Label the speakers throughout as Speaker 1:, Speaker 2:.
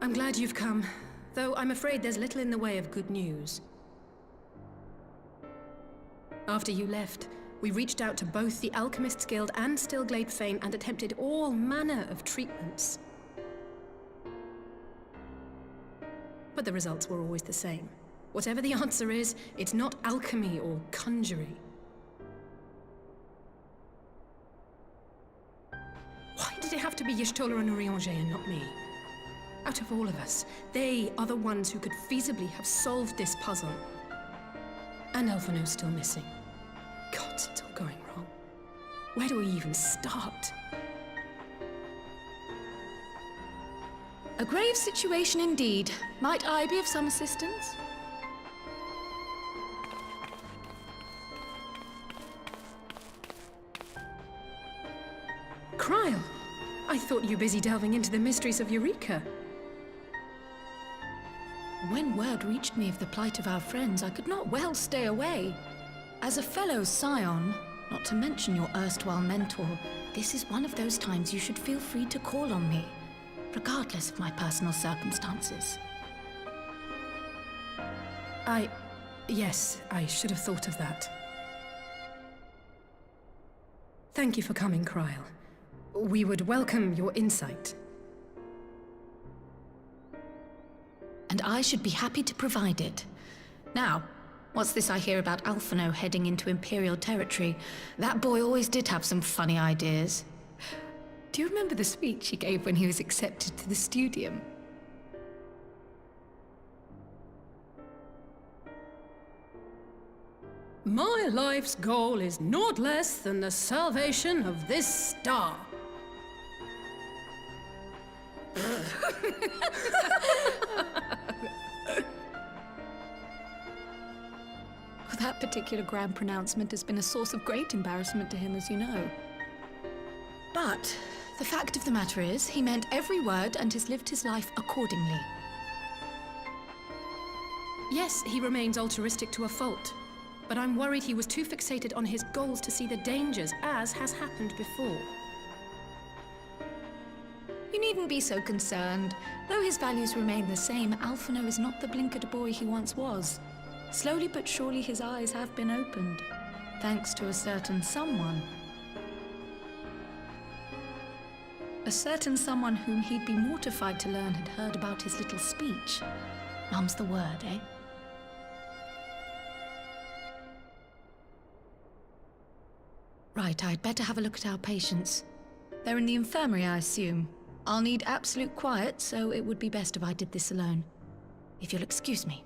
Speaker 1: I'm glad you've come, though I'm afraid there's little in the way of good news. After you left, we reached out to both the Alchemists Guild and Stillglade Fane and attempted all manner of treatments. But the results were always the same. Whatever the answer is, it's not alchemy or conjuring. Why did it have to be Y'shtola and Urianger and not me? Out of all of us, they are the ones who could feasibly have solved this puzzle. And Alphino's still missing. Gods, it's all going wrong. Where do we even start?
Speaker 2: A grave situation indeed. Might I be of some assistance?
Speaker 1: Cryle! I thought you were busy delving into the mysteries of Eureka.
Speaker 2: When word reached me of the plight of our friends, I could not well stay away. As a fellow scion, not to mention your erstwhile mentor, this is one of those times you should feel free to call on me, regardless of my personal circumstances.
Speaker 1: Yes, I should have thought of that. Thank you for coming, Cryle. We would welcome your insight.
Speaker 2: And I should be happy to provide it. Now, what's this I hear about Alphino heading into Imperial territory? That boy always did have some funny ideas. Do you remember the speech he gave when he was accepted to the Studium?
Speaker 1: My life's goal is naught less than the salvation of this star.
Speaker 2: That particular grand pronouncement has been a source of great embarrassment to him, as you know. But the fact of the matter is, he meant every word and has lived his life accordingly.
Speaker 1: Yes, he remains altruistic to a fault, but I'm worried he was too fixated on his goals to see the dangers, as has happened before.
Speaker 2: You needn't be so concerned. Though his values remain the same, Alphino is not the blinkered boy he once was. Slowly but surely his eyes have been opened, thanks to a certain someone. A certain someone whom he'd be mortified to learn had heard about his little speech. Mum's the word, eh? Right, I'd better have a look at our patients. They're in the infirmary, I assume. I'll need absolute quiet, so it would be best if I did this alone. If you'll excuse me.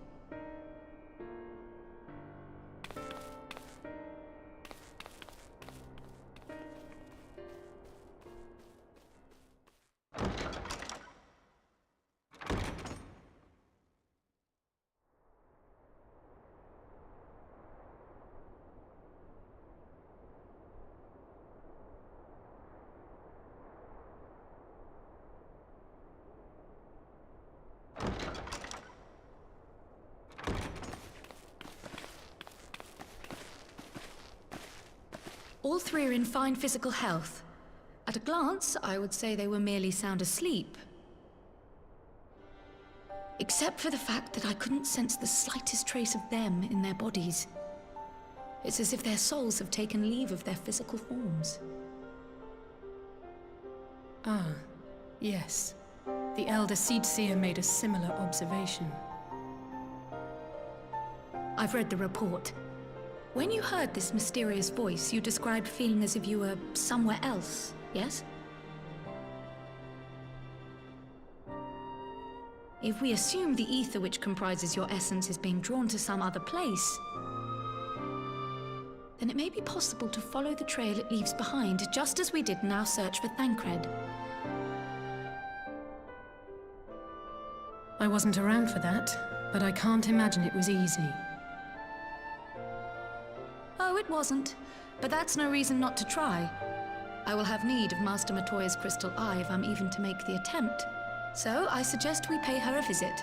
Speaker 2: All three are in fine physical health. At a glance, I would say they were merely sound asleep. Except for the fact that I couldn't sense the slightest trace of them in their bodies. It's as if their souls have taken leave of their physical forms.
Speaker 1: Ah, yes. The Elder Seedseer made a similar observation.
Speaker 2: I've read the report. When you heard this mysterious voice, you described feeling as if you were somewhere else, yes? If we assume the ether which comprises your essence is being drawn to some other place, then it may be possible to follow the trail it leaves behind, just as we did in our search for Thancred.
Speaker 1: I wasn't around for that, but I can't imagine it was easy.
Speaker 2: Oh, it wasn't. But that's no reason not to try. I will have need of Master Matoya's crystal eye if I'm even to make the attempt. So I suggest we pay her a visit.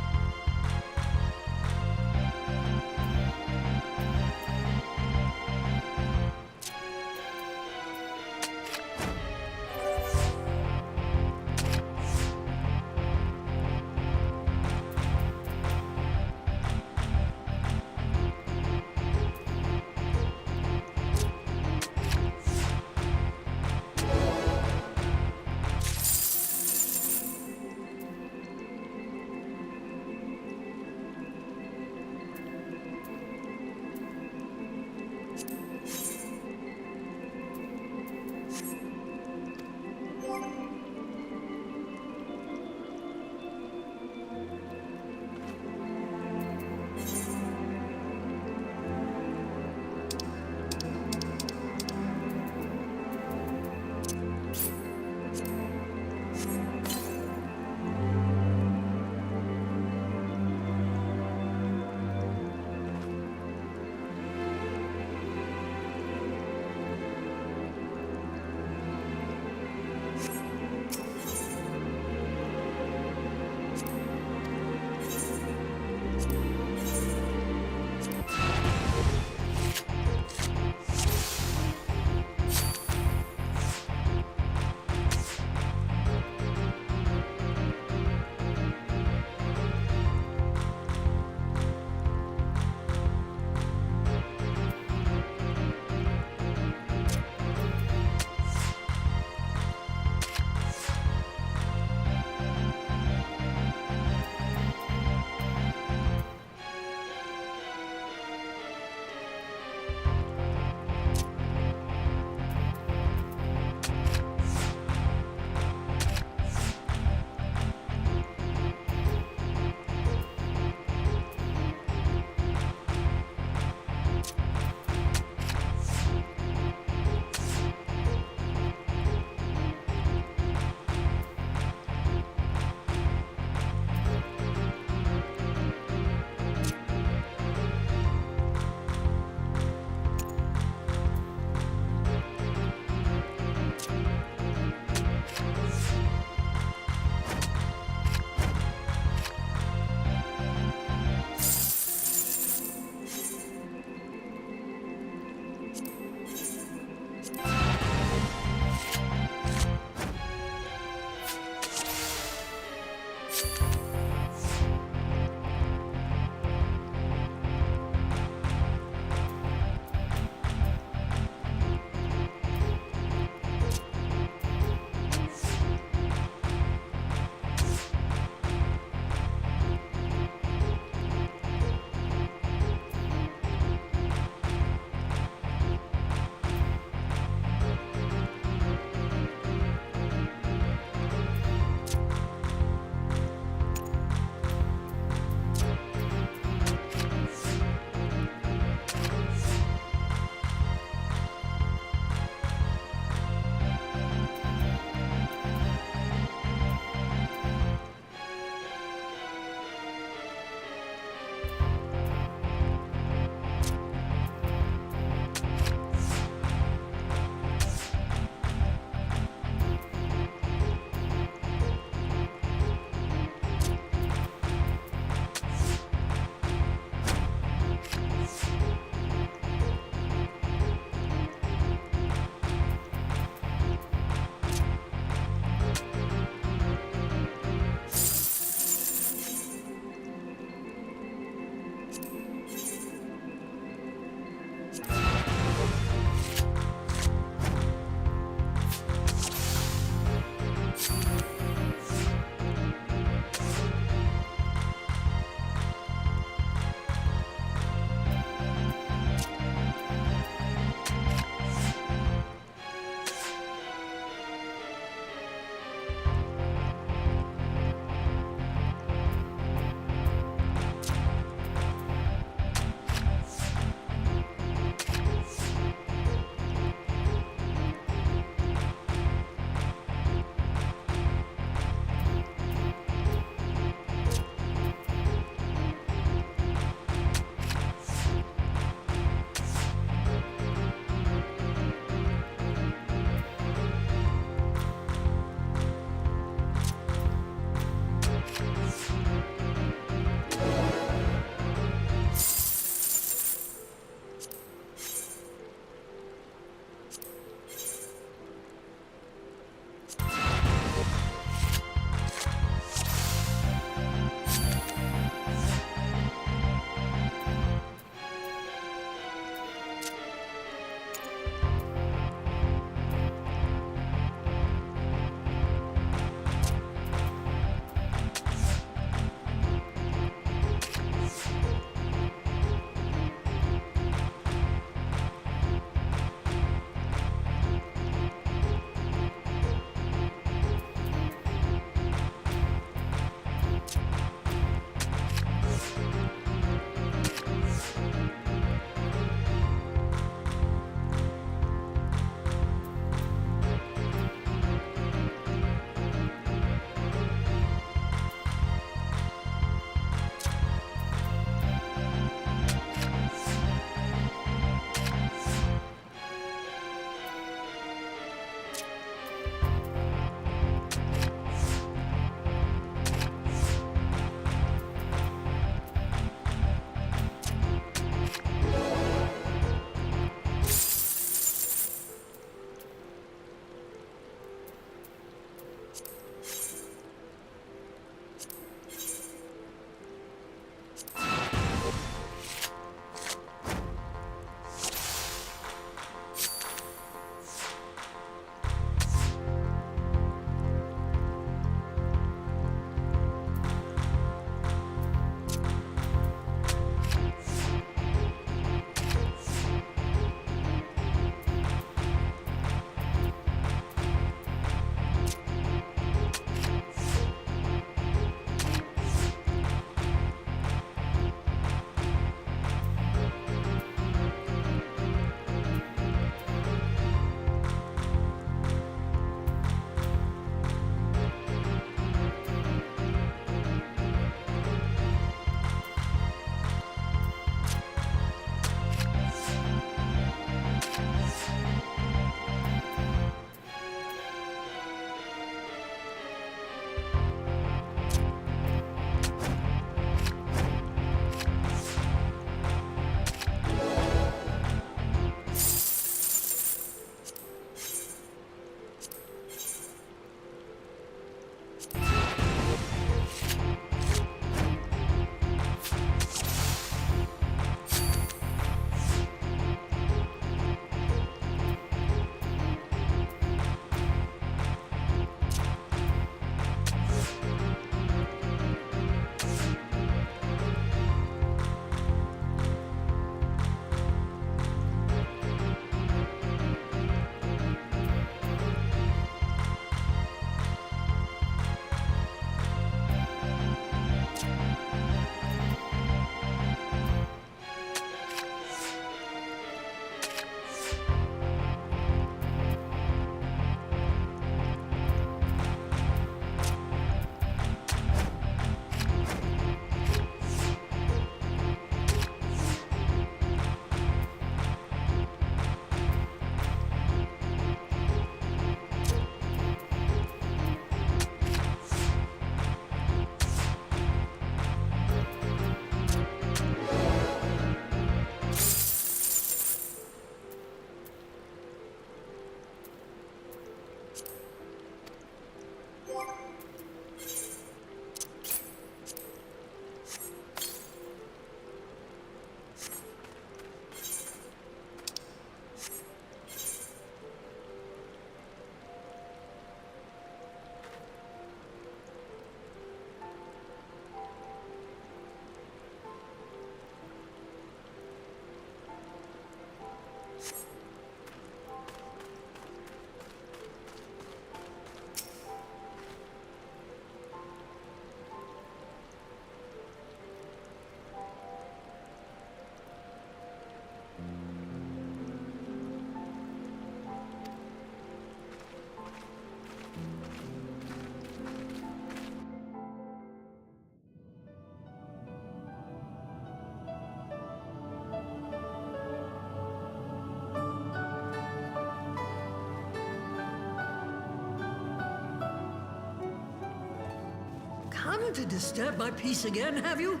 Speaker 3: come to disturb my peace again, have you?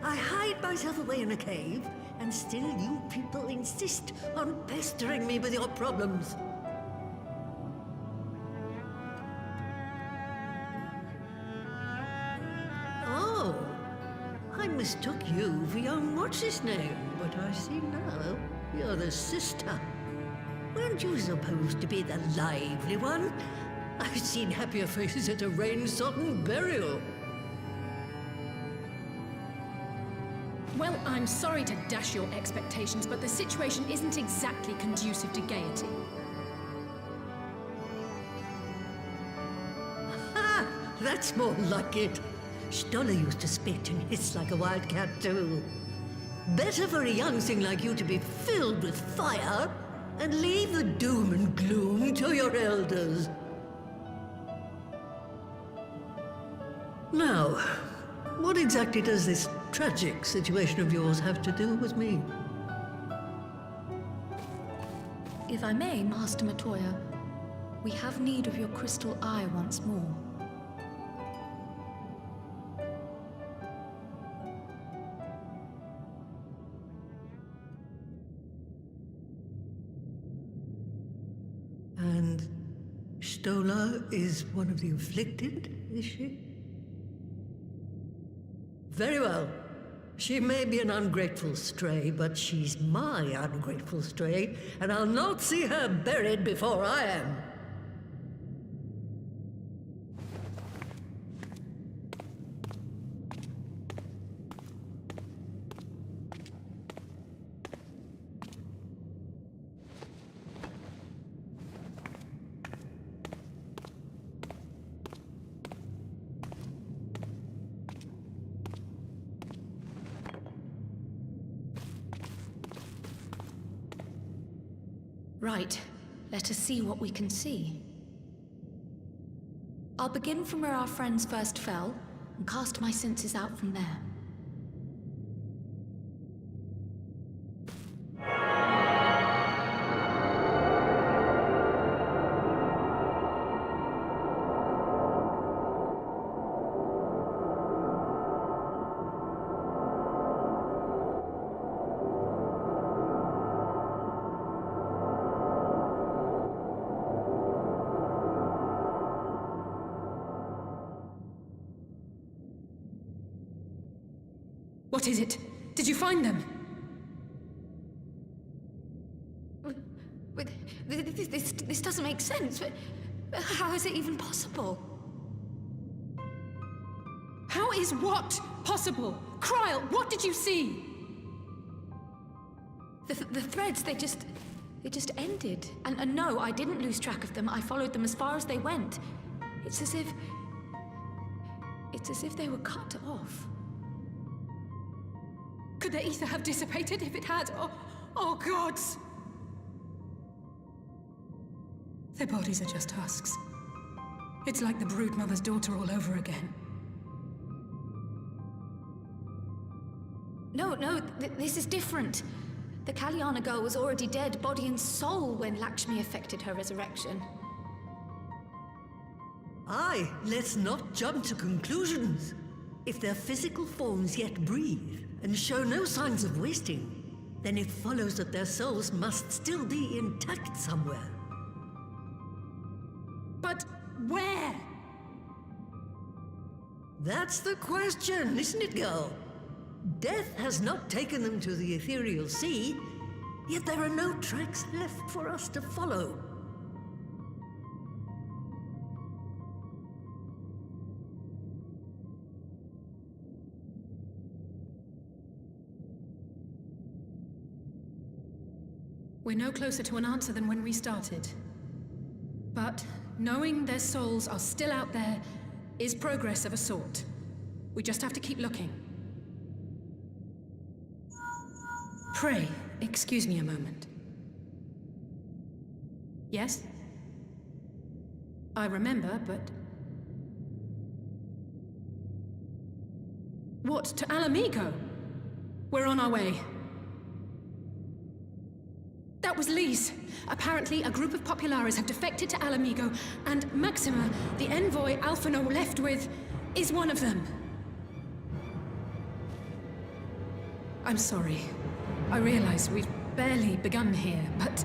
Speaker 3: I hide myself away in a cave, and still you people insist on pestering me with your problems. Oh, I mistook you for young what's-his-name, but I see now you're the sister. Weren't you supposed to be the lively one? I've seen happier faces at a rain-sodden burial.
Speaker 1: Well, I'm sorry to dash your expectations, but the situation isn't exactly conducive to gaiety.
Speaker 3: Ha! That's more like it. Stoller used to spit and hiss like a wildcat too. Better for a young thing like you to be filled with fire and leave the doom and gloom to your elders. Now, what exactly does this tragic situation of yours have to do with me?
Speaker 2: If I may, Master Matoya, we have need of your crystal eye once more.
Speaker 3: And Stoller is one of the afflicted, is she? Very well. She may be an ungrateful stray, but she's my ungrateful stray, and I'll not see her buried before I am.
Speaker 2: Right. Let us see what we can see. I'll begin from where our friends first fell, and cast my senses out from there.
Speaker 1: What is it? Did you find them?
Speaker 2: This doesn't make sense. How is it even possible?
Speaker 1: How is what possible? Kryl, what did you see?
Speaker 2: The threads, they just ended. And no, I didn't lose track of them. I followed them as far as they went. It's as if they were cut off.
Speaker 1: Could their ether have dissipated if it had? Oh, gods! Their bodies are just husks. It's like the broodmother's daughter all over again.
Speaker 2: No, this is different. The Kalyana girl was already dead, body and soul, when Lakshmi effected her resurrection.
Speaker 3: Aye, let's not jump to conclusions. If their physical forms yet breathe and show no signs of wasting, then it follows that their souls must still be intact somewhere.
Speaker 1: But where?
Speaker 3: That's the question, isn't it, girl? Death has not taken them to the ethereal sea, yet there are no tracks left for us to follow.
Speaker 1: We're no closer to an answer than when we started. But knowing their souls are still out there is progress of a sort. We just have to keep looking. Pray, excuse me a moment. Yes? I remember, but... What, to Alamigo? We're on our way. That was Lise. Apparently, a group of Populares have defected to Alamigo, and Maxima, the envoy Alphino left with... is one of them. I'm sorry. I realize we've barely begun here, but...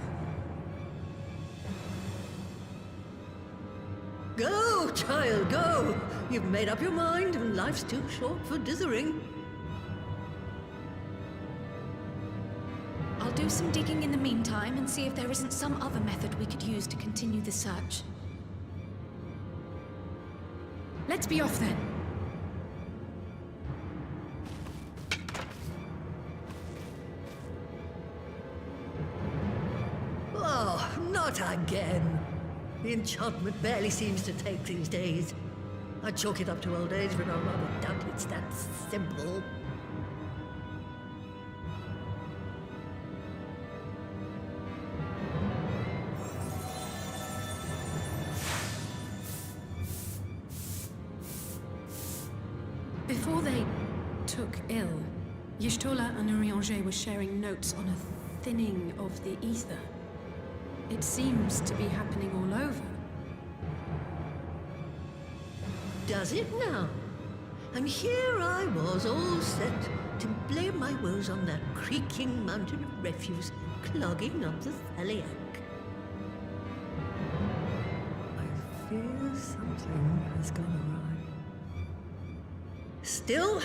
Speaker 3: Go, child, go! You've made up your mind, and life's too short for dithering.
Speaker 2: I'll do some digging in the meantime and see if there isn't some other method we could use to continue the search.
Speaker 1: Let's be off then.
Speaker 3: Oh, not again. The enchantment barely seems to take these days. I chalk it up to old age, but I rather doubt it's that simple.
Speaker 1: Before they took ill, Y'shtola and Urianger were sharing notes on a thinning of the ether. It seems to be happening all over.
Speaker 3: Does it now? And here I was, all set to blame my woes on that creaking mountain of refuse clogging up the Thaliac. I fear something has gone awry. Still,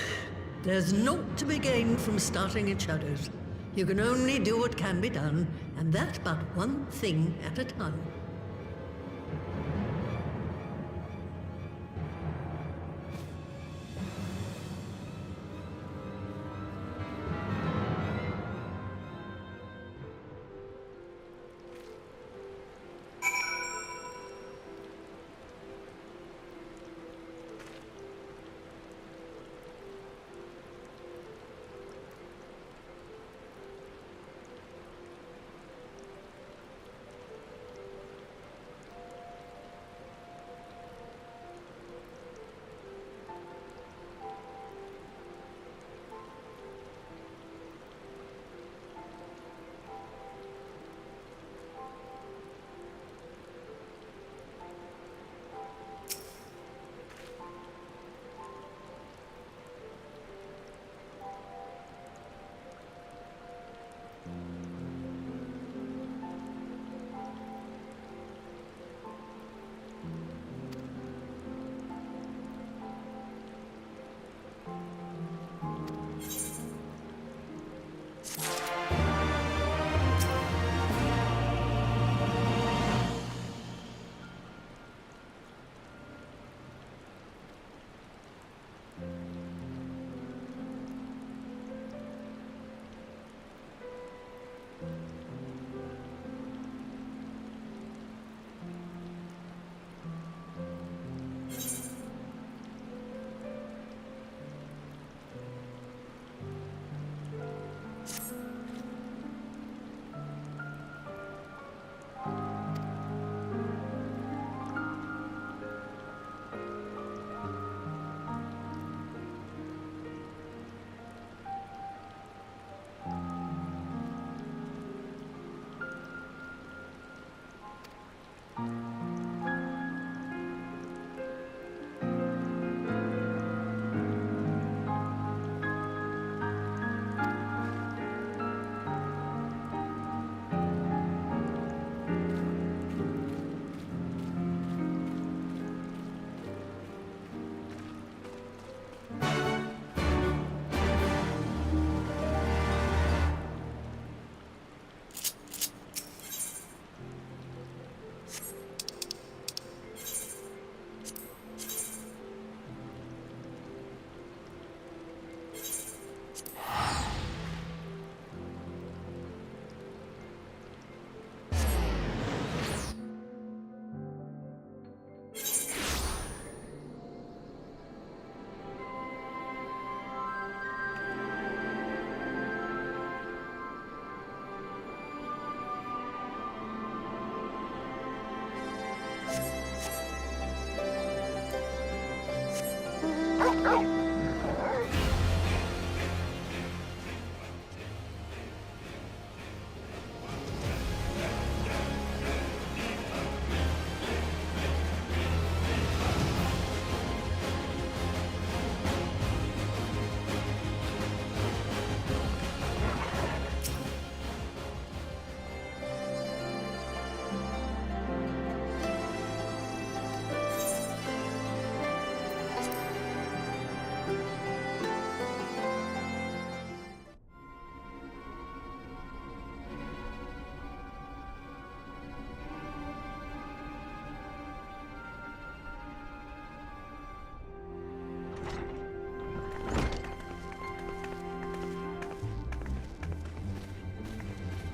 Speaker 3: there's naught to be gained from starting in shadows. You can only do what can be done, and that but one thing at a time.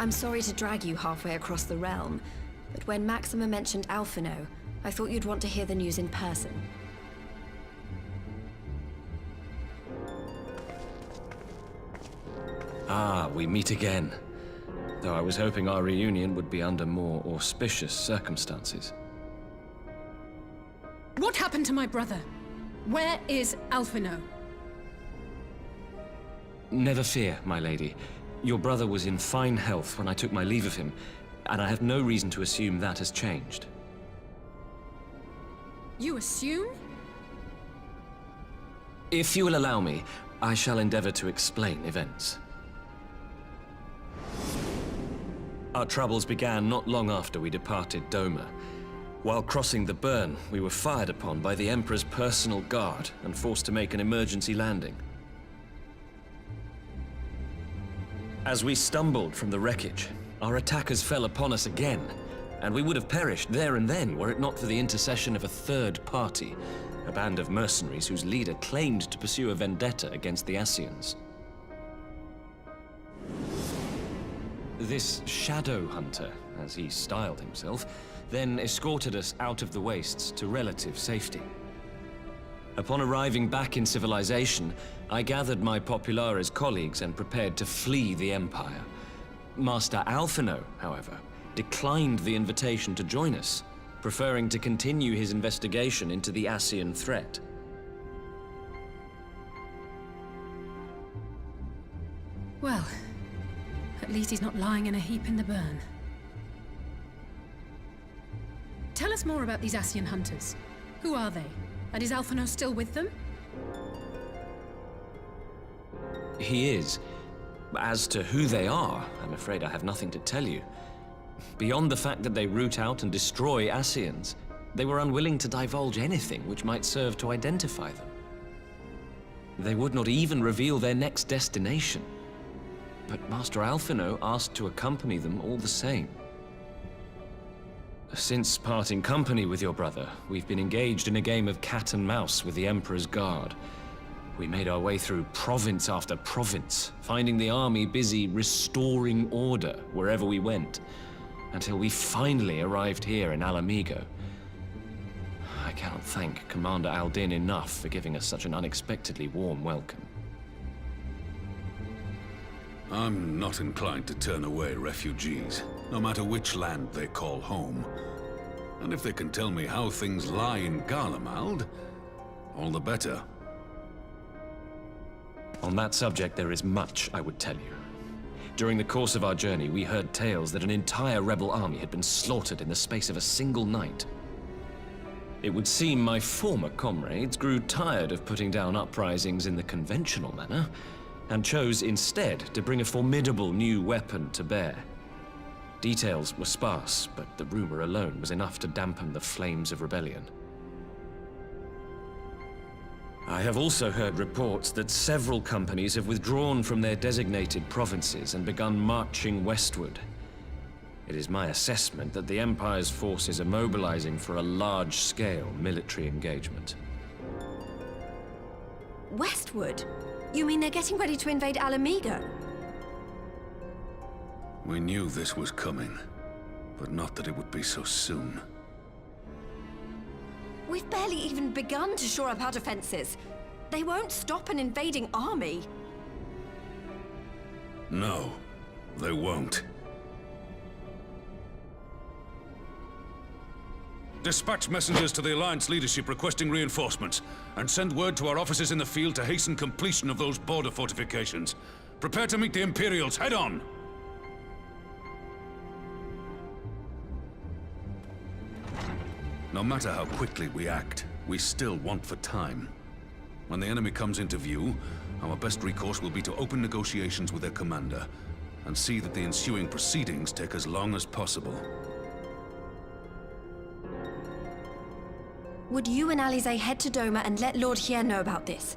Speaker 4: I'm sorry to drag you halfway across the realm, but when Maxima mentioned Alphino, I thought you'd want to hear the news in person.
Speaker 5: Ah, we meet again. Though I was hoping our reunion would be under more auspicious circumstances.
Speaker 1: What happened to my brother? Where is Alphino?
Speaker 5: Never fear, my lady. Your brother was in fine health when I took my leave of him, and I have no reason to assume that has changed.
Speaker 1: You assume?
Speaker 5: If you will allow me, I shall endeavor to explain events. Our troubles began not long after we departed Doma. While crossing the burn, we were fired upon by the Emperor's personal guard and forced to make an emergency landing. As we stumbled from the wreckage, our attackers fell upon us again, and we would have perished there and then were it not for the intercession of a third party, a band of mercenaries whose leader claimed to pursue a vendetta against the Ascians. This shadow hunter, as he styled himself, then escorted us out of the wastes to relative safety. Upon arriving back in civilization, I gathered my Populares colleagues and prepared to flee the Empire. Master Alphino, however, declined the invitation to join us, preferring to continue his investigation into the Ascian threat.
Speaker 1: Well, at least he's not lying in a heap in the burn. Tell us more about these Ascian hunters. Who are they? And is Alphino still with them?
Speaker 5: He is. As to who they are, I'm afraid I have nothing to tell you. Beyond the fact that they root out and destroy Ascians, they were unwilling to divulge anything which might serve to identify them. They would not even reveal their next destination. But Master Alphino asked to accompany them all the same. Since parting company with your brother, we've been engaged in a game of cat and mouse with the Emperor's guard. We made our way through province after province, finding the army busy restoring order wherever we went, until we finally arrived here in Alamigo. I cannot thank Commander Aldin enough for giving us such an unexpectedly warm welcome.
Speaker 6: I'm not inclined to turn away refugees, no matter which land they call home. And if they can tell me how things lie in Garlemald, all the better.
Speaker 5: On that subject, there is much I would tell you. During the course of our journey, we heard tales that an entire rebel army had been slaughtered in the space of a single night. It would seem my former comrades grew tired of putting down uprisings in the conventional manner, and chose instead to bring a formidable new weapon to bear. Details were sparse, but the rumor alone was enough to dampen the flames of rebellion. I have also heard reports that several companies have withdrawn from their designated provinces and begun marching westward. It is my assessment that the Empire's forces are mobilizing for a large-scale military engagement.
Speaker 4: Westward? You mean they're getting ready to invade Alamigo?
Speaker 6: We knew this was coming, but not that it would be so soon.
Speaker 4: We've barely even begun to shore up our defenses. They won't stop an invading army.
Speaker 6: No, they won't. Dispatch messengers to the Alliance leadership requesting reinforcements, and send word to our officers in the field to hasten completion of those border fortifications. Prepare to meet the Imperials head on! No matter how quickly we act, we still want for time. When the enemy comes into view, our best recourse will be to open negotiations with their commander, and see that the ensuing proceedings take as long as possible.
Speaker 4: Would you and Alize head to Doma and let Lord Hien know about this?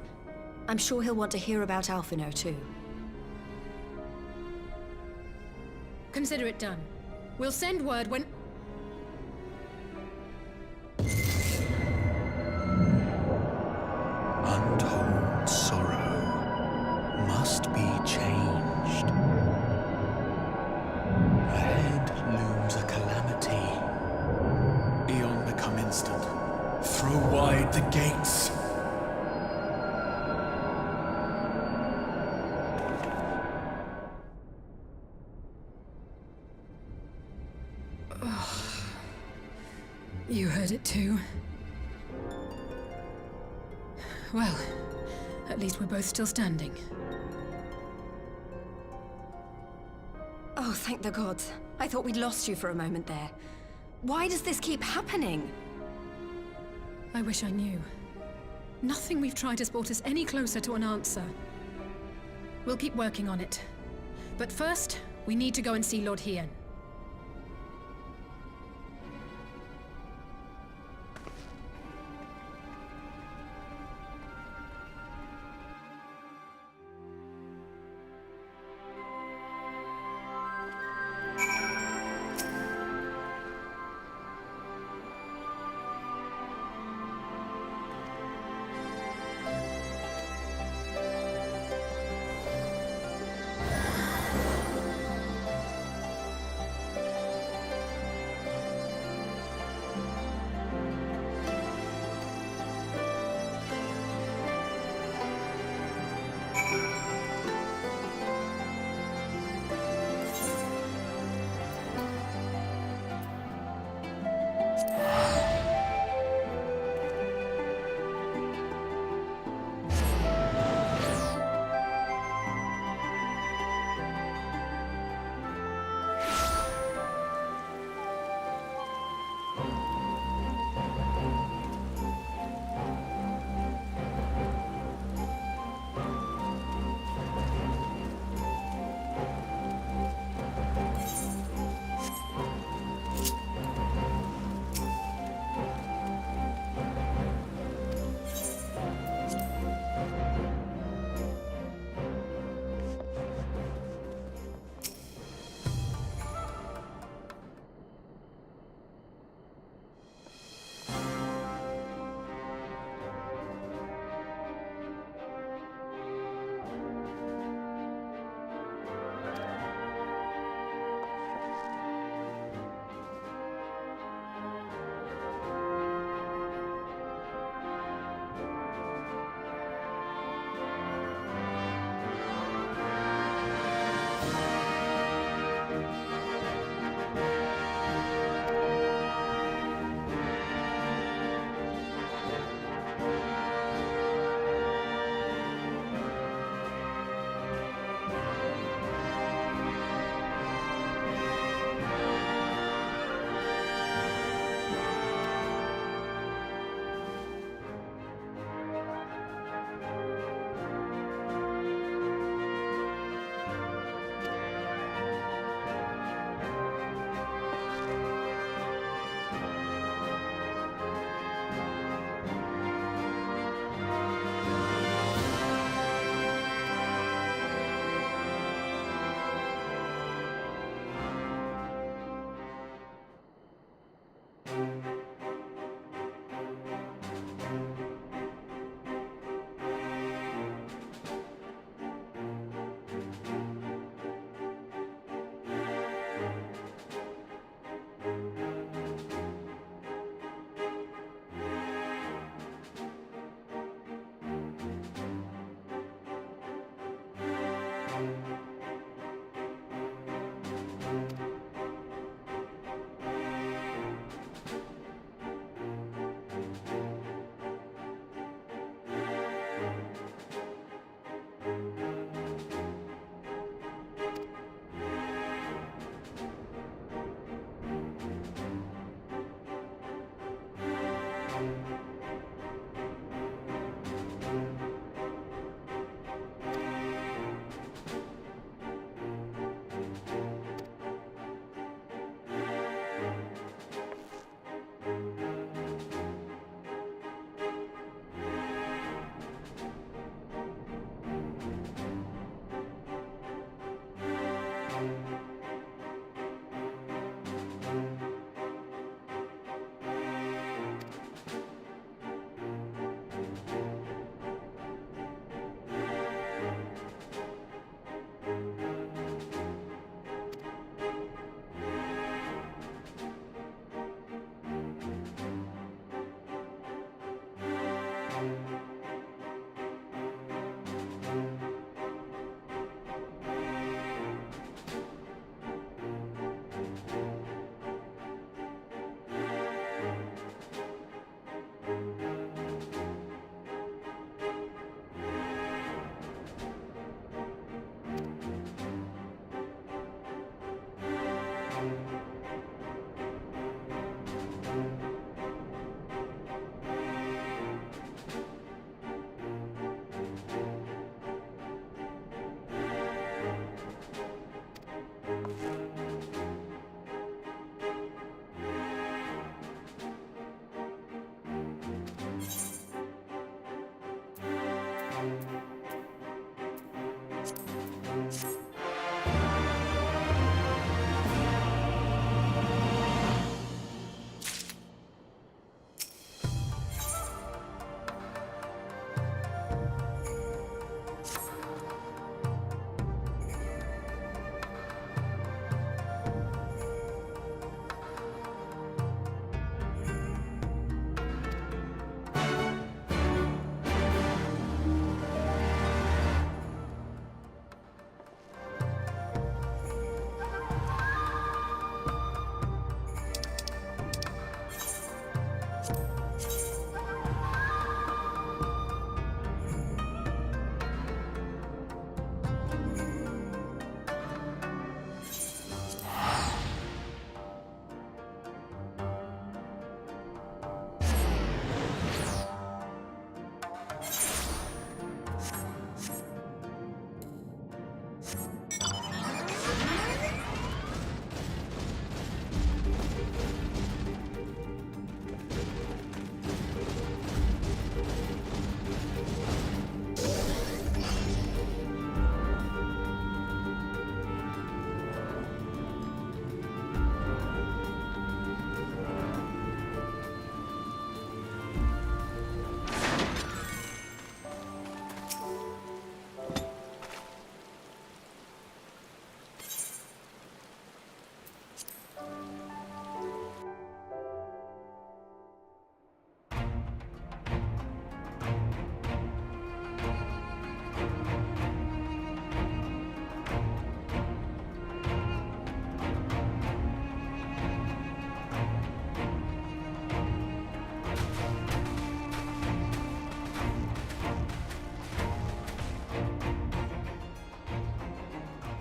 Speaker 4: I'm sure he'll want to hear about Alphino too.
Speaker 1: Consider it done. We'll send word when...
Speaker 7: Untold sorrow must be changed.
Speaker 1: You heard it too. Well, at least we're both still standing.
Speaker 4: Oh, thank the gods. I thought we'd lost you for a moment there. Why does this keep happening?
Speaker 1: I wish I knew. Nothing we've tried has brought us any closer to an answer. We'll keep working on it. But first, we need to go and see Lord Hien.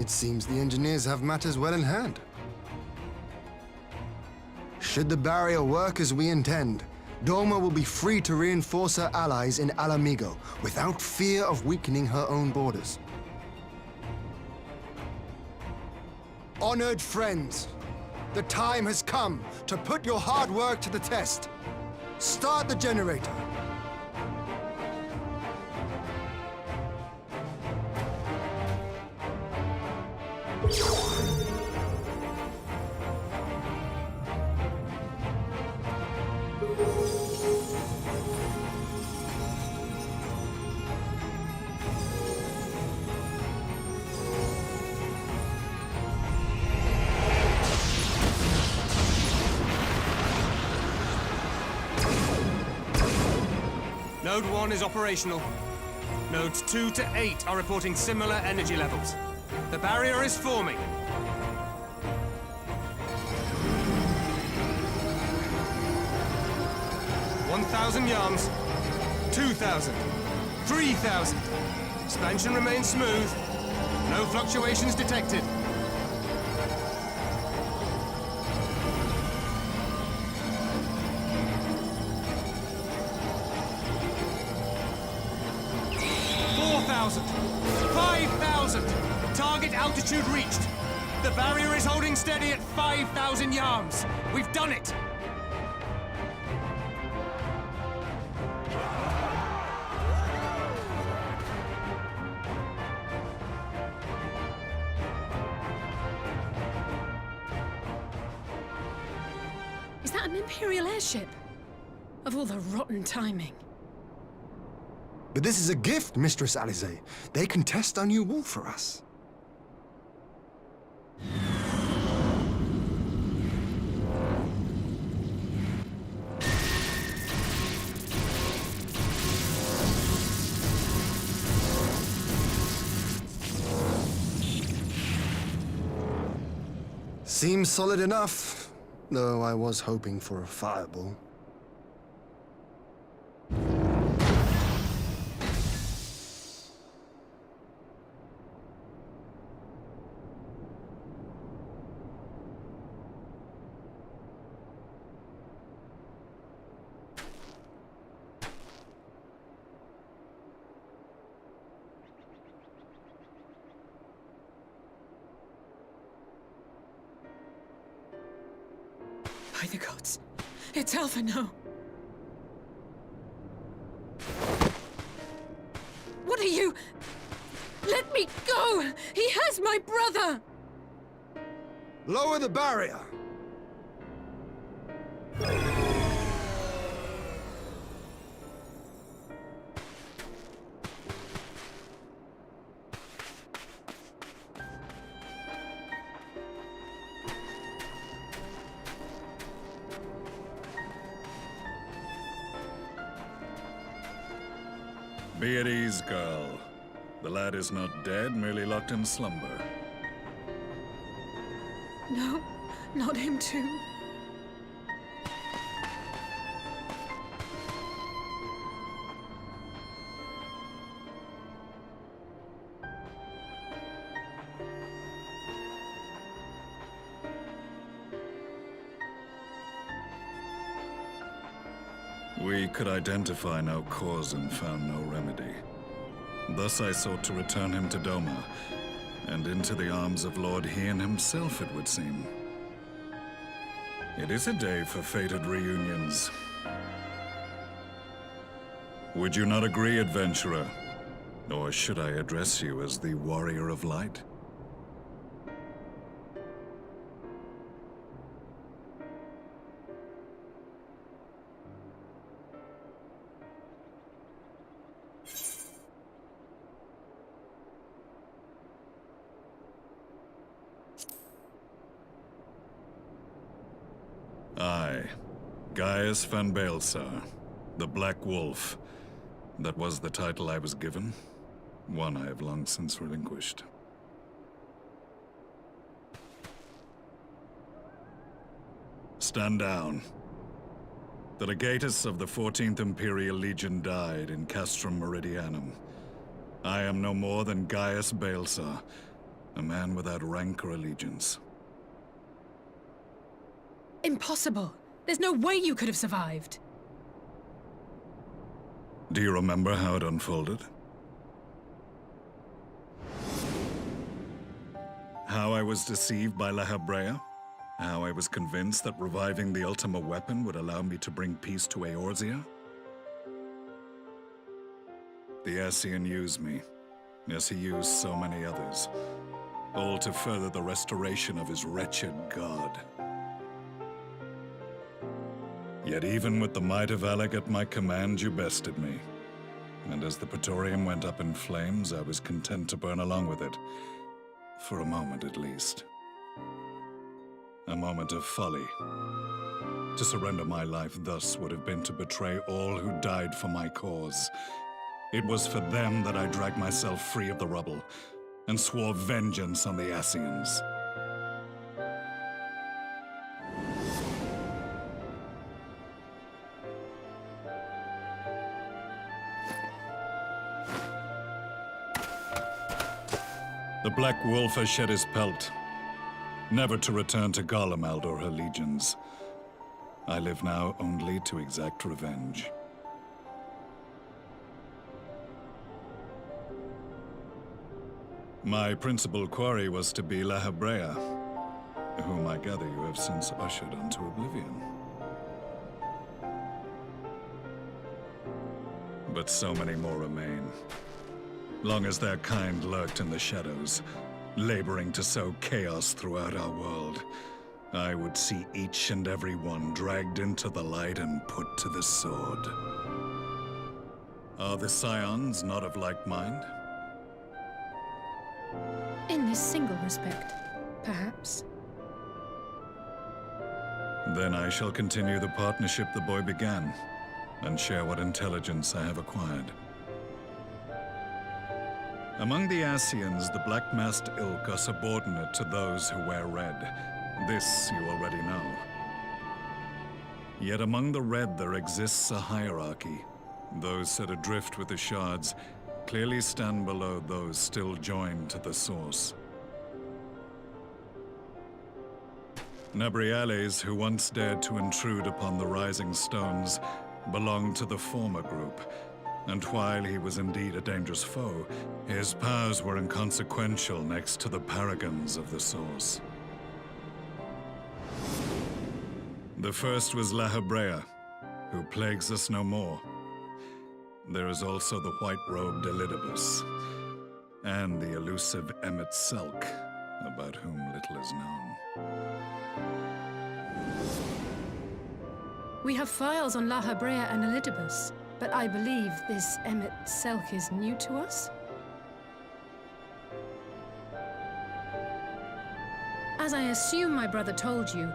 Speaker 7: It seems the engineers have matters well in hand. Should the barrier work as we intend, Doma will be free to reinforce her allies in Alamigo without fear of weakening her own borders. Honored friends, the time has come to put your hard work to the test. Start the generator.
Speaker 8: Node 1 is operational. Nodes 2 to 8 are reporting similar energy levels. The barrier is forming. $1,000 yards, 2,000, 3,000. Expansion remains smooth. No fluctuations detected. Target altitude reached. The barrier is holding steady at 5,000 yards. We've done it!
Speaker 1: Is that an Imperial airship? Of all the rotten timing.
Speaker 7: But this is a gift, Mistress Alize. They can test our new wall for us. Seems solid enough, though I was hoping for a fireball.
Speaker 1: By the gods, it's Alphino. What are you? Let me go! He has my brother!
Speaker 7: Lower the barrier!
Speaker 9: Be at ease, girl. The lad is not dead, merely locked in slumber.
Speaker 1: No, not him too.
Speaker 9: We could identify no cause and found no remedy. Thus I sought to return him to Doma, and into the arms of Lord Hien himself, it would seem. It is a day for fated reunions. Would you not agree, adventurer? Or should I address you as the Warrior of Light? I, Gaius van Baelsar, the Black Wolf. That was the title I was given, one I have long since relinquished. Stand down. The legatus of the 14th Imperial Legion died in Castrum Meridianum. I am no more than Gaius Baelsar, A man without rank or allegiance.
Speaker 1: Impossible! There's no way you could have survived!
Speaker 9: Do you remember how it unfolded? How I was deceived by La Habrea? How I was convinced that reviving the Ultima weapon would allow me to bring peace to Eorzea? The Ascian used me, as he used so many others, all to further the restoration of his wretched god. Yet even with the might of Alec at my command, you bested me. And as the Praetorium went up in flames, I was content to burn along with it. For a moment at least. A moment of folly. To surrender my life thus would have been to betray all who died for my cause. It was for them that I dragged myself free of the rubble, and swore vengeance on the Ascians. The Black Wolf has shed his pelt, never to return to Garlemald or her legions. I live now only to exact revenge. My principal quarry was to be La Habrea, whom I gather you have since ushered onto oblivion. But so many more remain. Long as their kind lurked in the shadows, laboring to sow chaos throughout our world, I would see each and every one dragged into the light and put to the sword. Are the Scions not of like mind?
Speaker 1: In this single respect, perhaps.
Speaker 9: Then I shall continue the partnership the boy began, and share what intelligence I have acquired. Among the Ascians, the Black-Masked Ilk are subordinate to those who wear red. This you already know. Yet among the Red there exists a hierarchy. Those set adrift with the shards clearly stand below those still joined to the source. Nabriales, who once dared to intrude upon the Rising Stones, belonged to the former group. And while he was indeed a dangerous foe, his powers were inconsequential next to the paragons of the Source. The first was La Habrea, who plagues us no more. There is also the white-robed Elidibus, and the elusive Emmet Selk, about whom little is known.
Speaker 1: We have files on La Habrea and Elidibus. But I believe this Emmet Selk is new to us? As I assume my brother told you,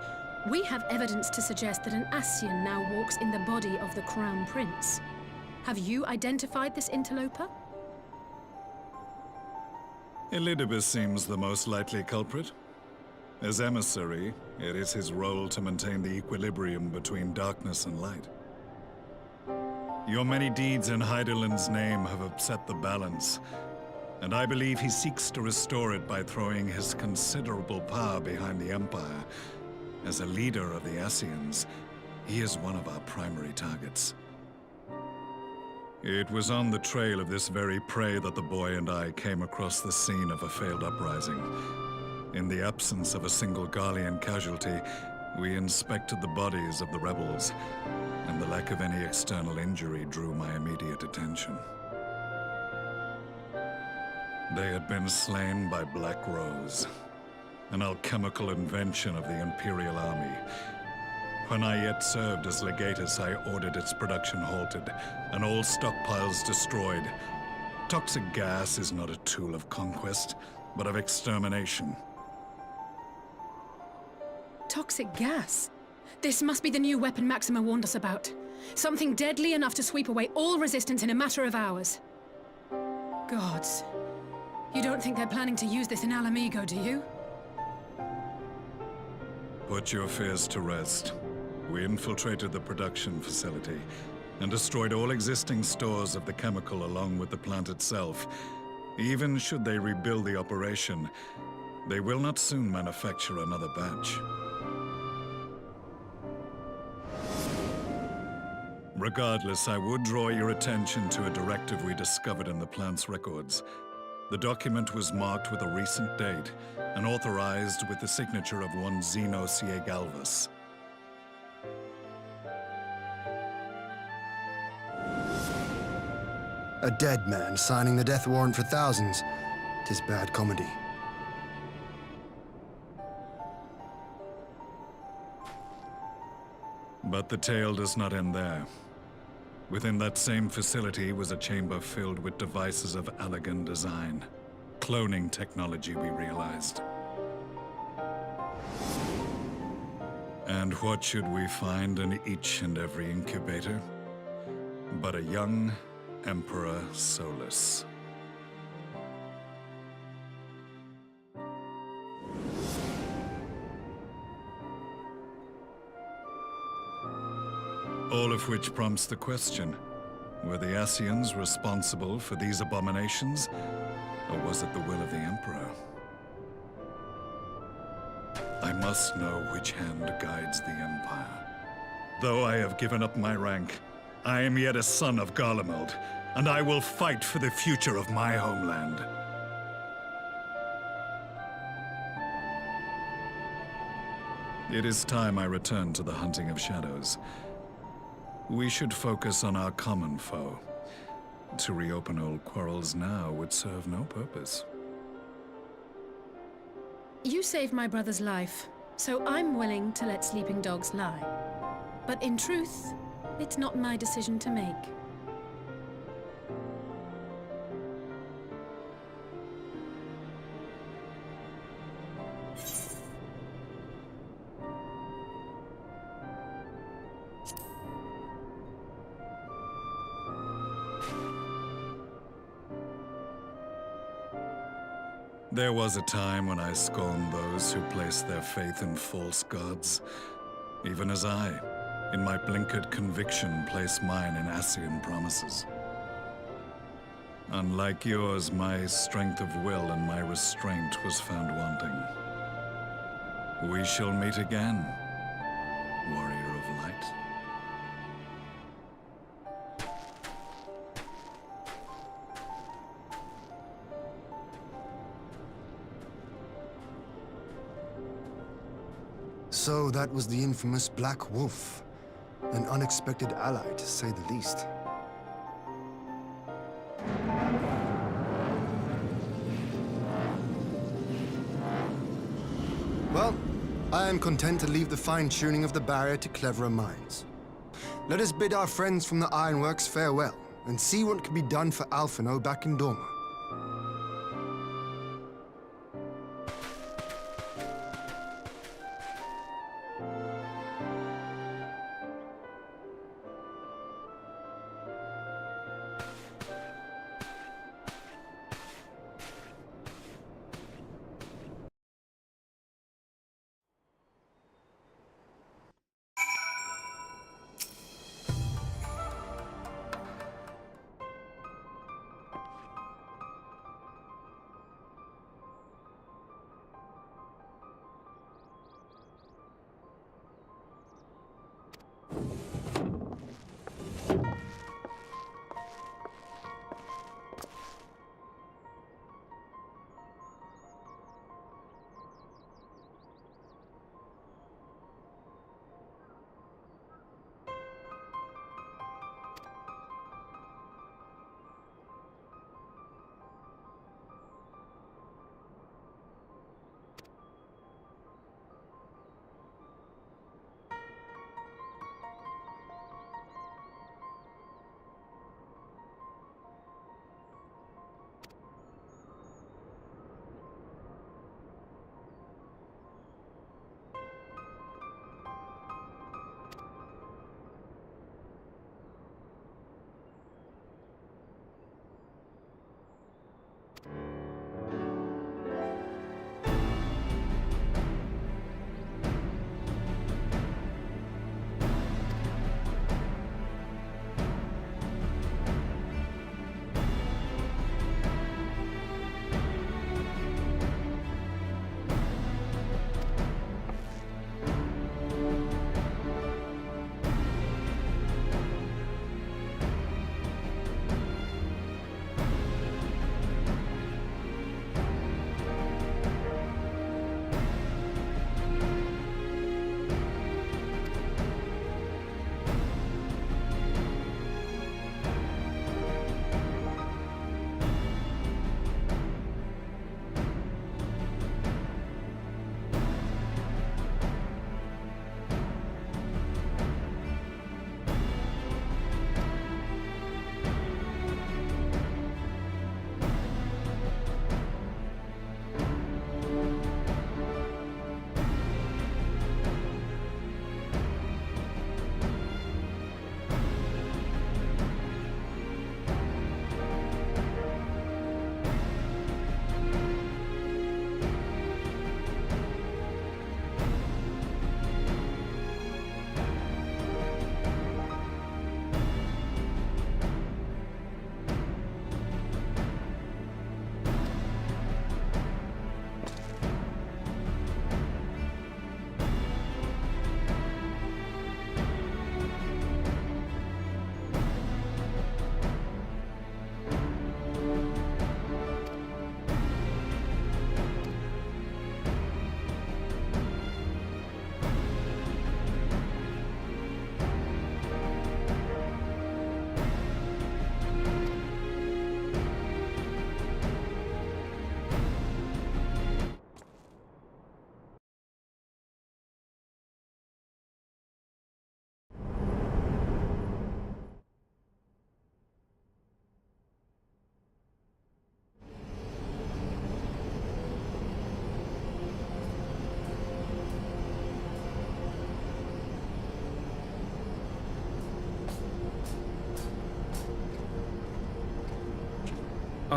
Speaker 1: we have evidence to suggest that an Ascian now walks in the body of the Crown Prince. Have you identified this interloper?
Speaker 9: Elidibus seems the most likely culprit. As emissary, it is his role to maintain the equilibrium between darkness and light. Your many deeds in Hydaelyn's name have upset the balance, and I believe he seeks to restore it by throwing his considerable power behind the Empire. As a leader of the Ascians, he is one of our primary targets. It was on the trail of this very prey that the boy and I came across the scene of a failed uprising. In the absence of a single Garlean casualty, we inspected the bodies of the rebels, and the lack of any external injury drew my immediate attention. They had been slain by Black Rose, an alchemical invention of the Imperial Army. When I yet served as legatus, I ordered its production halted, and all stockpiles destroyed. Toxic gas is not a tool of conquest, but of extermination.
Speaker 1: Toxic gas? This must be the new weapon Maxima warned us about. Something deadly enough to sweep away all resistance in a matter of hours. Gods. You don't think they're planning to use this in Alamigo, do you?
Speaker 9: Put your fears to rest. We infiltrated the production facility and destroyed all existing stores of the chemical along with the plant itself. Even should they rebuild the operation, they will not soon manufacture another batch. Regardless, I would draw your attention to a directive we discovered in the plant's records. The document was marked with a recent date and authorized with the signature of one Zeno Galvas.
Speaker 7: A dead man signing the death warrant for thousands. 'Tis bad comedy.
Speaker 9: But the tale does not end there. Within that same facility was a chamber filled with devices of elegant design. Cloning technology, we realized. And what should we find in each and every incubator? But a young Emperor Solus. All of which prompts the question, were the Ascians responsible for these abominations, or was it the will of the Emperor? I must know which hand guides the Empire. Though I have given up my rank, I am yet a son of Garlemald, and I will fight for the future of my homeland. It is time I return to the hunting of shadows. We should focus on our common foe. To reopen old quarrels now would serve no purpose.
Speaker 1: You saved my brother's life, so I'm willing to let sleeping dogs lie. But in truth, it's not my decision to make.
Speaker 9: There was a time when I scorned those who placed their faith in false gods, even as I, in my blinkered conviction, place mine in Ascian promises. Unlike yours, my strength of will and my restraint was found wanting. We shall meet again, warrior of light.
Speaker 7: So that was the infamous Black Wolf. An unexpected ally, to say the least. Well, I am content to leave the fine-tuning of the barrier to cleverer minds. Let us bid our friends from the Ironworks farewell, and see what can be done for Alphino back in Dorma.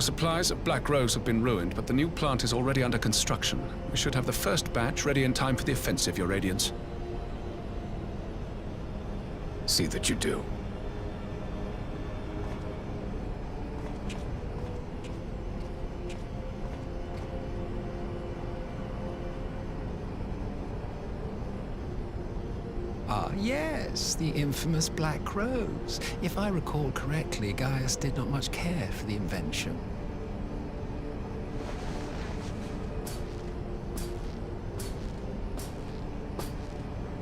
Speaker 6: Our supplies at Black Rose have been ruined, but the new plant is already under construction. We should have the first batch ready in time for the offensive, Your Radiance.
Speaker 5: See that you do.
Speaker 10: Ah, yes, the infamous Black Rose. If I recall correctly, Gaius did not much care for the invention.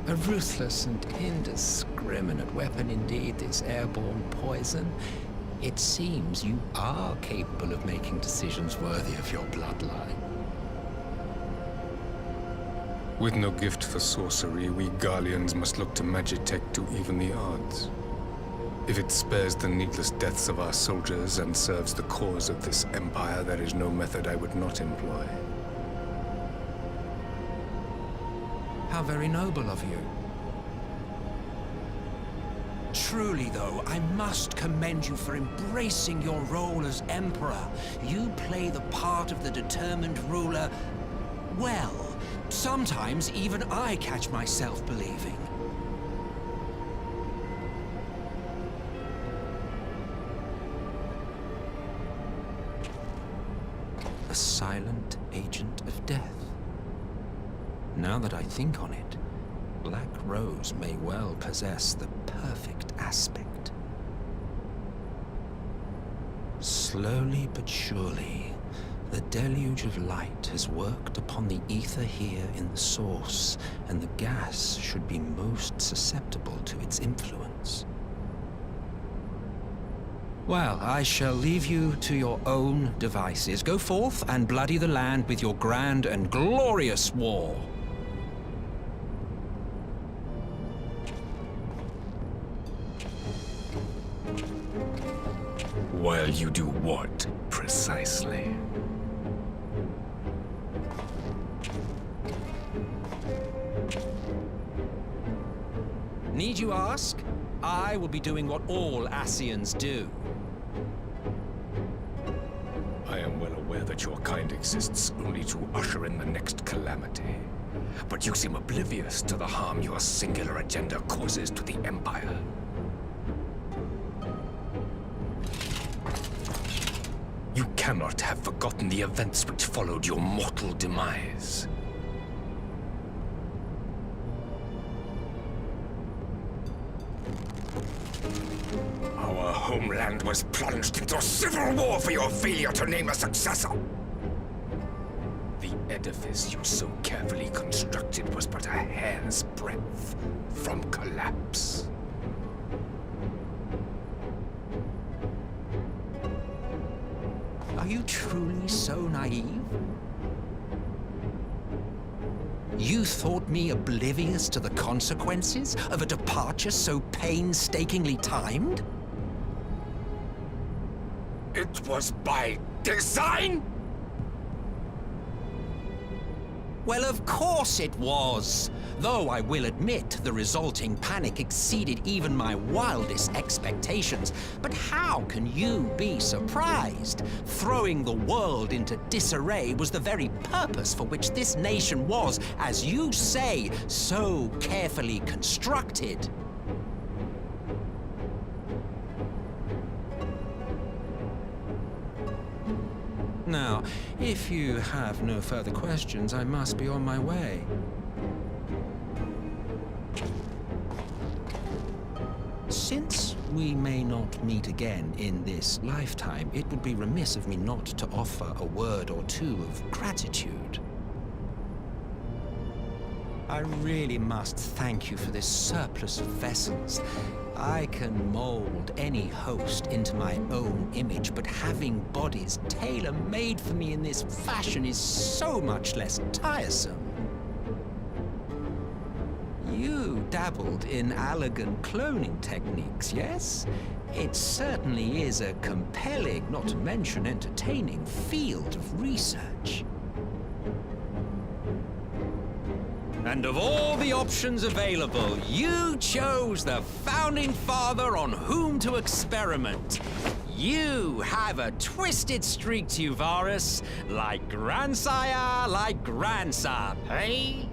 Speaker 10: A ruthless and indiscriminate weapon indeed, this airborne poison. It seems you are capable of making decisions worthy of your bloodline.
Speaker 11: With no gift for sorcery, we Garleans must look to Magitech to even the odds. If it spares the needless deaths of our soldiers and serves the cause of this empire, there is no method I would not employ.
Speaker 10: How very noble of you.
Speaker 12: Truly, though, I must commend you for embracing your role as Emperor. You play the part of the determined ruler well. Sometimes even I catch myself believing.
Speaker 10: A silent agent of death. Now that I think on it, Black Rose may well possess the perfect aspect. Slowly but surely, the deluge of light has worked upon the ether here in the source, and the gas should be most susceptible to its influence. Well, I shall leave you to your own devices. Go forth and bloody the land with your grand and glorious war.
Speaker 11: While you do what, precisely?
Speaker 12: Need you ask? I will be doing what all Ascians do.
Speaker 11: I am well aware that your kind exists only to usher in the next calamity. But you seem oblivious to the harm your singular agenda causes to the Empire. You cannot have forgotten the events which followed your mortal demise. Our homeland was plunged into civil war for your failure to name a successor. The edifice you so carefully constructed was but a hair's breadth from collapse.
Speaker 12: Are you truly so naive? You thought me oblivious to the consequences of a departure so painstakingly timed?
Speaker 11: It was by design?
Speaker 12: Well, of course it was. Though I will admit the resulting panic exceeded even my wildest expectations. But how can you be surprised? Throwing the world into disarray was the very purpose for which this nation was, as you say, so carefully constructed.
Speaker 10: Now, if you have no further questions, I must be on my way. Since we may not meet again in this lifetime, it would be remiss of me not to offer a word or two of gratitude. I really must thank you for this surplus of vessels. I can mold any host into my own image, but having bodies tailor-made for me in this fashion is so much less tiresome. You dabbled in Allagan cloning techniques, yes? It certainly is a compelling, not to mention entertaining, field of research. And of all the options available, you chose the Founding Father on whom to experiment.
Speaker 12: You have a twisted streak to you, Varus. Like grandsire, like grandson, hey?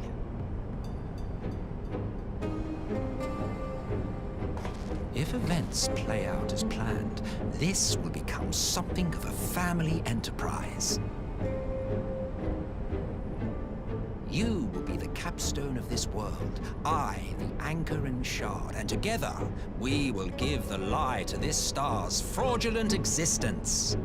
Speaker 12: If events play out as planned, this will become something of a family enterprise. You will be the capstone of this world, I the anchor and shard, and together we will give the lie to this star's fraudulent existence.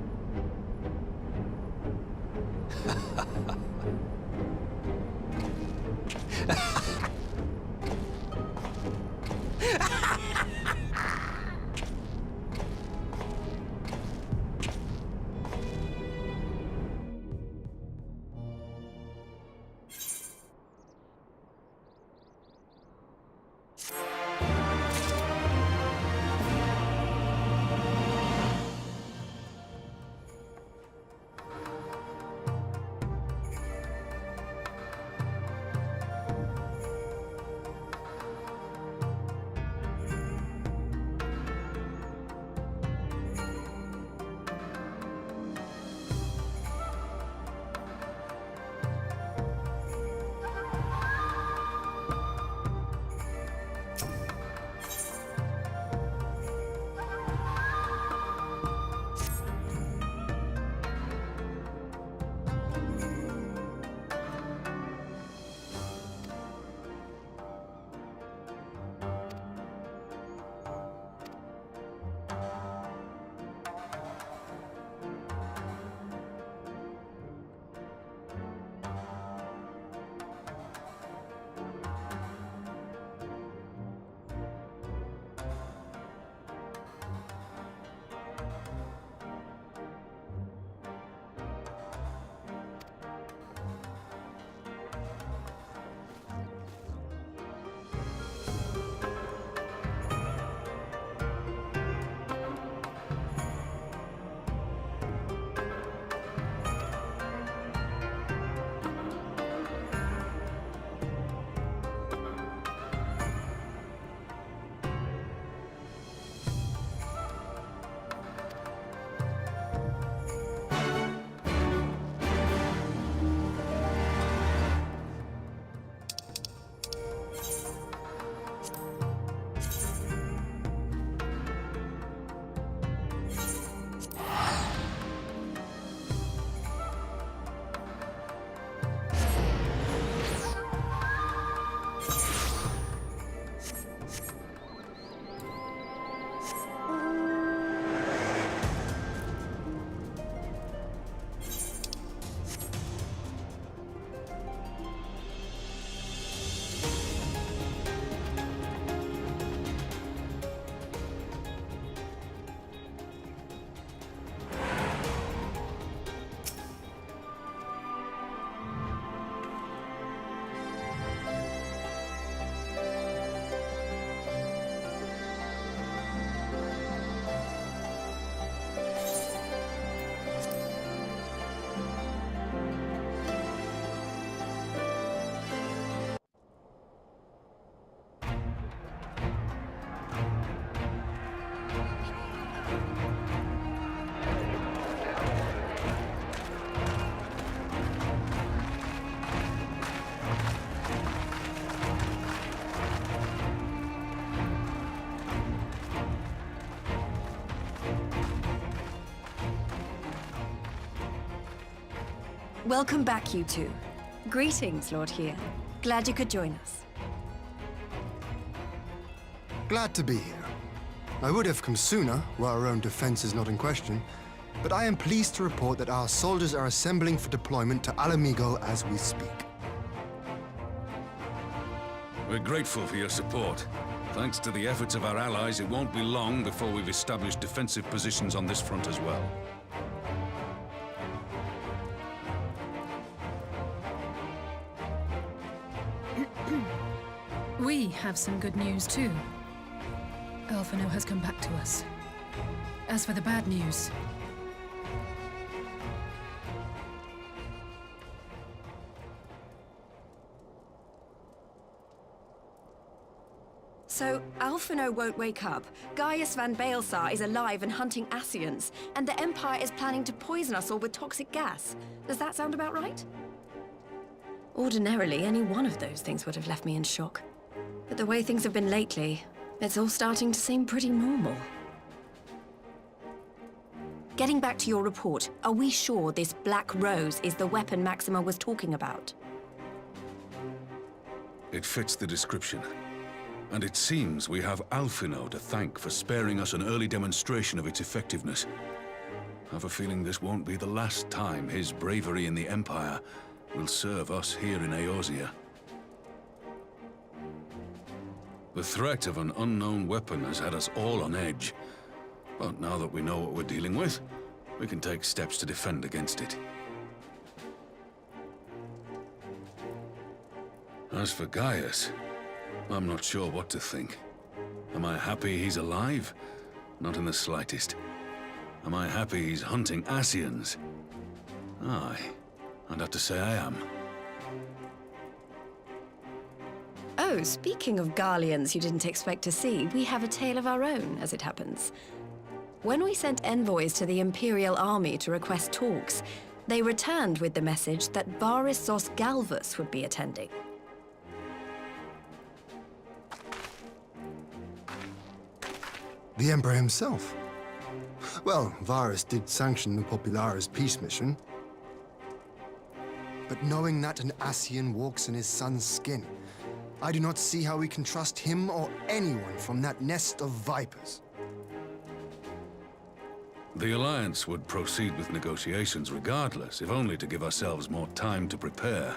Speaker 4: Welcome back, you two. Greetings, Lord here. Glad you could join us.
Speaker 7: Glad to be here. I would have come sooner, were our own defense is not in question, but I am pleased to report that our soldiers are assembling for deployment to Alamigo as we speak.
Speaker 6: We're grateful for your support. Thanks to the efforts of our allies, it won't be long before we've established defensive positions on this front as well.
Speaker 1: We have some good news, too. Alphino has come back to us. As for the bad news...
Speaker 4: So, Alphino won't wake up, Gaius van Baelsar is alive and hunting Ascians, and the Empire is planning to poison us all with toxic gas. Does that sound about right? Ordinarily, any one of those things would have left me in shock. But the way things have been lately, it's all starting to seem pretty normal. Getting back to your report, are we sure this Black Rose is the weapon Maxima was talking about?
Speaker 6: It fits the description. And it seems we have Alphino to thank for sparing us an early demonstration of its effectiveness. I have a feeling this won't be the last time his bravery in the Empire will serve us here in Eorzea. The threat of an unknown weapon has had us all on edge. But now that we know what we're dealing with, we can take steps to defend against it. As for Gaius, I'm not sure what to think. Am I happy he's alive? Not in the slightest. Am I happy he's hunting Ascians? Aye, I'd have to say I am.
Speaker 4: Oh, speaking of Garleans you didn't expect to see, we have a tale of our own, as it happens. When we sent envoys to the Imperial Army to request talks, they returned with the message that Varys Zos Galvus would be attending.
Speaker 7: The Emperor himself. Well, Varys did sanction the Popularis peace mission. But knowing that an Ascian walks in his son's skin, I do not see how we can trust him or anyone from that nest of vipers.
Speaker 6: The Alliance would proceed with negotiations regardless, if only to give ourselves more time to prepare.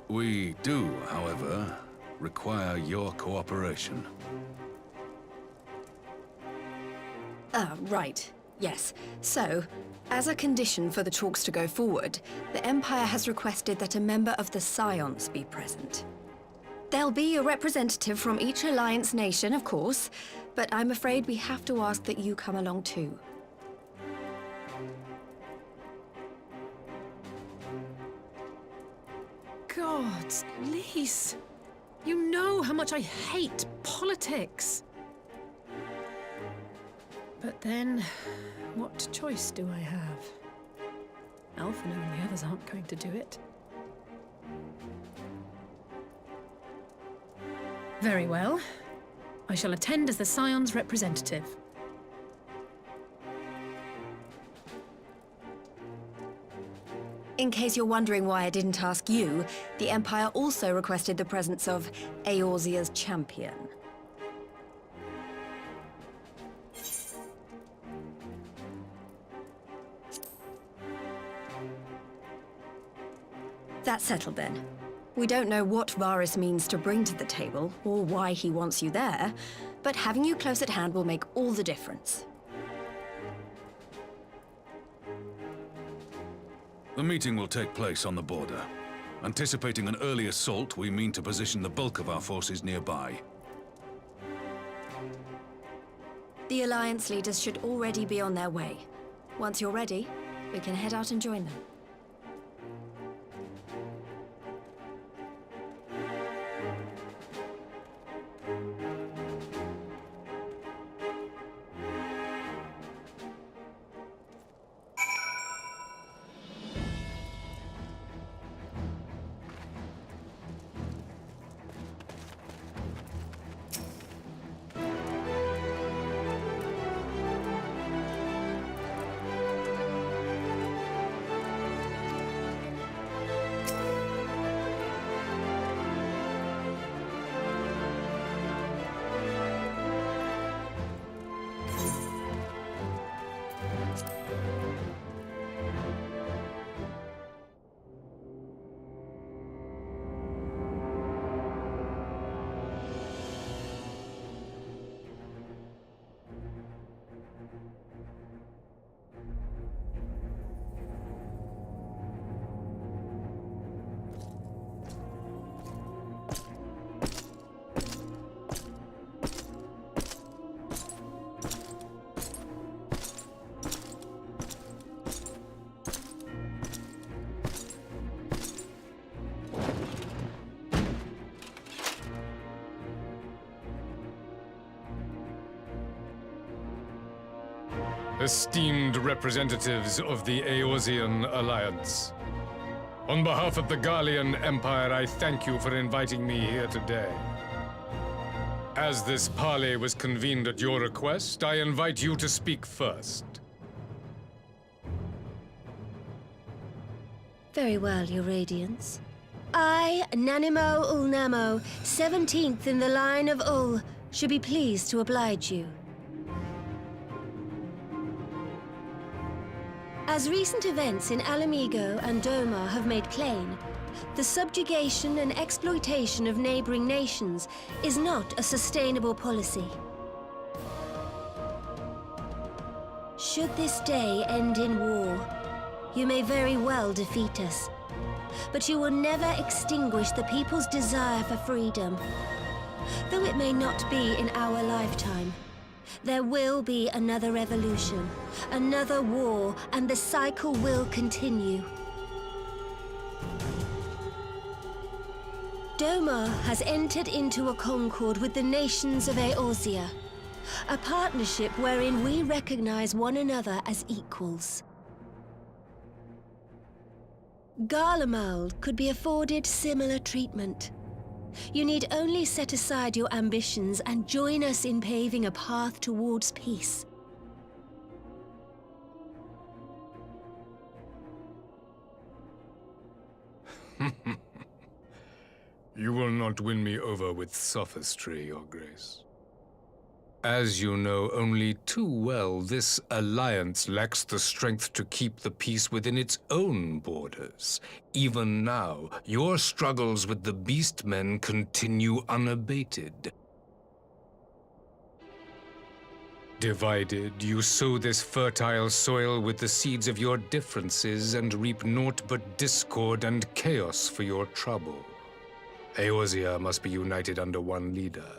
Speaker 6: We do, however, require your cooperation.
Speaker 4: Right. Yes. So, as a condition for the talks to go forward, the Empire has requested that a member of the Scions be present. There'll be a representative from each Alliance nation, of course, but I'm afraid we have to ask that you come along too.
Speaker 1: God, Lise, you know how much I hate politics. But then, what choice do I have? Alphino and the others aren't going to do it. Very well. I shall attend as the Scion's representative.
Speaker 4: In case you're wondering why I didn't ask you, the Empire also requested the presence of Eorzea's champion. That's settled then. We don't know what Varys means to bring to the table, or why he wants you there, but having you close at hand will make all the difference.
Speaker 6: The meeting will take place on the border. Anticipating an early assault, we mean to position the bulk of our forces nearby.
Speaker 4: The Alliance leaders should already be on their way. Once you're ready, we can head out and join them.
Speaker 13: esteemed representatives of the Eorzean Alliance. On behalf of the Garlean Empire, I thank you for inviting me here today. As this parley was convened at your request, I invite you to speak first.
Speaker 14: Very well, Your Radiance. I, Nanimo Ulnamo, 17th in the line of Ul, should be pleased to oblige you. As recent events in Alamigo and Doma have made plain, the subjugation and exploitation of neighboring nations is not a sustainable policy. Should this day end in war, you may very well defeat us, but you will never extinguish the people's desire for freedom. Though it may not be in our lifetime, there will be another revolution, another war, and the cycle will continue. Doma has entered into a concord with the nations of Eorzea, a partnership wherein we recognize one another as equals. Garlemald could be afforded similar treatment. You need only set aside your ambitions and join us in paving a path towards peace.
Speaker 13: You will not win me over with sophistry, Your Grace. As you know only too well, this alliance lacks the strength to keep the peace within its own borders. Even now, your struggles with the Beastmen continue unabated. Divided, you sow this fertile soil with the seeds of your differences and reap naught but discord and chaos for your trouble. Eorzea must be united under one leader,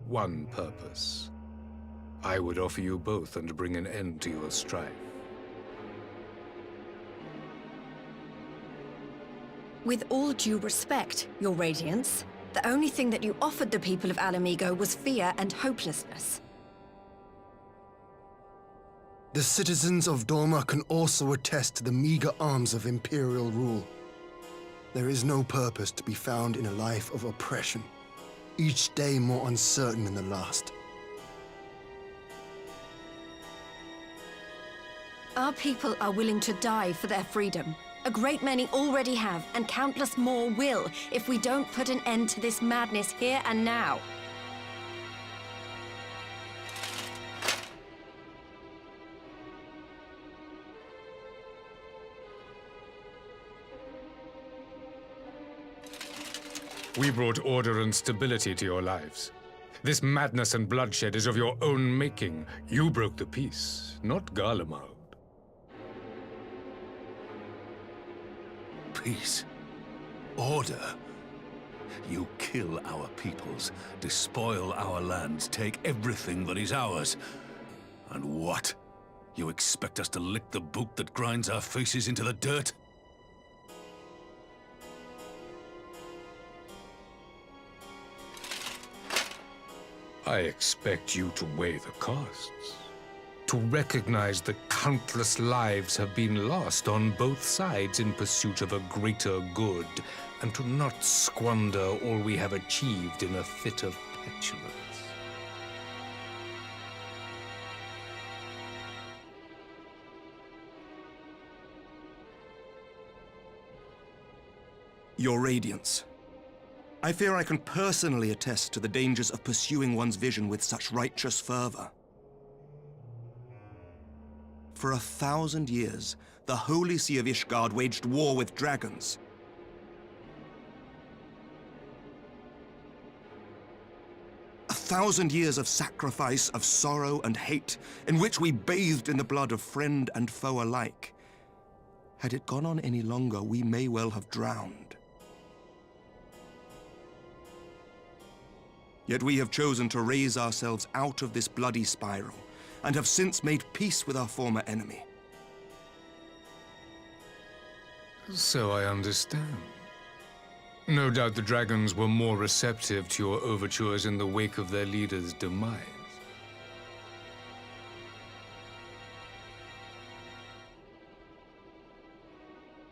Speaker 13: one purpose. I would offer you both and bring an end to your strife.
Speaker 4: With all due respect, Your Radiance, the only thing that you offered the people of Alamigo was fear and hopelessness.
Speaker 7: The citizens of Doma can also attest to the meager arms of Imperial rule. There is no purpose to be found in a life of oppression, each day more uncertain than the last.
Speaker 4: Our people are willing to die for their freedom. A great many already have, and countless more will, if we don't put an end to this madness here and now.
Speaker 13: We brought order and stability to your lives. This madness and bloodshed is of your own making. You broke the peace, not Garlemald.
Speaker 6: Peace. Order. You kill our peoples, despoil our lands, take everything that is ours. And what? You expect us to lick the boot that grinds our faces into the dirt?
Speaker 13: I expect you to weigh the costs. To recognize that countless lives have been lost on both sides in pursuit of a greater good, and to not squander all we have achieved in a fit of petulance.
Speaker 15: Your Radiance, I fear I can personally attest to the dangers of pursuing one's vision with such righteous fervor. For 1,000 years, the Holy See of Ishgard waged war with dragons. A 1,000 years of sacrifice, of sorrow and hate, in which we bathed in the blood of friend and foe alike. Had it gone on any longer, we may well have drowned. Yet we have chosen to raise ourselves out of this bloody spiral, and have since made peace with our former enemy.
Speaker 13: So I understand. No doubt the dragons were more receptive to your overtures in the wake of their leader's demise.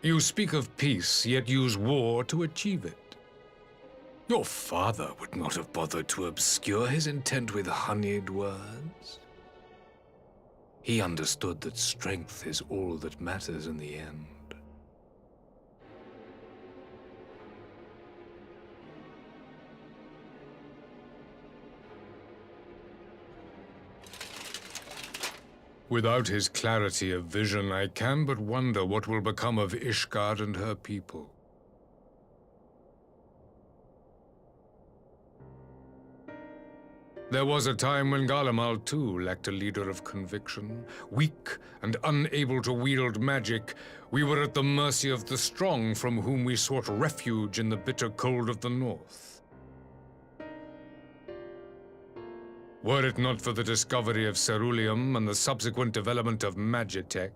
Speaker 13: You speak of peace, yet use war to achieve it. Your father would not have bothered to obscure his intent with honeyed words. He understood that strength is all that matters in the end. Without his clarity of vision, I can but wonder what will become of Ishgard and her people. There was a time when Garlemald too lacked a leader of conviction. Weak and unable to wield magic, we were at the mercy of the strong from whom we sought refuge in the bitter cold of the north. Were it not for the discovery of ceruleum and the subsequent development of magitech,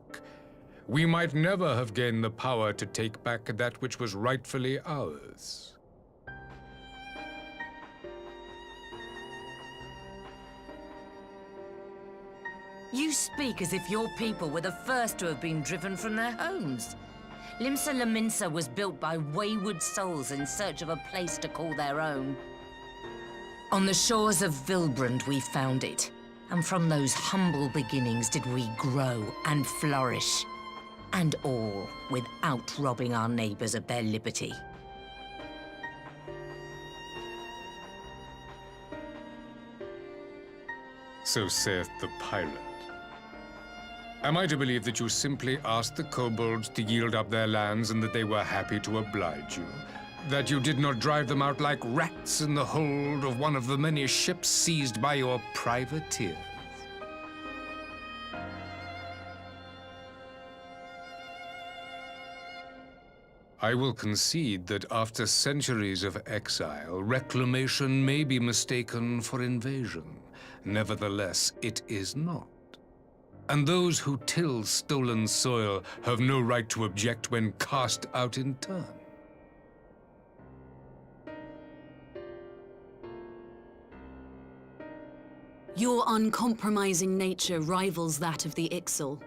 Speaker 13: we might never have gained the power to take back that which was rightfully ours.
Speaker 16: You speak as if your people were the first to have been driven from their homes. Limsa Lominsa was built by wayward souls in search of a place to call their own. On the shores of Vilbrand we found it, and from those humble beginnings did we grow and flourish. And all without robbing our neighbors of their liberty.
Speaker 13: So saith the pirate. Am I to believe that you simply asked the kobolds to yield up their lands and that they were happy to oblige you? That you did not drive them out like rats in the hold of one of the many ships seized by your privateers? I will concede that after centuries of exile, reclamation may be mistaken for invasion. Nevertheless, it is not. And those who till stolen soil have no right to object when cast out in turn.
Speaker 17: Your uncompromising nature rivals that of the Ixal.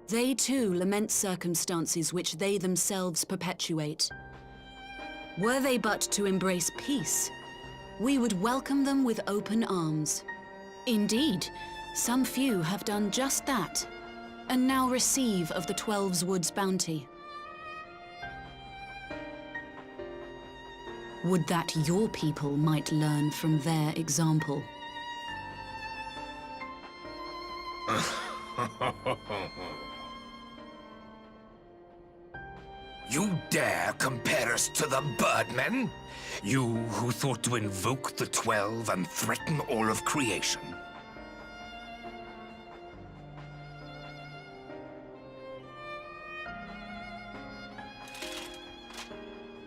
Speaker 17: They too lament circumstances which they themselves perpetuate. Were they but to embrace peace, we would welcome them with open arms. Indeed, some few have done just that, and now receive of the Twelve's Wood's bounty. Would that your people might learn from their example.
Speaker 11: You dare compare us to the Birdmen? You who thought to invoke the 12 and threaten all of creation?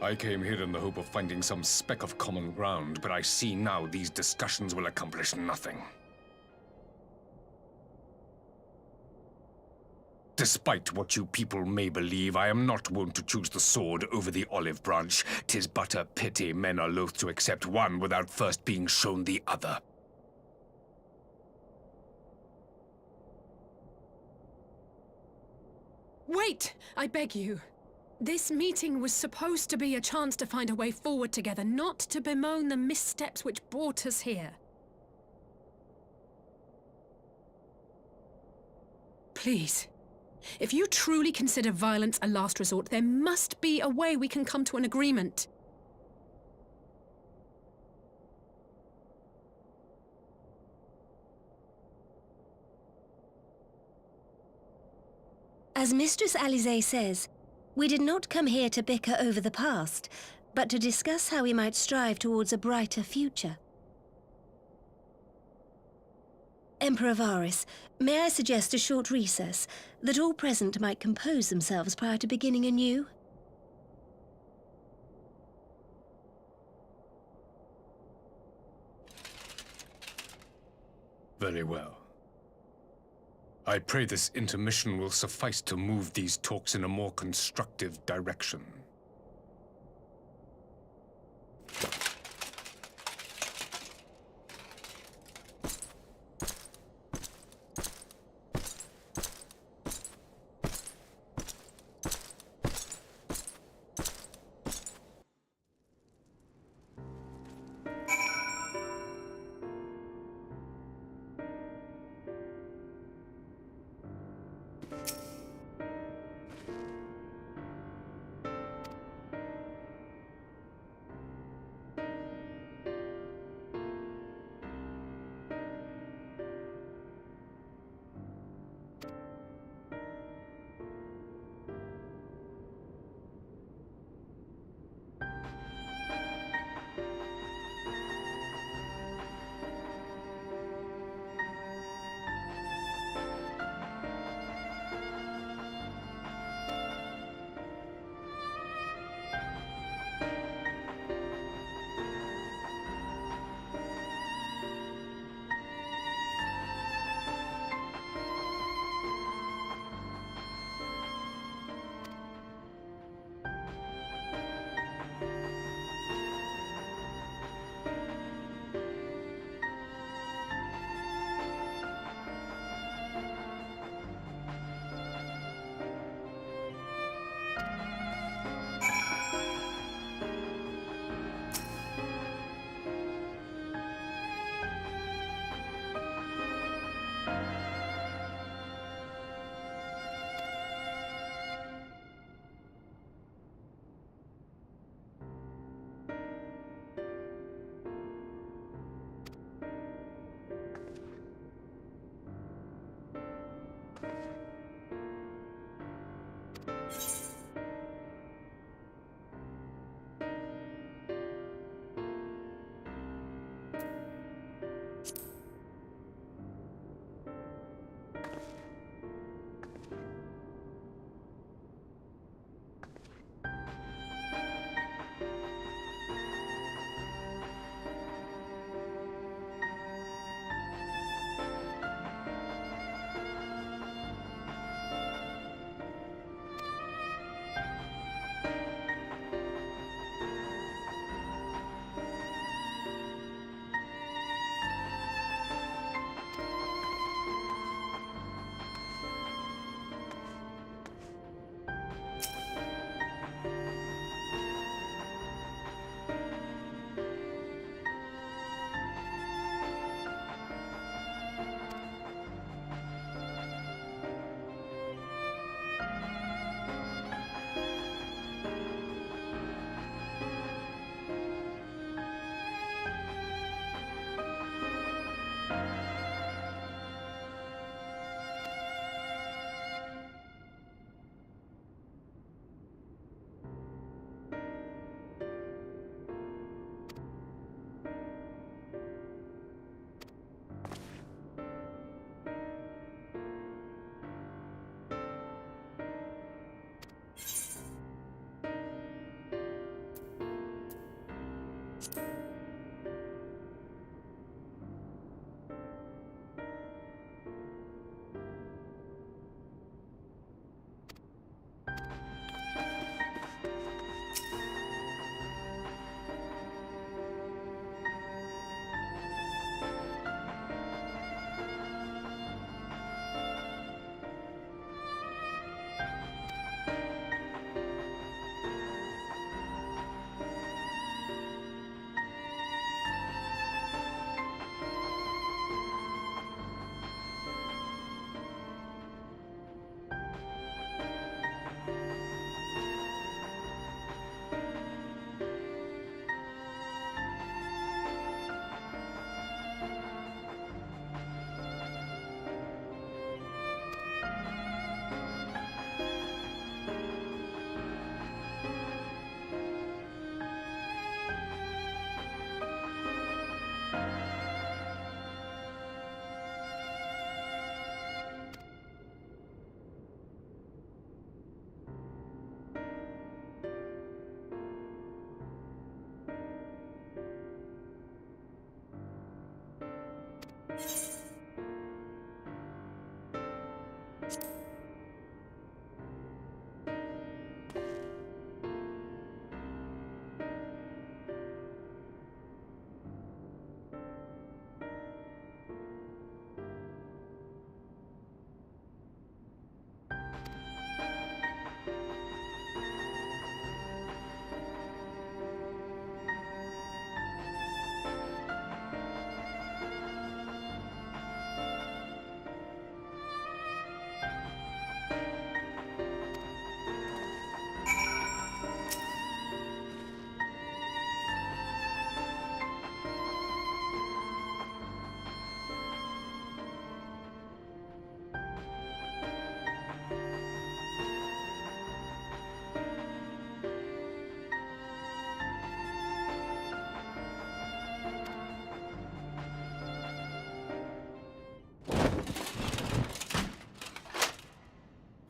Speaker 13: I came here in the hope of finding some speck of common ground, but I see now these discussions will accomplish nothing. Despite what you people may believe, I am not wont to choose the sword over the olive branch. 'Tis but a pity men are loath to accept one without first being shown the other.
Speaker 1: Wait! I beg you. This meeting was supposed to be a chance to find a way forward together, not to bemoan the missteps which brought us here. Please. If you truly consider violence a last resort, there must be a way we can come to an agreement.
Speaker 14: As Mistress Alisaie says, we did not come here to bicker over the past, but to discuss how we might strive towards a brighter future. Emperor Varys, may I suggest a short recess, that all present might compose themselves prior to beginning anew?
Speaker 13: Very well. I pray this intermission will suffice to move these talks in a more constructive direction.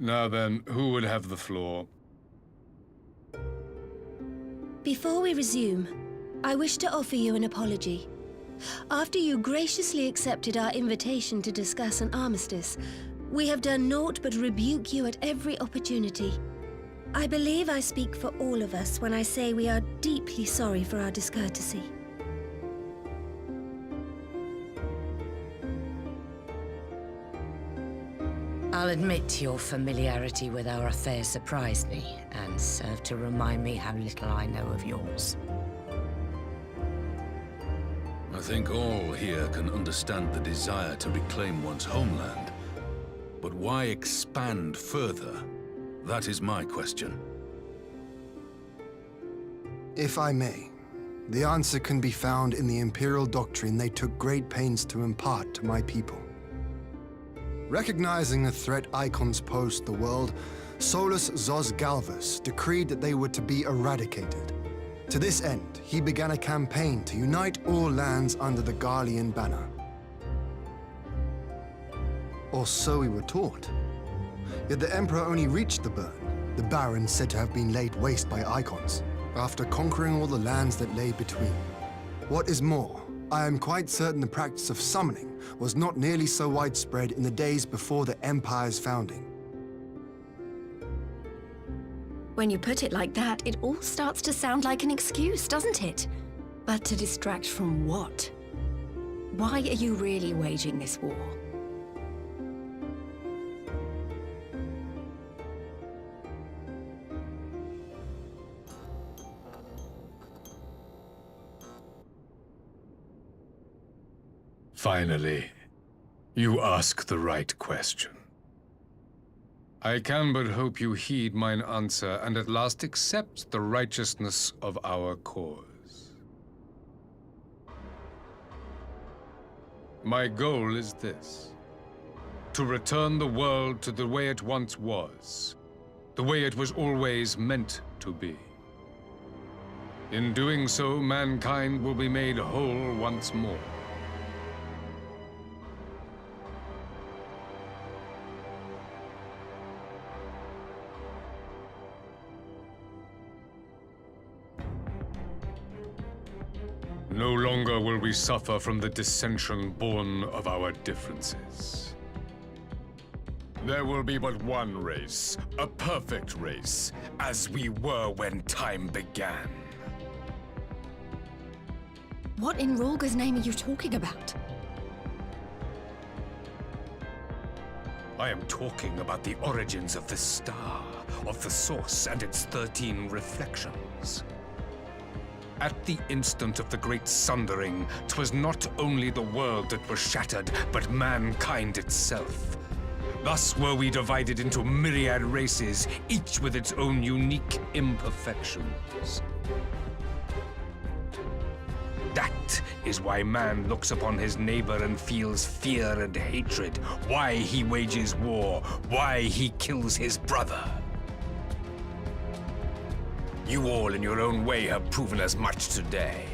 Speaker 13: Now then, who would have the floor?
Speaker 14: Before we resume, I wish to offer you an apology. After you graciously accepted our invitation to discuss an armistice, we have done naught but rebuke you at every opportunity. I believe I speak for all of us when I say we are deeply sorry for our discourtesy.
Speaker 16: I'll admit your familiarity with our affair surprised me, and served to remind me how little I know of yours.
Speaker 6: I think all here can understand the desire to reclaim one's homeland. But why expand further? That is my question.
Speaker 7: If I may, the answer can be found in the Imperial doctrine they took great pains to impart to my people. Recognizing the threat Icons posed to the world, Solus Zos Galvus decreed that they were to be eradicated. To this end, he began a campaign to unite all lands under the Garlean banner. Or so we were taught. Yet the Emperor only reached the burn, the Baron said to have been laid waste by Icons, after conquering all the lands that lay between. What is more, I am quite certain the practice of summoning was not nearly so widespread in the days before the Empire's founding.
Speaker 4: When you put it like that, it all starts to sound like an excuse, doesn't it? But to distract from what? Why are you really waging this war?
Speaker 13: Finally, you ask the right question. I can but hope you heed mine answer and at last accept the righteousness of our cause. My goal is this: to return the world to the way it once was, the way it was always meant to be. In doing so, mankind will be made whole once more. No longer will we suffer from the dissension born of our differences. There will be but one race, a perfect race, as we were when time began.
Speaker 4: What in Rorga's name are you talking about?
Speaker 13: I am talking about the origins of the star, of the source and its 13 reflections. At the instant of the great sundering, 'twas not only the world that was shattered, but mankind itself. Thus were we divided into myriad races, each with its own unique imperfections. That is why man looks upon his neighbor and feels fear and hatred, why he wages war, why he kills his brother. You all in your own way have proven as much today.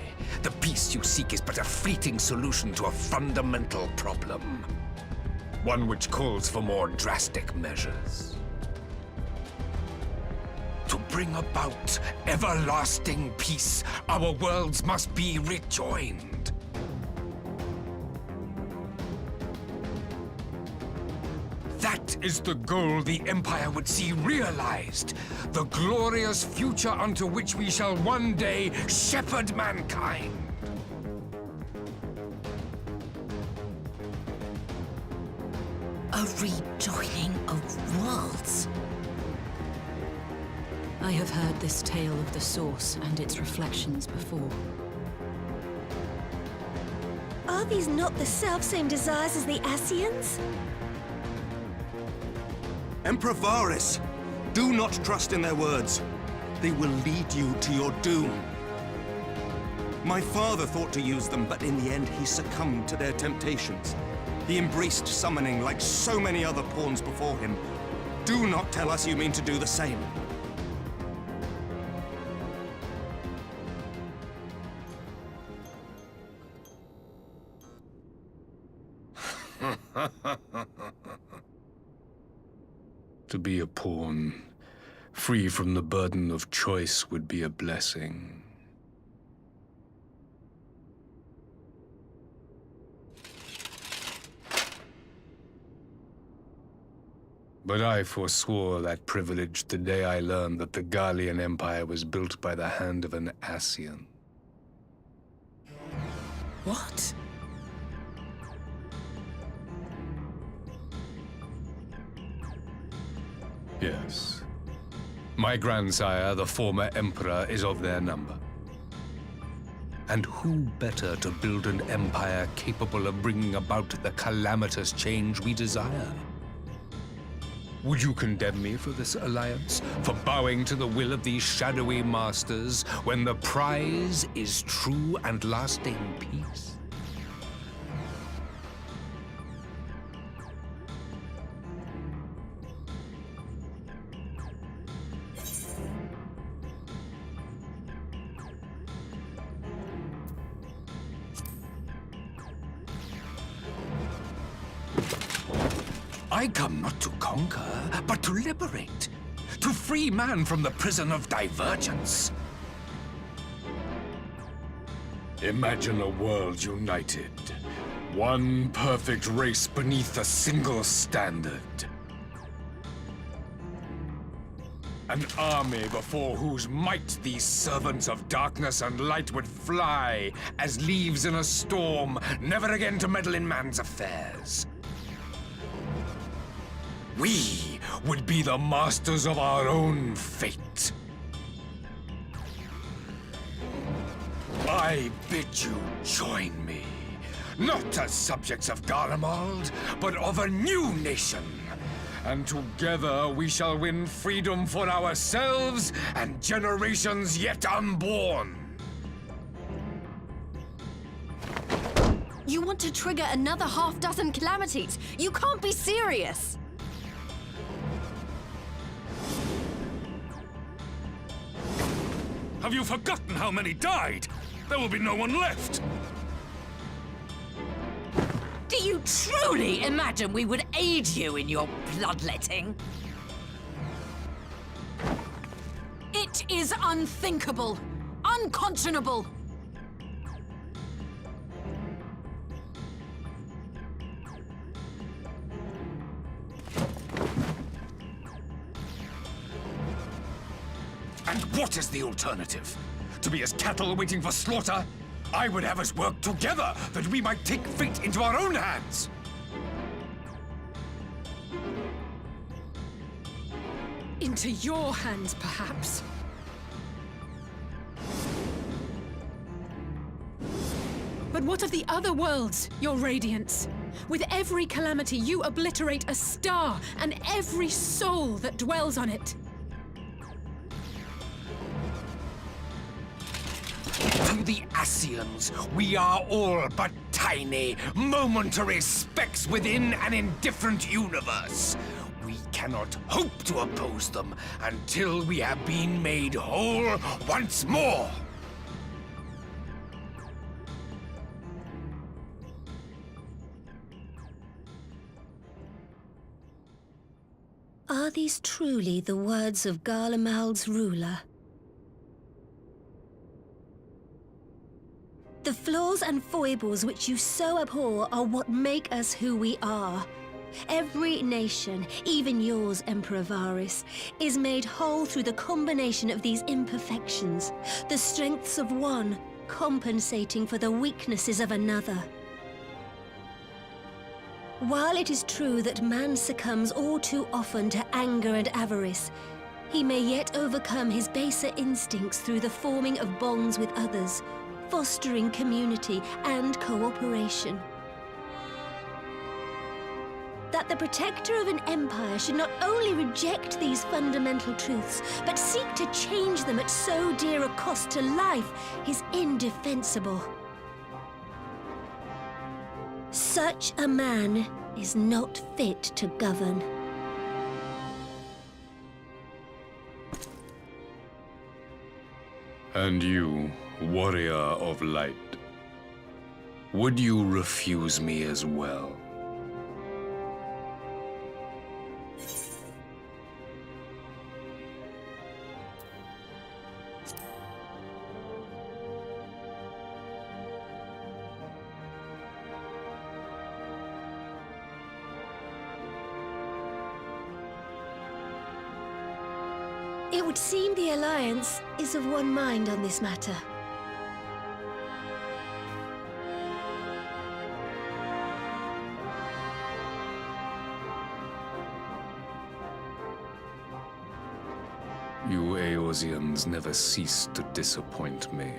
Speaker 13: The peace you seek is but a fleeting solution to a fundamental problem. One which calls for more drastic measures. To bring about everlasting peace, our worlds must be rejoined. That is the goal the Empire would see realized. The glorious future unto which we shall one day shepherd mankind.
Speaker 16: A rejoining of worlds.
Speaker 17: I have heard this tale of the Source and its reflections before.
Speaker 14: Are these not the self-same desires as the Ascians?
Speaker 15: Emperor Varys, do not trust in their words. They will lead you to your doom. My father thought to use them, but in the end he succumbed to their temptations. He embraced summoning like so many other pawns before him. Do not tell us you mean to do the same.
Speaker 13: To be a pawn, free from the burden of choice, would be a blessing. But I forswore that privilege the day I learned that the Garlean Empire was built by the hand of an Ascian.
Speaker 16: What?
Speaker 13: Yes. My grandsire, the former Emperor, is of their number. And who better to build an empire capable of bringing about the calamitous change we desire? Would you condemn me for this alliance? For bowing to the will of these shadowy masters, when the prize is true and lasting peace? I come not to conquer, but to liberate. To free man from the prison of divergence. Imagine a world united. One perfect race beneath a single standard. An army before whose might these servants of darkness and light would fly as leaves in a storm, never again to meddle in man's affairs. We would be the masters of our own fate. I bid you join me, not as subjects of Garlemald, but of a new nation. And together we shall win freedom for ourselves and generations yet unborn.
Speaker 4: You want to trigger another half-dozen calamities? You can't be serious!
Speaker 6: Have you forgotten how many died? There will be no one left!
Speaker 16: Do you truly imagine we would aid you in your bloodletting?
Speaker 17: It is unthinkable! Unconscionable!
Speaker 11: What is the alternative? To be as cattle waiting for slaughter? I would have us work together, that we might take fate into our own hands!
Speaker 1: Into your hands, perhaps. But what of the other worlds, your radiance? With every calamity, you obliterate a star and every soul that dwells on it.
Speaker 11: To the Ascians, we are all but tiny, momentary specks within an indifferent universe. We cannot hope to oppose them until we have been made whole once more.
Speaker 14: Are these truly the words of Garlemald's ruler? The flaws and foibles which you so abhor are what make us who we are. Every nation, even yours, Emperor Varys, is made whole through the combination of these imperfections, the strengths of one compensating for the weaknesses of another. While it is true that man succumbs all too often to anger and avarice, he may yet overcome his baser instincts through the forming of bonds with others, fostering community and cooperation. That the protector of an empire should not only reject these fundamental truths, but seek to change them at so dear a cost to life is indefensible. Such a man is not fit to govern.
Speaker 13: And you, warrior of light, would you refuse me as well?
Speaker 14: It would seem the Alliance is of one mind on this matter.
Speaker 13: You Eorzeans never cease to disappoint me.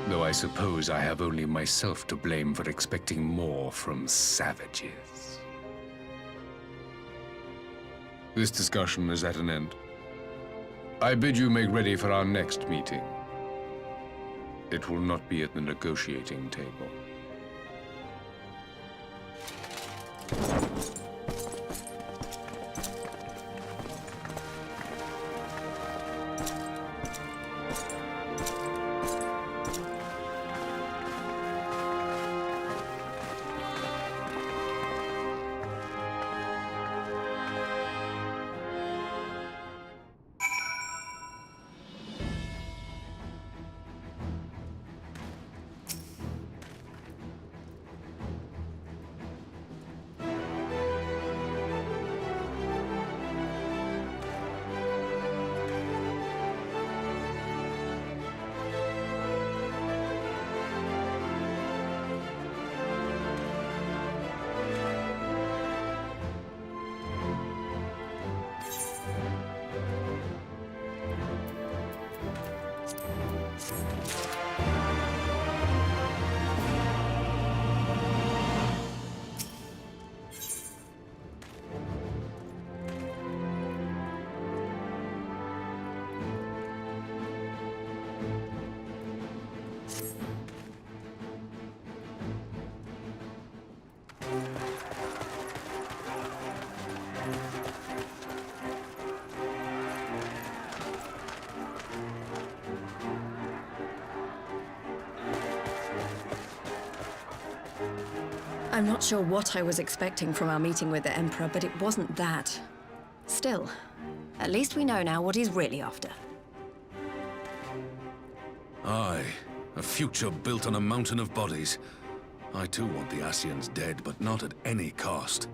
Speaker 13: Though I suppose I have only myself to blame for expecting more from savages. This discussion is at an end. I bid you make ready for our next meeting. It will not be at the negotiating table.
Speaker 4: I'm not sure what I was expecting from our meeting with the Emperor, but it wasn't that. Still, at least we know now what he's really after.
Speaker 6: Aye, a future built on a mountain of bodies. I too want the Ascians dead, but not at any cost.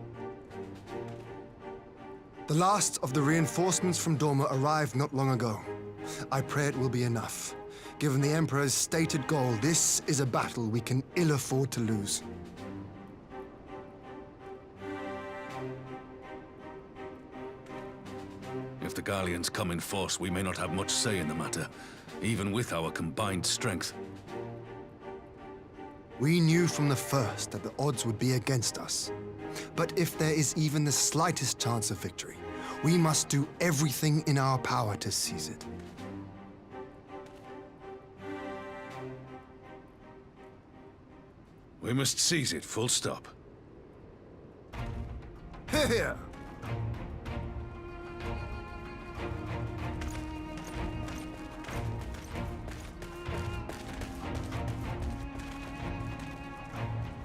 Speaker 7: The last of the reinforcements from Dorma arrived not long ago. I pray it will be enough. Given the Emperor's stated goal, this is a battle we can ill afford to lose.
Speaker 6: If the Gallians come in force, we may not have much say in the matter, even with our combined strength.
Speaker 7: We knew from the first that the odds would be against us. But if there is even the slightest chance of victory, we must do everything in our power to seize it.
Speaker 6: We must seize it, full stop.
Speaker 7: Here!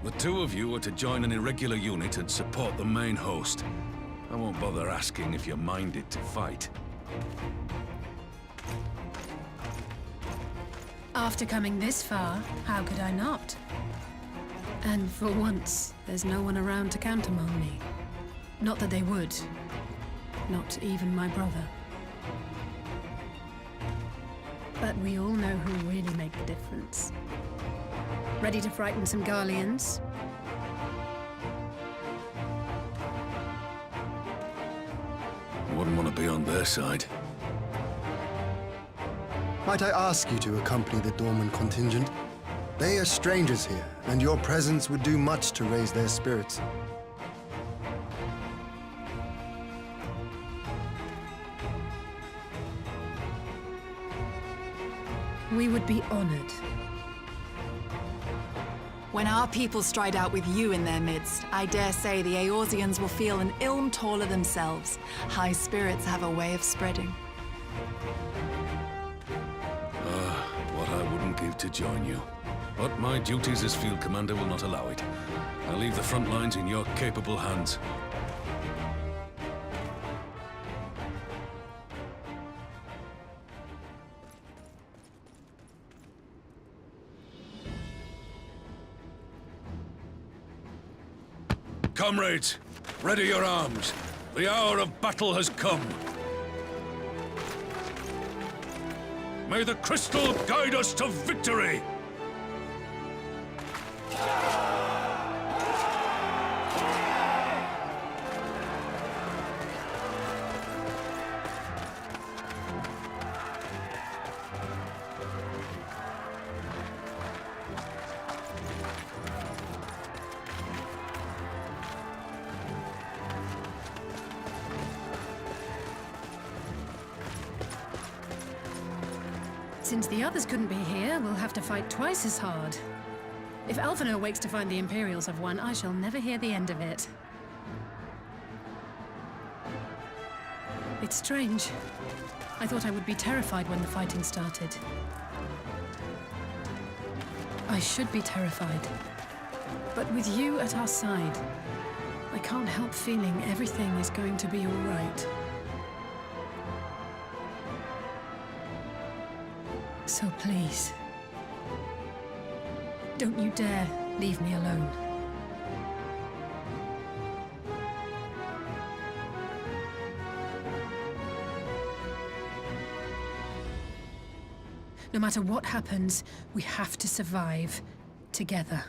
Speaker 6: The two of you are to join an irregular unit and support the main host. I won't bother asking if you're minded to fight.
Speaker 1: After coming this far, how could I not? And for once, there's no one around to countermand me. Not that they would. Not even my brother. But we all know who really make the difference. Ready to frighten some Garleans?
Speaker 6: Wouldn't want to be on their side.
Speaker 7: Might I ask you to accompany the Dorman contingent? They are strangers here, and your presence would do much to raise their spirits.
Speaker 1: We would be honored.
Speaker 18: When our people stride out with you in their midst, I dare say the Eorzeans will feel an ilm taller themselves. High spirits have a way of spreading.
Speaker 6: What I wouldn't give to join you. But my duties as field commander will not allow it. I'll leave the front lines in your capable hands. Comrades, ready your arms. The hour of battle has come. May the crystal guide us to victory!
Speaker 1: Since the others couldn't be here, we'll have to fight twice as hard. If Alphinaud wakes to find the Imperials have won, I shall never hear the end of it. It's strange. I thought I would be terrified when the fighting started. I should be terrified. But with you at our side, I can't help feeling everything is going to be all right. So please, don't you dare leave me alone. No matter what happens, we have to survive together.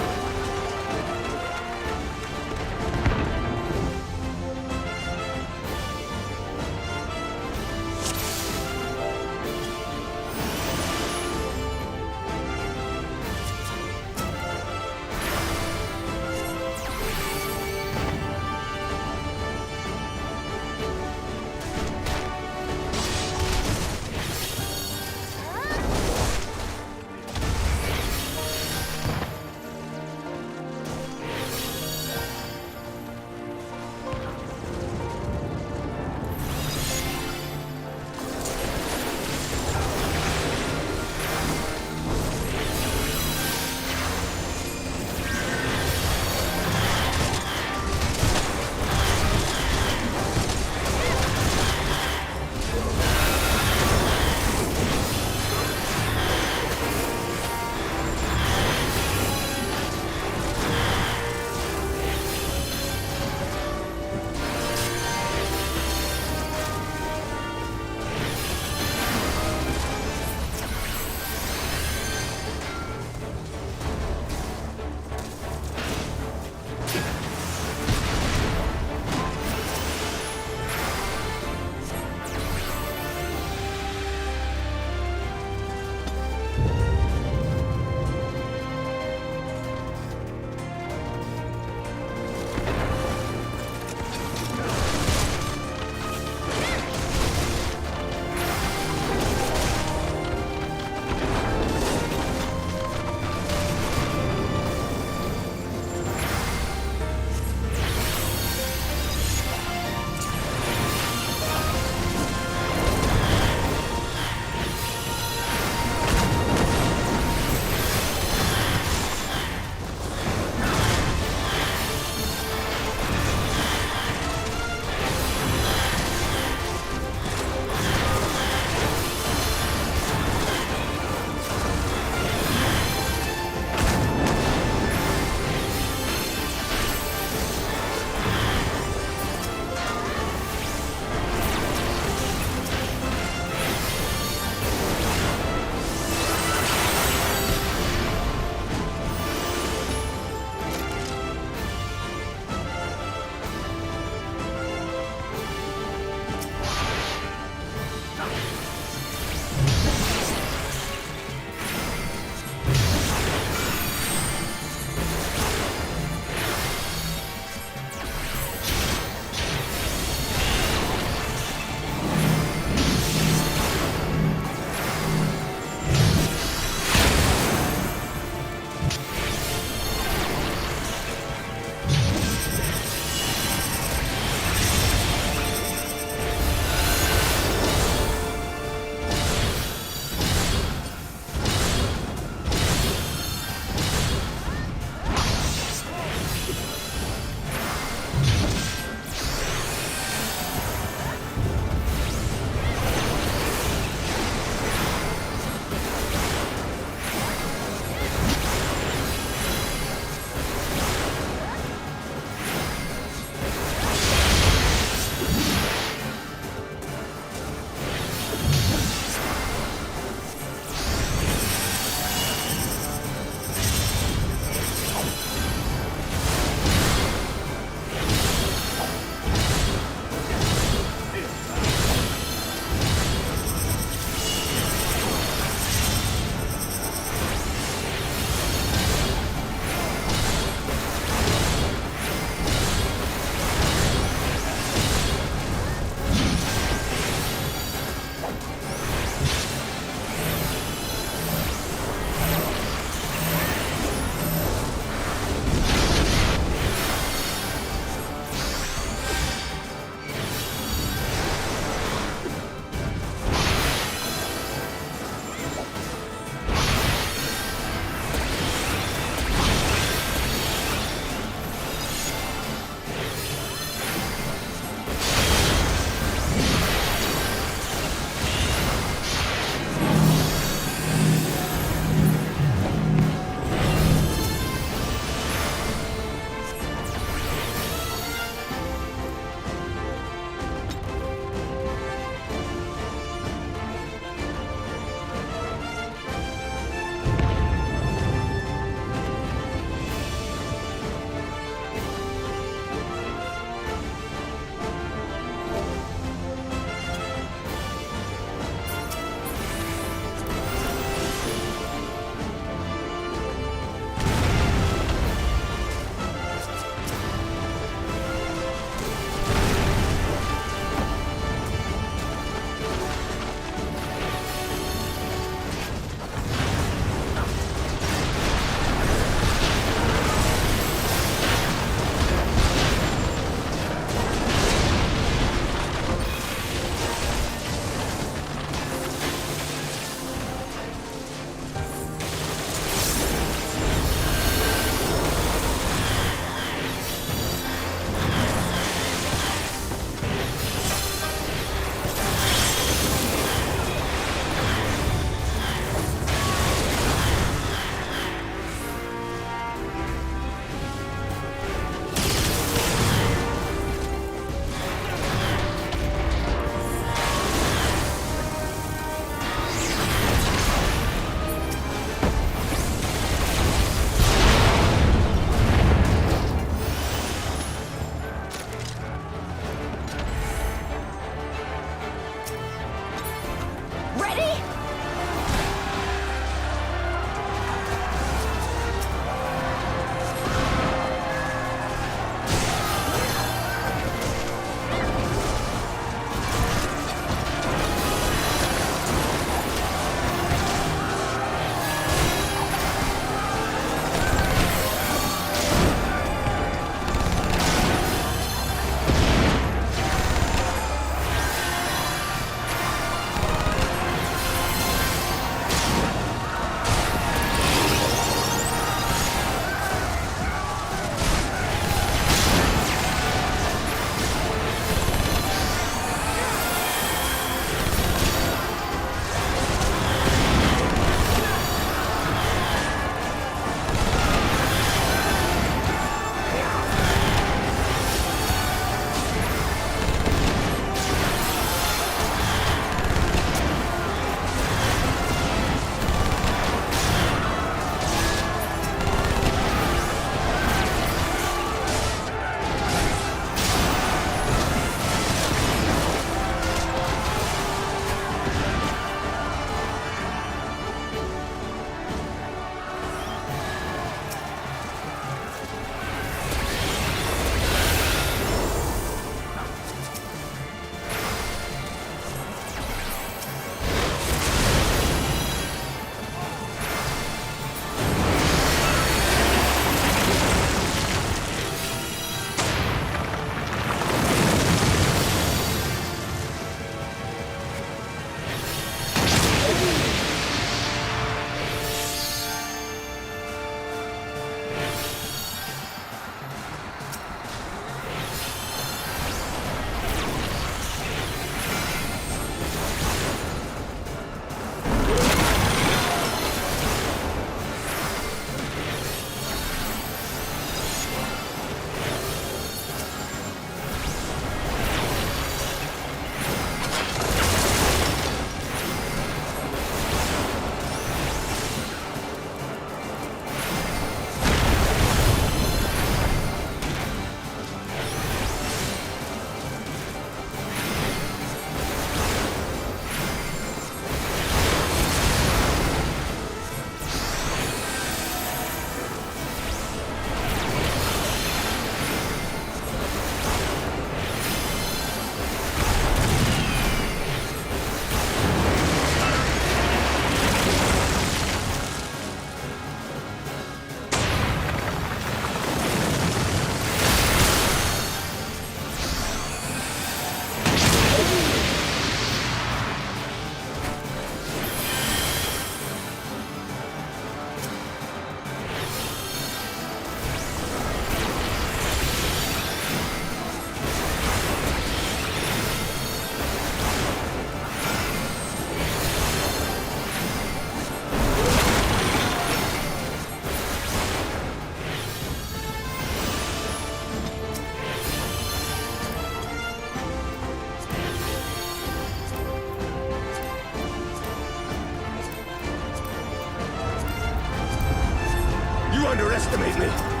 Speaker 11: underestimate me.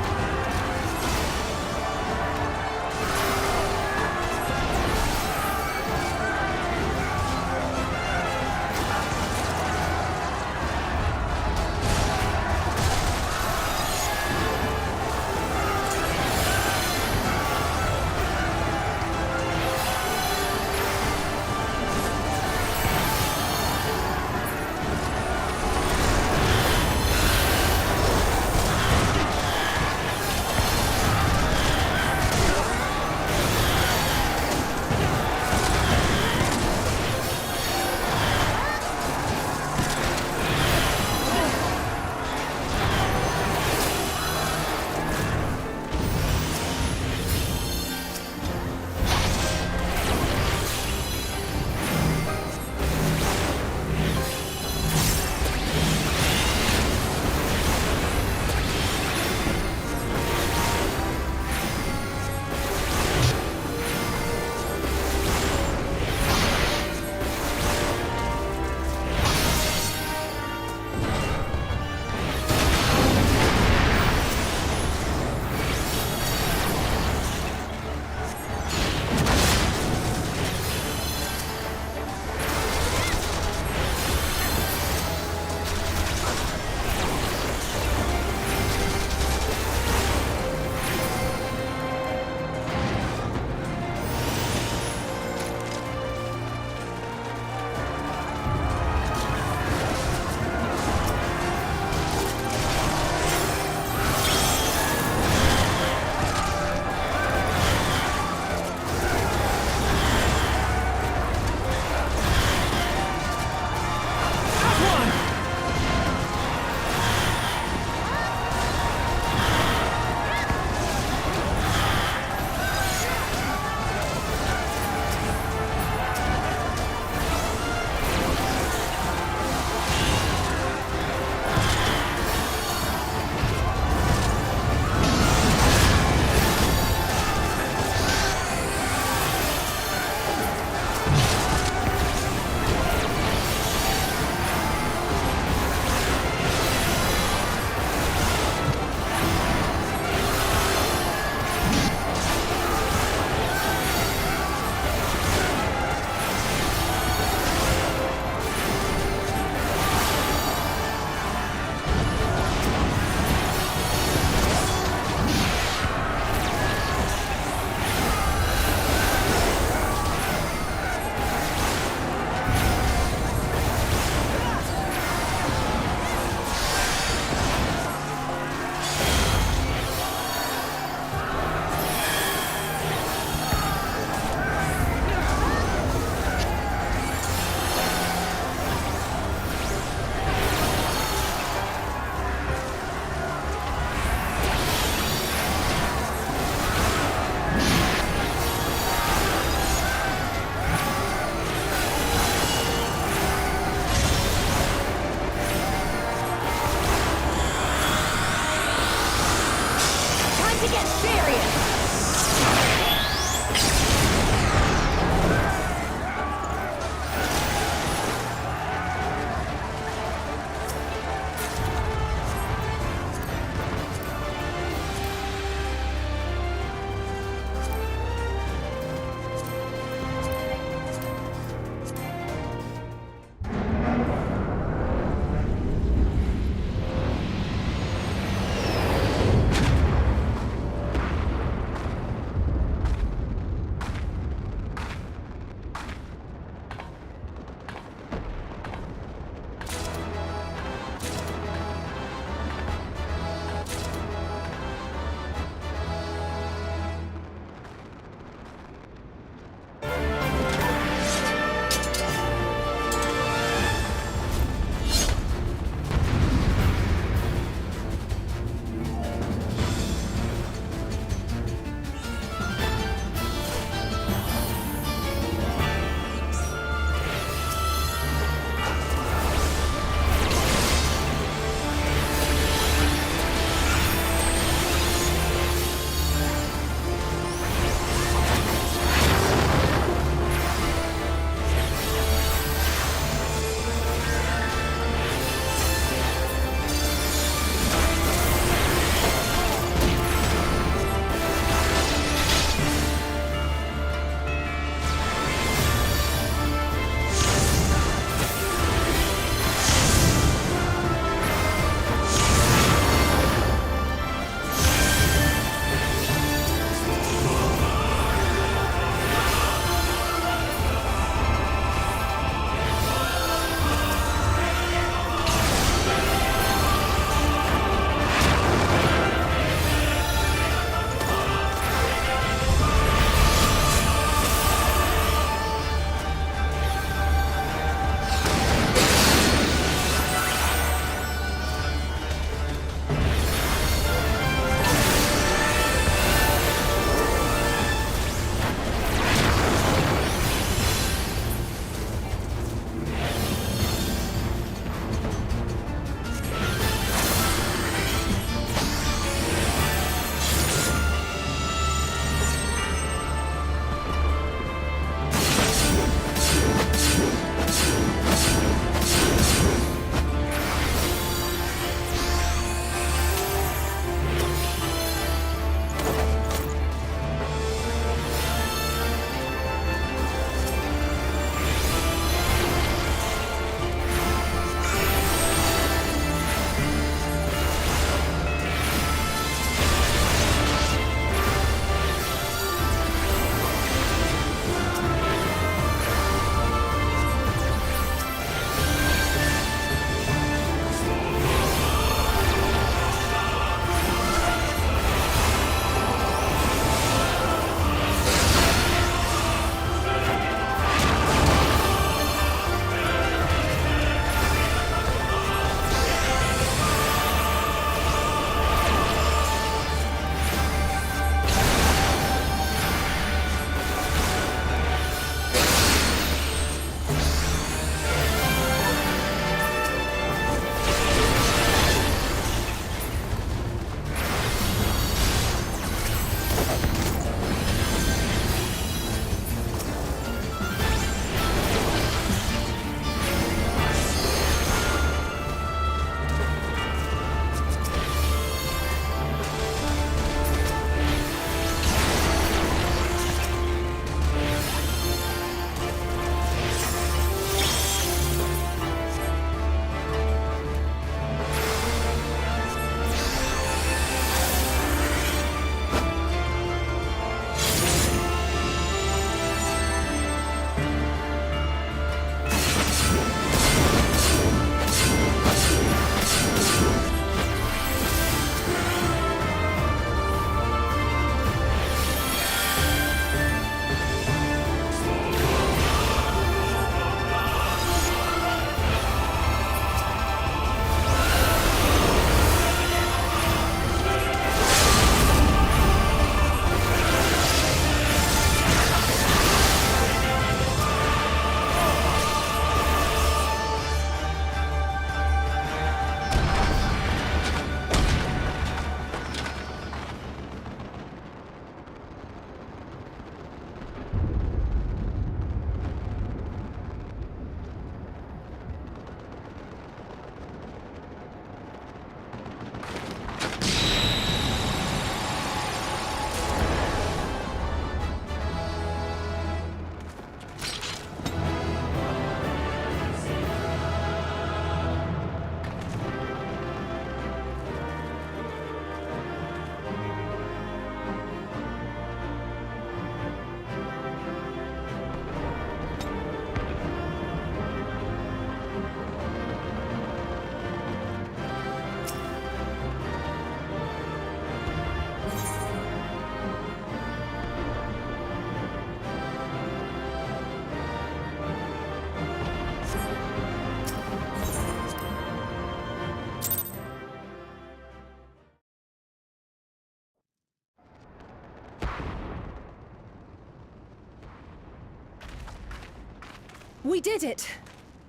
Speaker 1: We did it!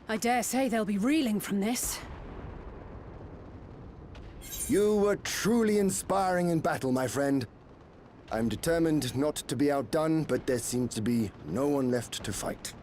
Speaker 1: I dare say they'll be reeling from this.
Speaker 19: You were truly inspiring in battle, my friend. I'm determined not to be outdone, but there seems to be no one left to fight.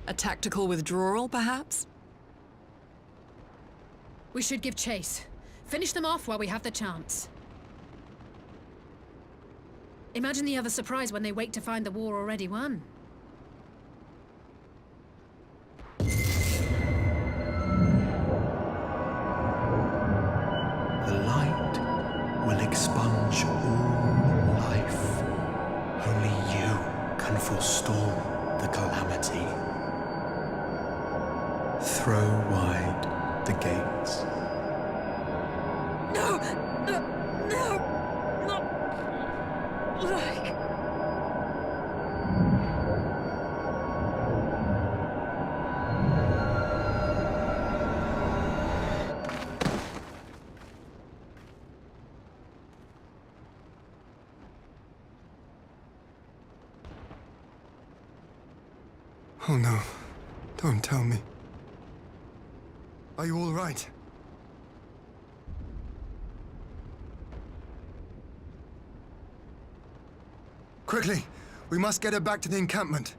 Speaker 18: A tactical withdrawal, perhaps?
Speaker 1: We should give chase. Finish them off while we have the chance. Imagine the other surprise when they wake to find the war already won.
Speaker 15: The light will expunge all life. Only you can forestall the calamity. Throw wide the gates.
Speaker 1: No! Not like...
Speaker 7: Oh no, don't tell me. Are you all right? Quickly! We must get her back to the encampment.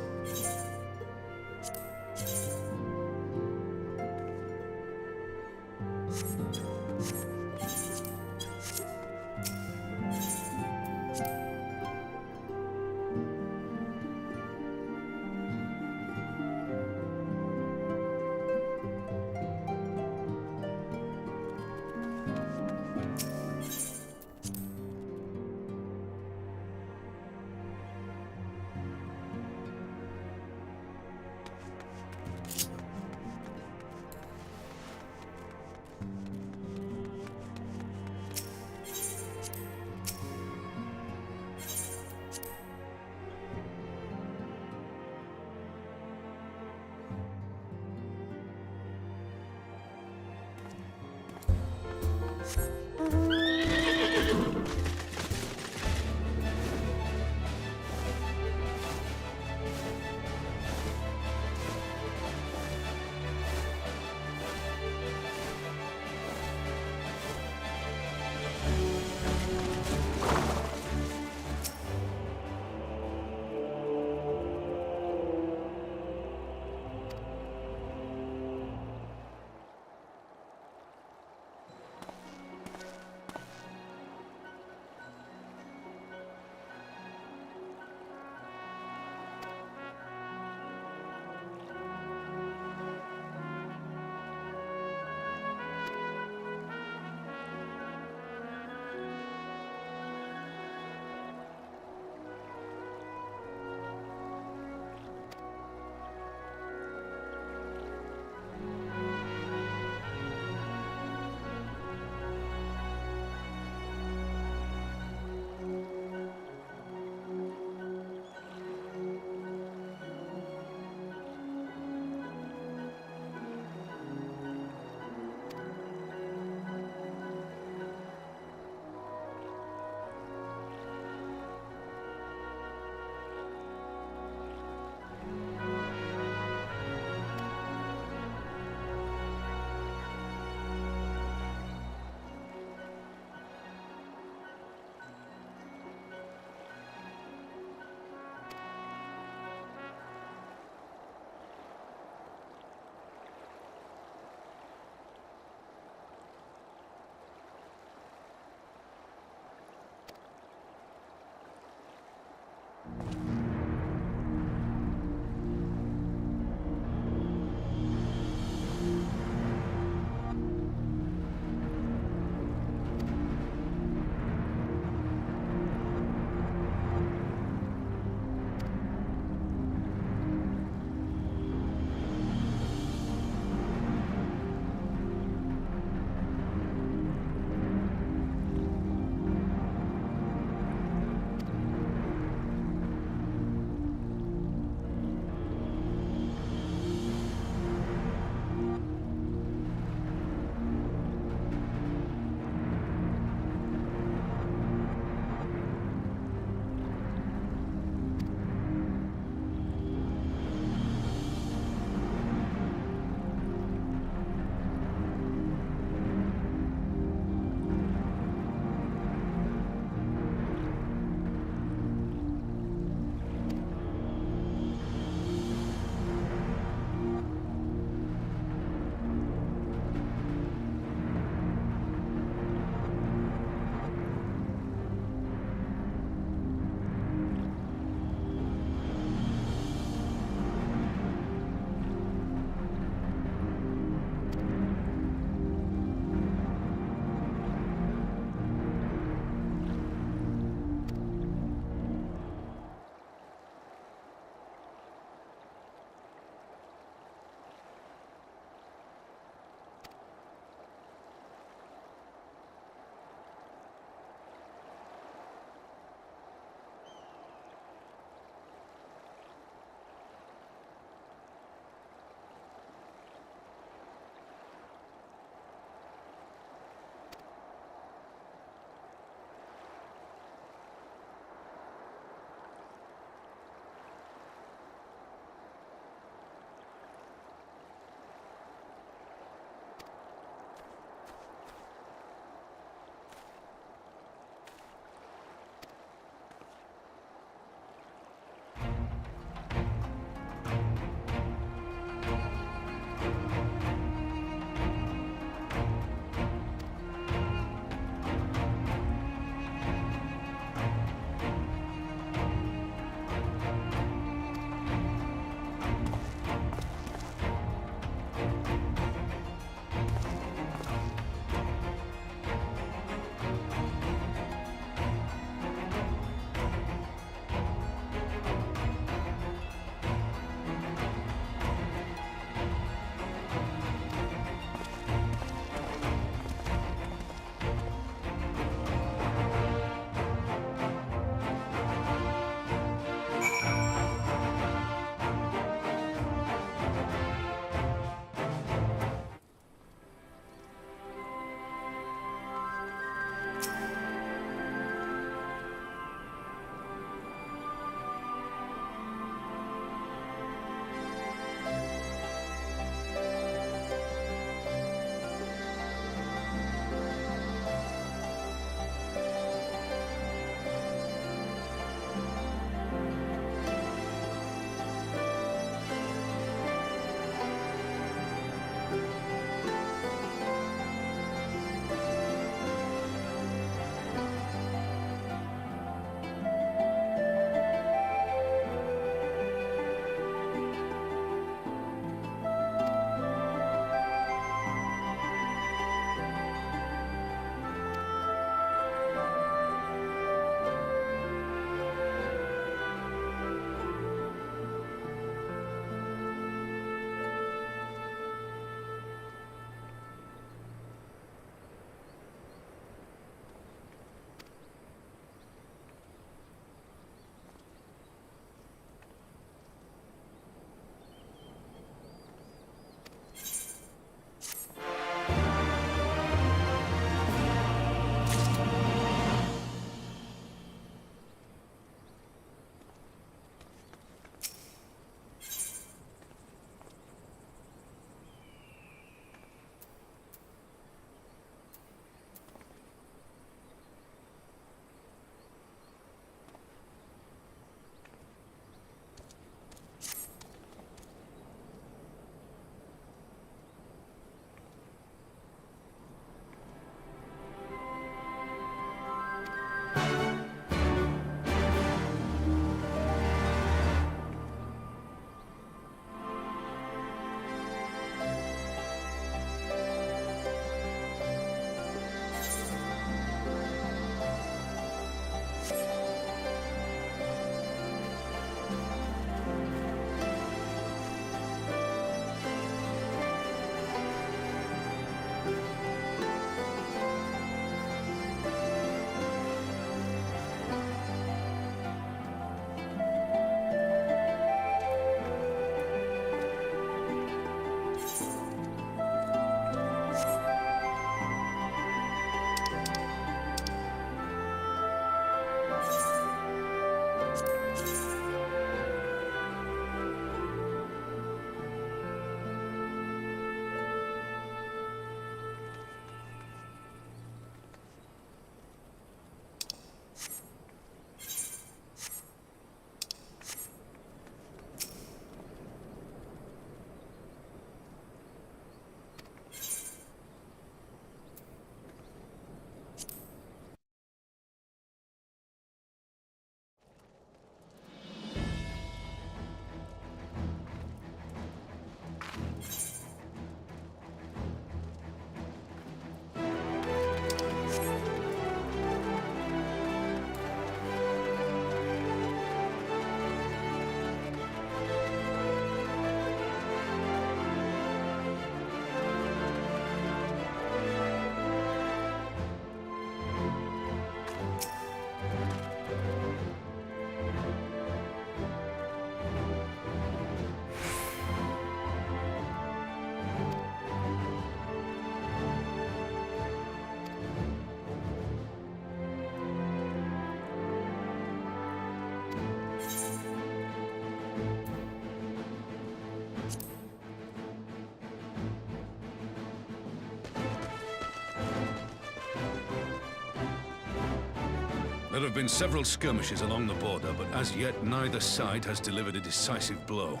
Speaker 6: There have been several skirmishes along the border, but as yet neither side has delivered a decisive blow.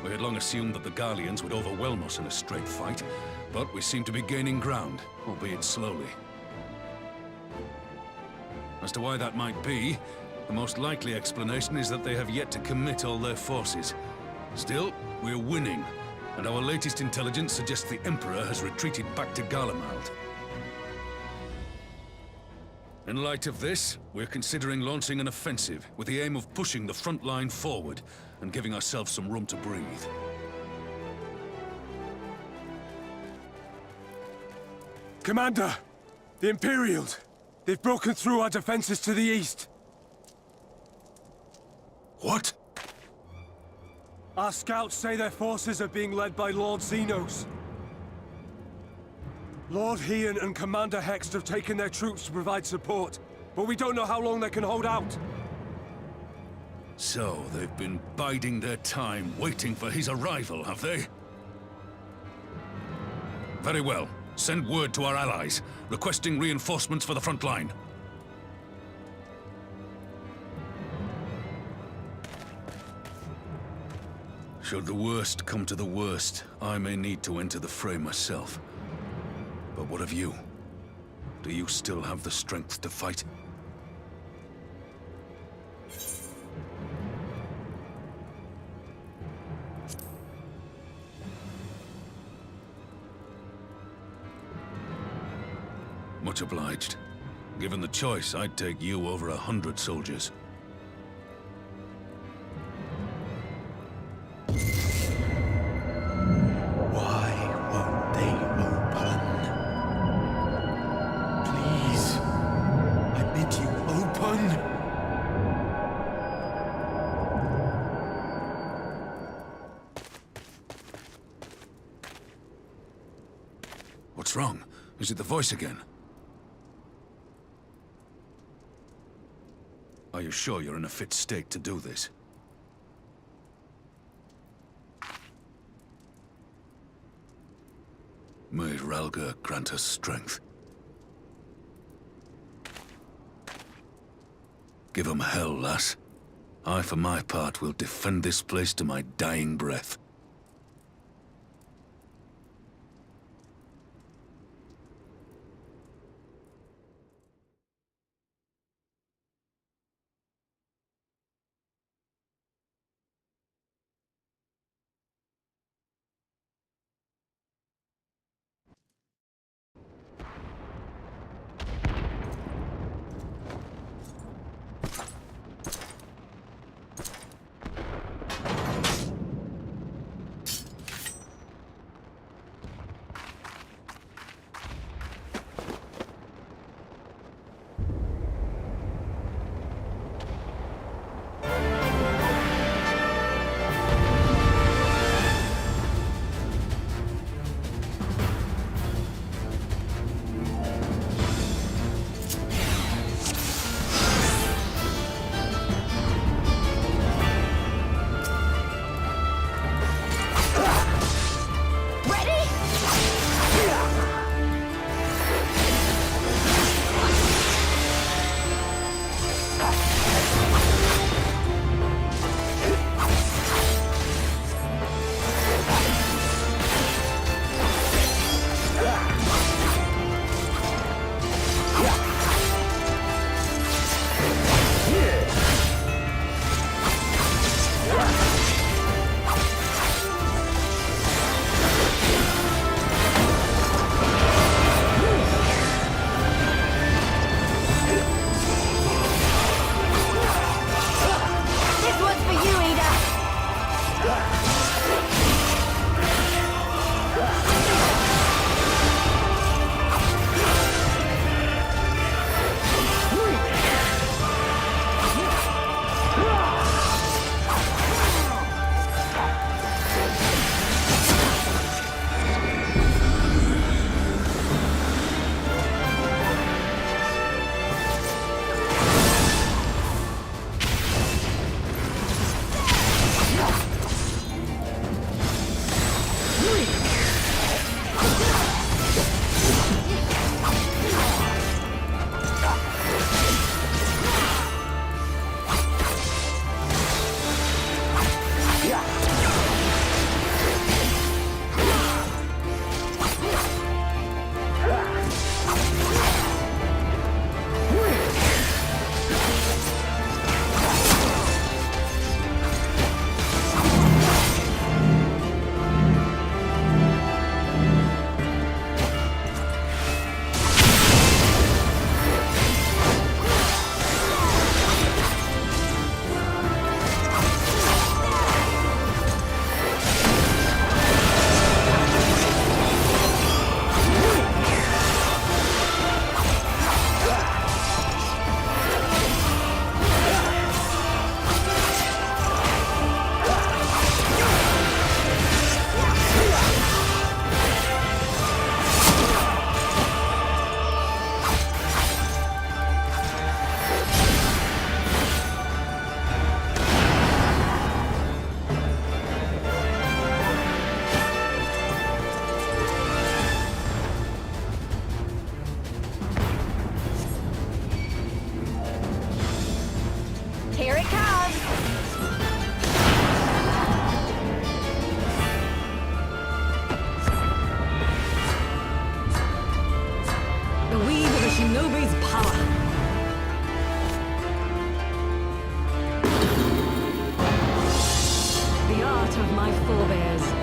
Speaker 6: We had long assumed that the Garleans would overwhelm us in a straight fight, but we seem to be gaining ground, albeit slowly. As to why that might be, the most likely explanation is that they have yet to commit all their forces. Still, we're winning, and our latest intelligence suggests the Emperor has retreated back to Garlemald. In light of this, we're considering launching an offensive with the aim of pushing the front line forward and giving ourselves some room to breathe.
Speaker 8: Commander! The Imperials! They've broken through our defenses to the east!
Speaker 6: What?
Speaker 8: Our scouts say their forces are being led by Lord Xenos. Lord Hian and Commander Hext have taken their troops to provide support, but we don't know how long they can hold out.
Speaker 6: So, they've been biding their time, waiting for his arrival, have they? Very well. Send word to our allies, requesting reinforcements for the front line. Should the worst come to the worst, I may need to enter the fray myself. But what of you? Do you still have the strength to fight? Much obliged. Given the choice, I'd take you over 100 soldiers. What's wrong? Is it the voice again? Are you sure you're in a fit state to do this? May Ralga grant us strength. Give 'em hell, lass. I, for my part, will defend this place to my dying breath.
Speaker 14: that of my forebears.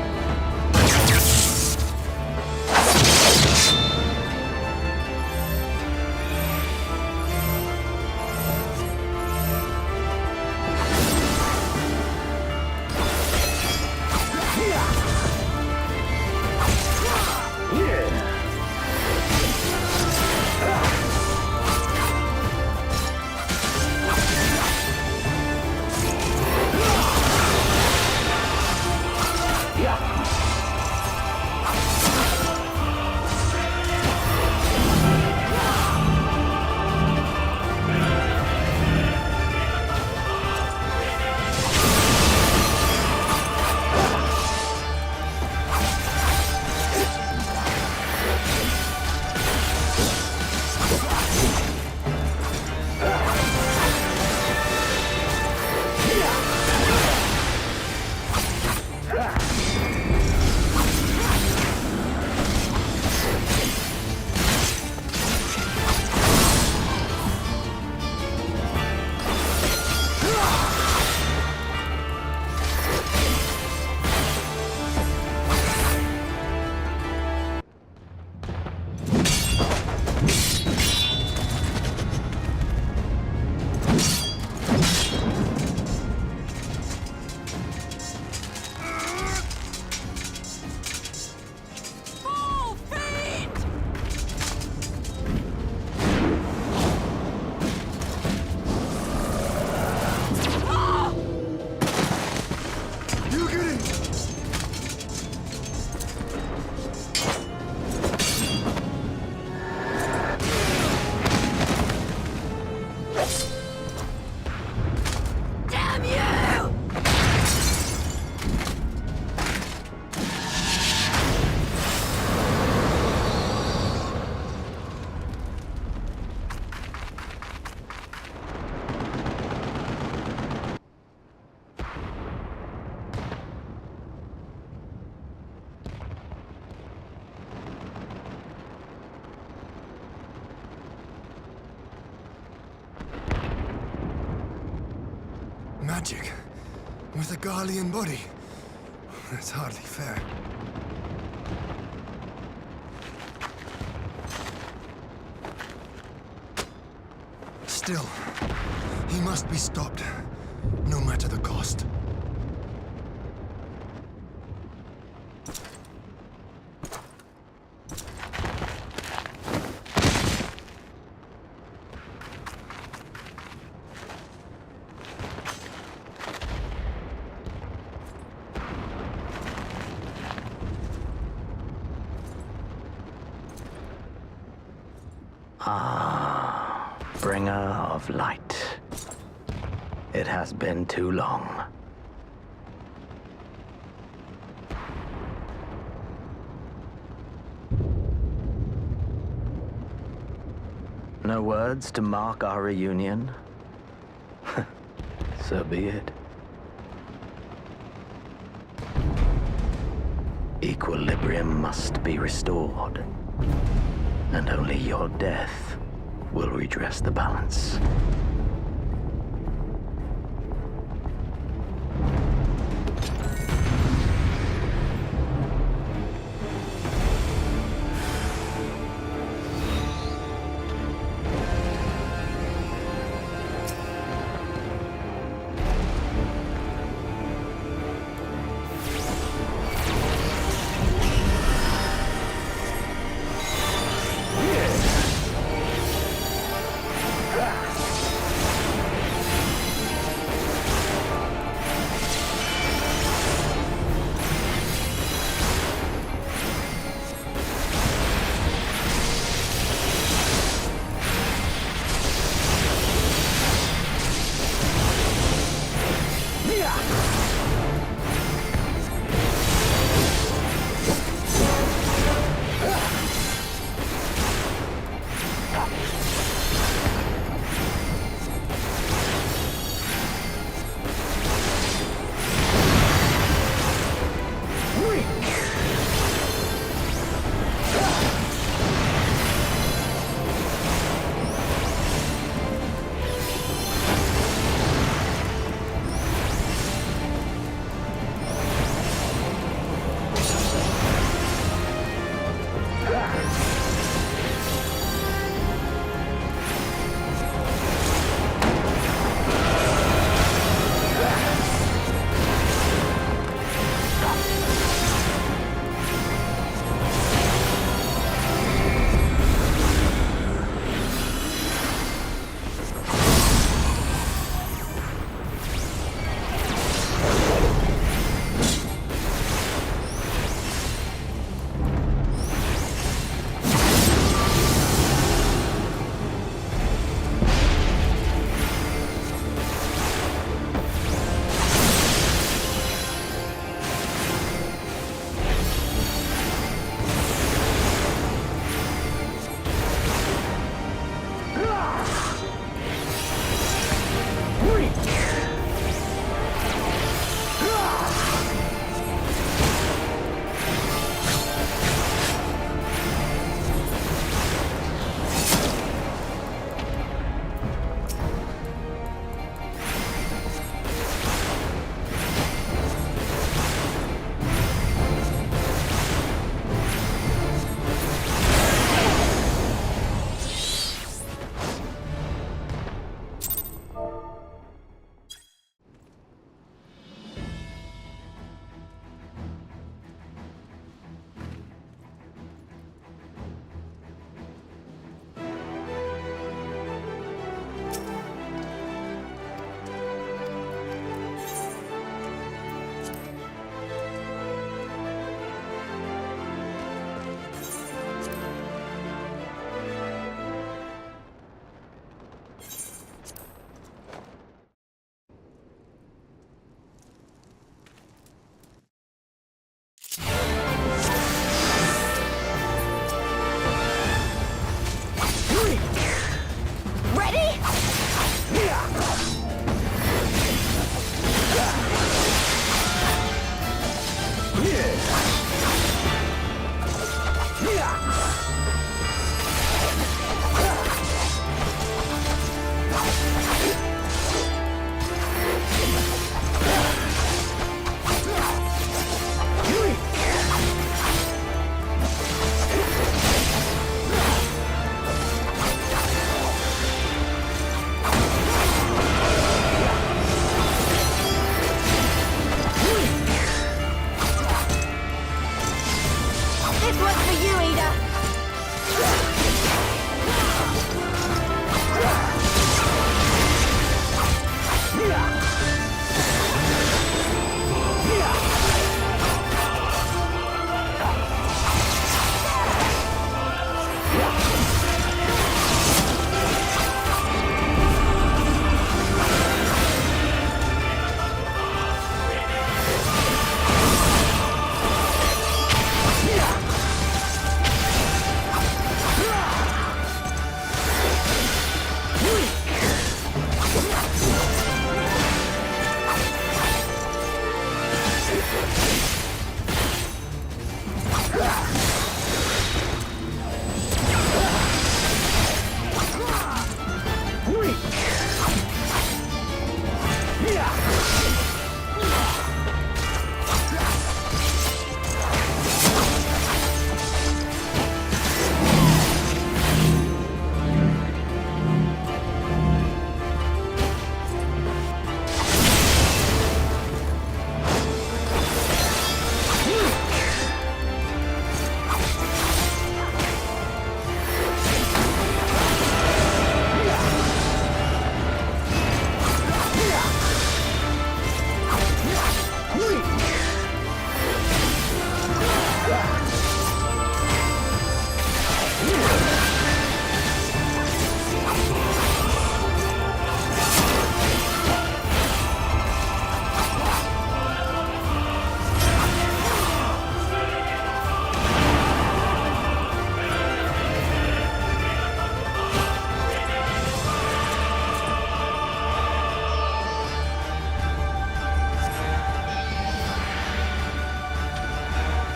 Speaker 7: Magic? With a Garlean body? That's hardly fair. Still, he must be stopped, no matter the cost.
Speaker 20: Ah, bringer of light. It has been too long. No words to mark our reunion? So be it. Equilibrium must be restored, and only your death will redress the balance.
Speaker 14: This one's for you, Ada.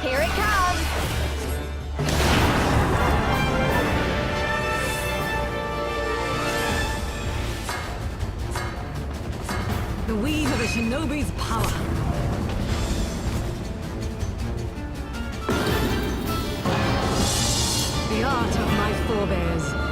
Speaker 14: Here it comes!
Speaker 21: The weave of a shinobi's power. The art of my forebears.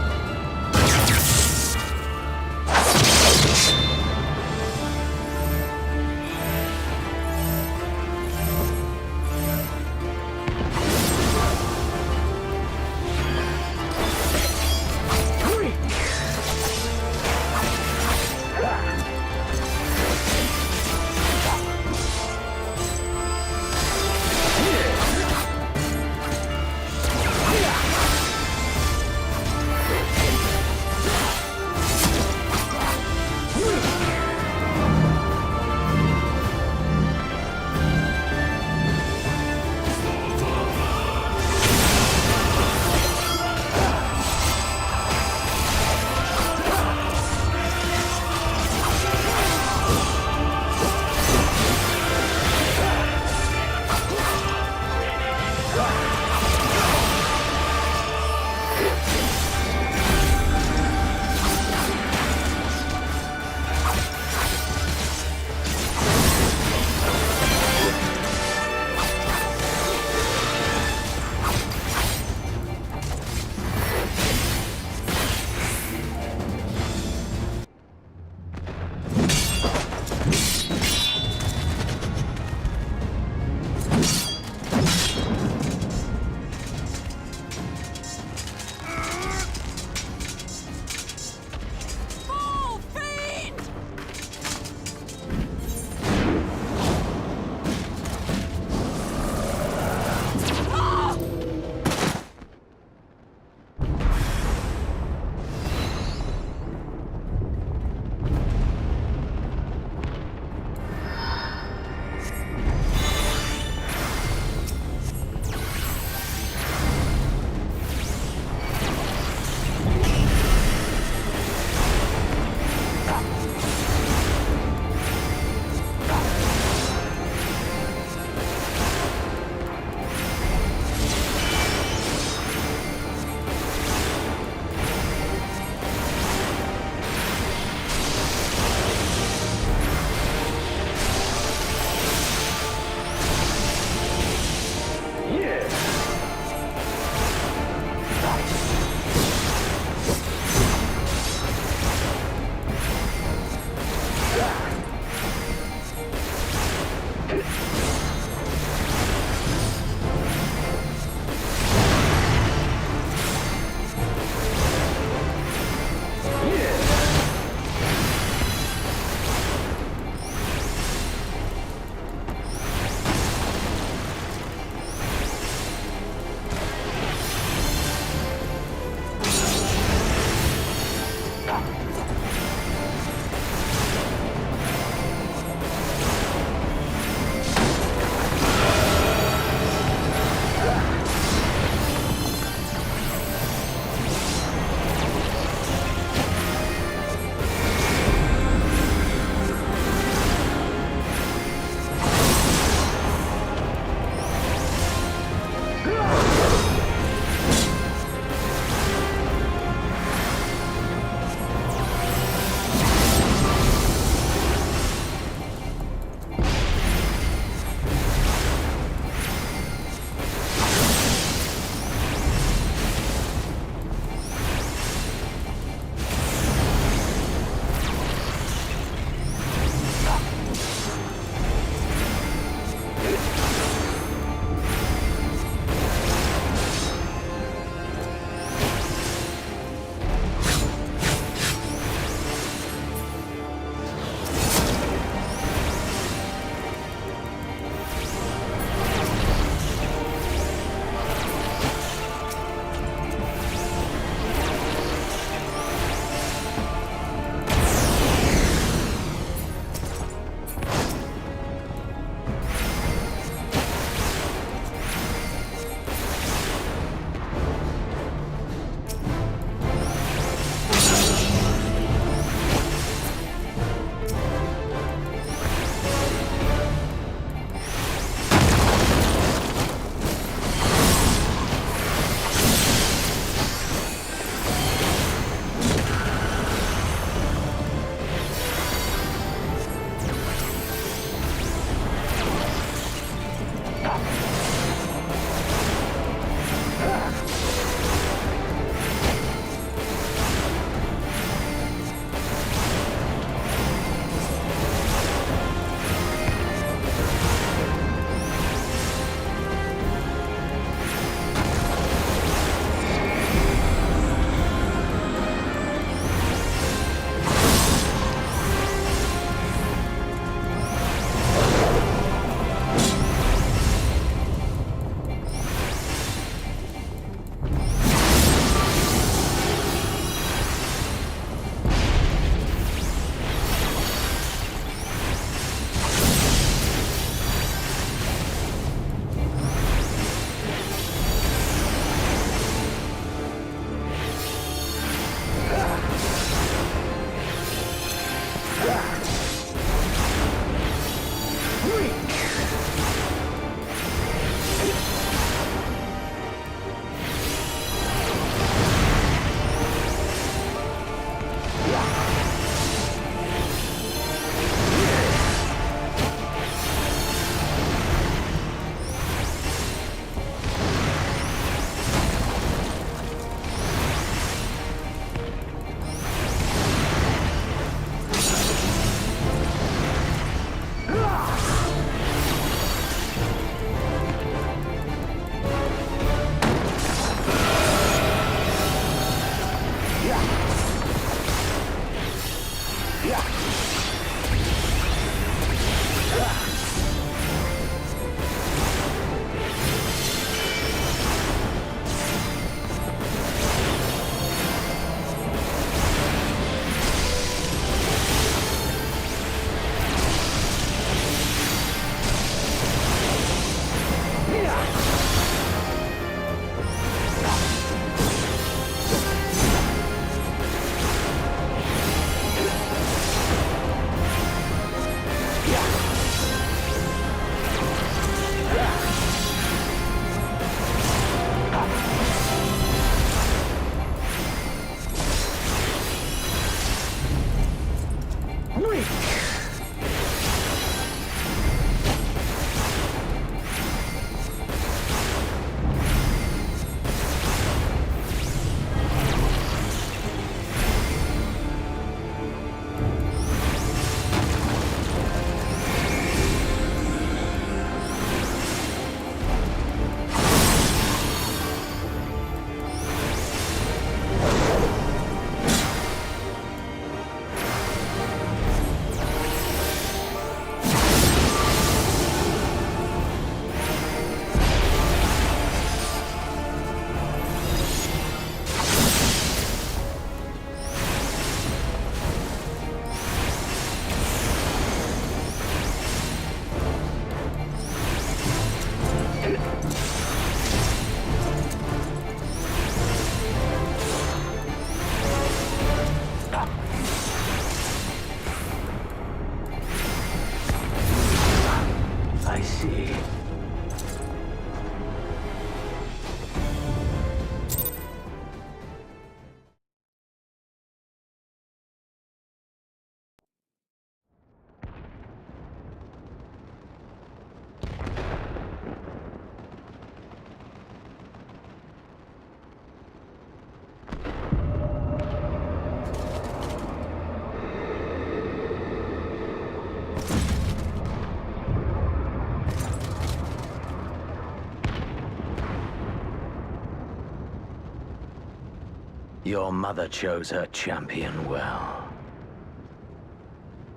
Speaker 20: Your mother chose her champion well.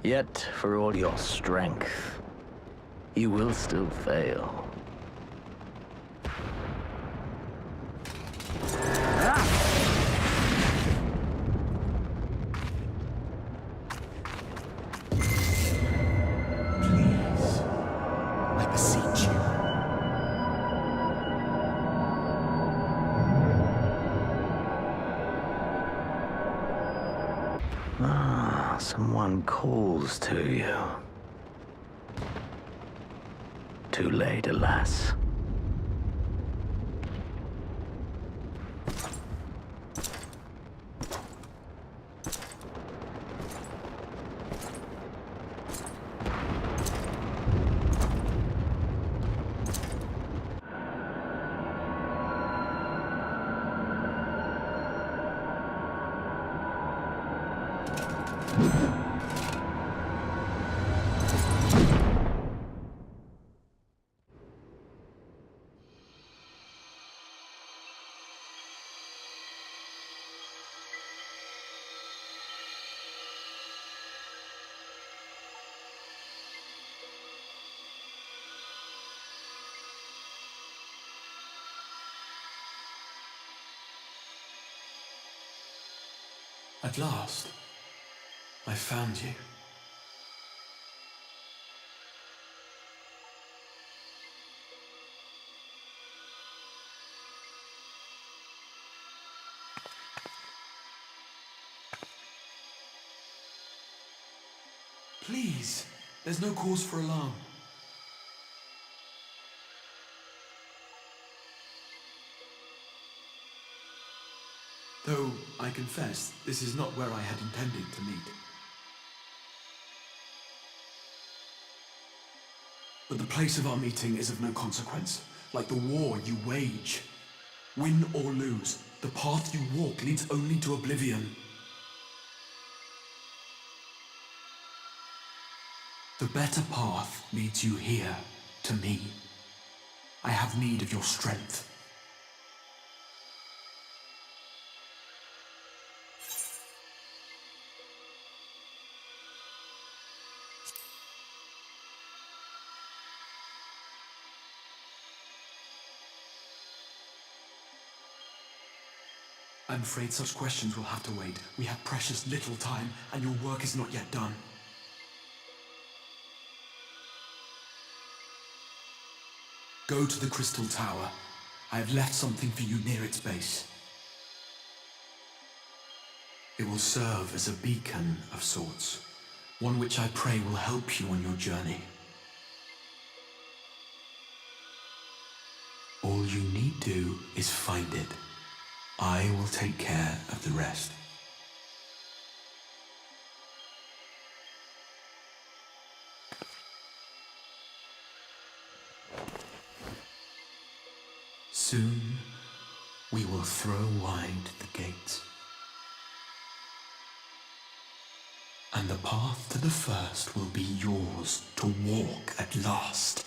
Speaker 20: Yet, for all your strength, you will still fail.
Speaker 12: I beseech you.
Speaker 20: Someone calls to you. Too late, alas.
Speaker 2: At last, I found you. Please, there's no cause for alarm. Though, I confess, this is not where I had intended to meet. But the place of our meeting is of no consequence, like the war you wage. Win or lose, the path you walk leads only to oblivion. The better path leads you here, to me. I have need of your strength. I'm afraid such questions will have to wait. We have precious little time, and your work is not yet done. Go to the Crystal Tower. I have left something for you near its base. It will serve as a beacon of sorts, one which I pray will help you on your journey. All you need do is find it. I will take care of the rest. Soon, we will throw wide the gates. And the path to the first will be yours to walk at last.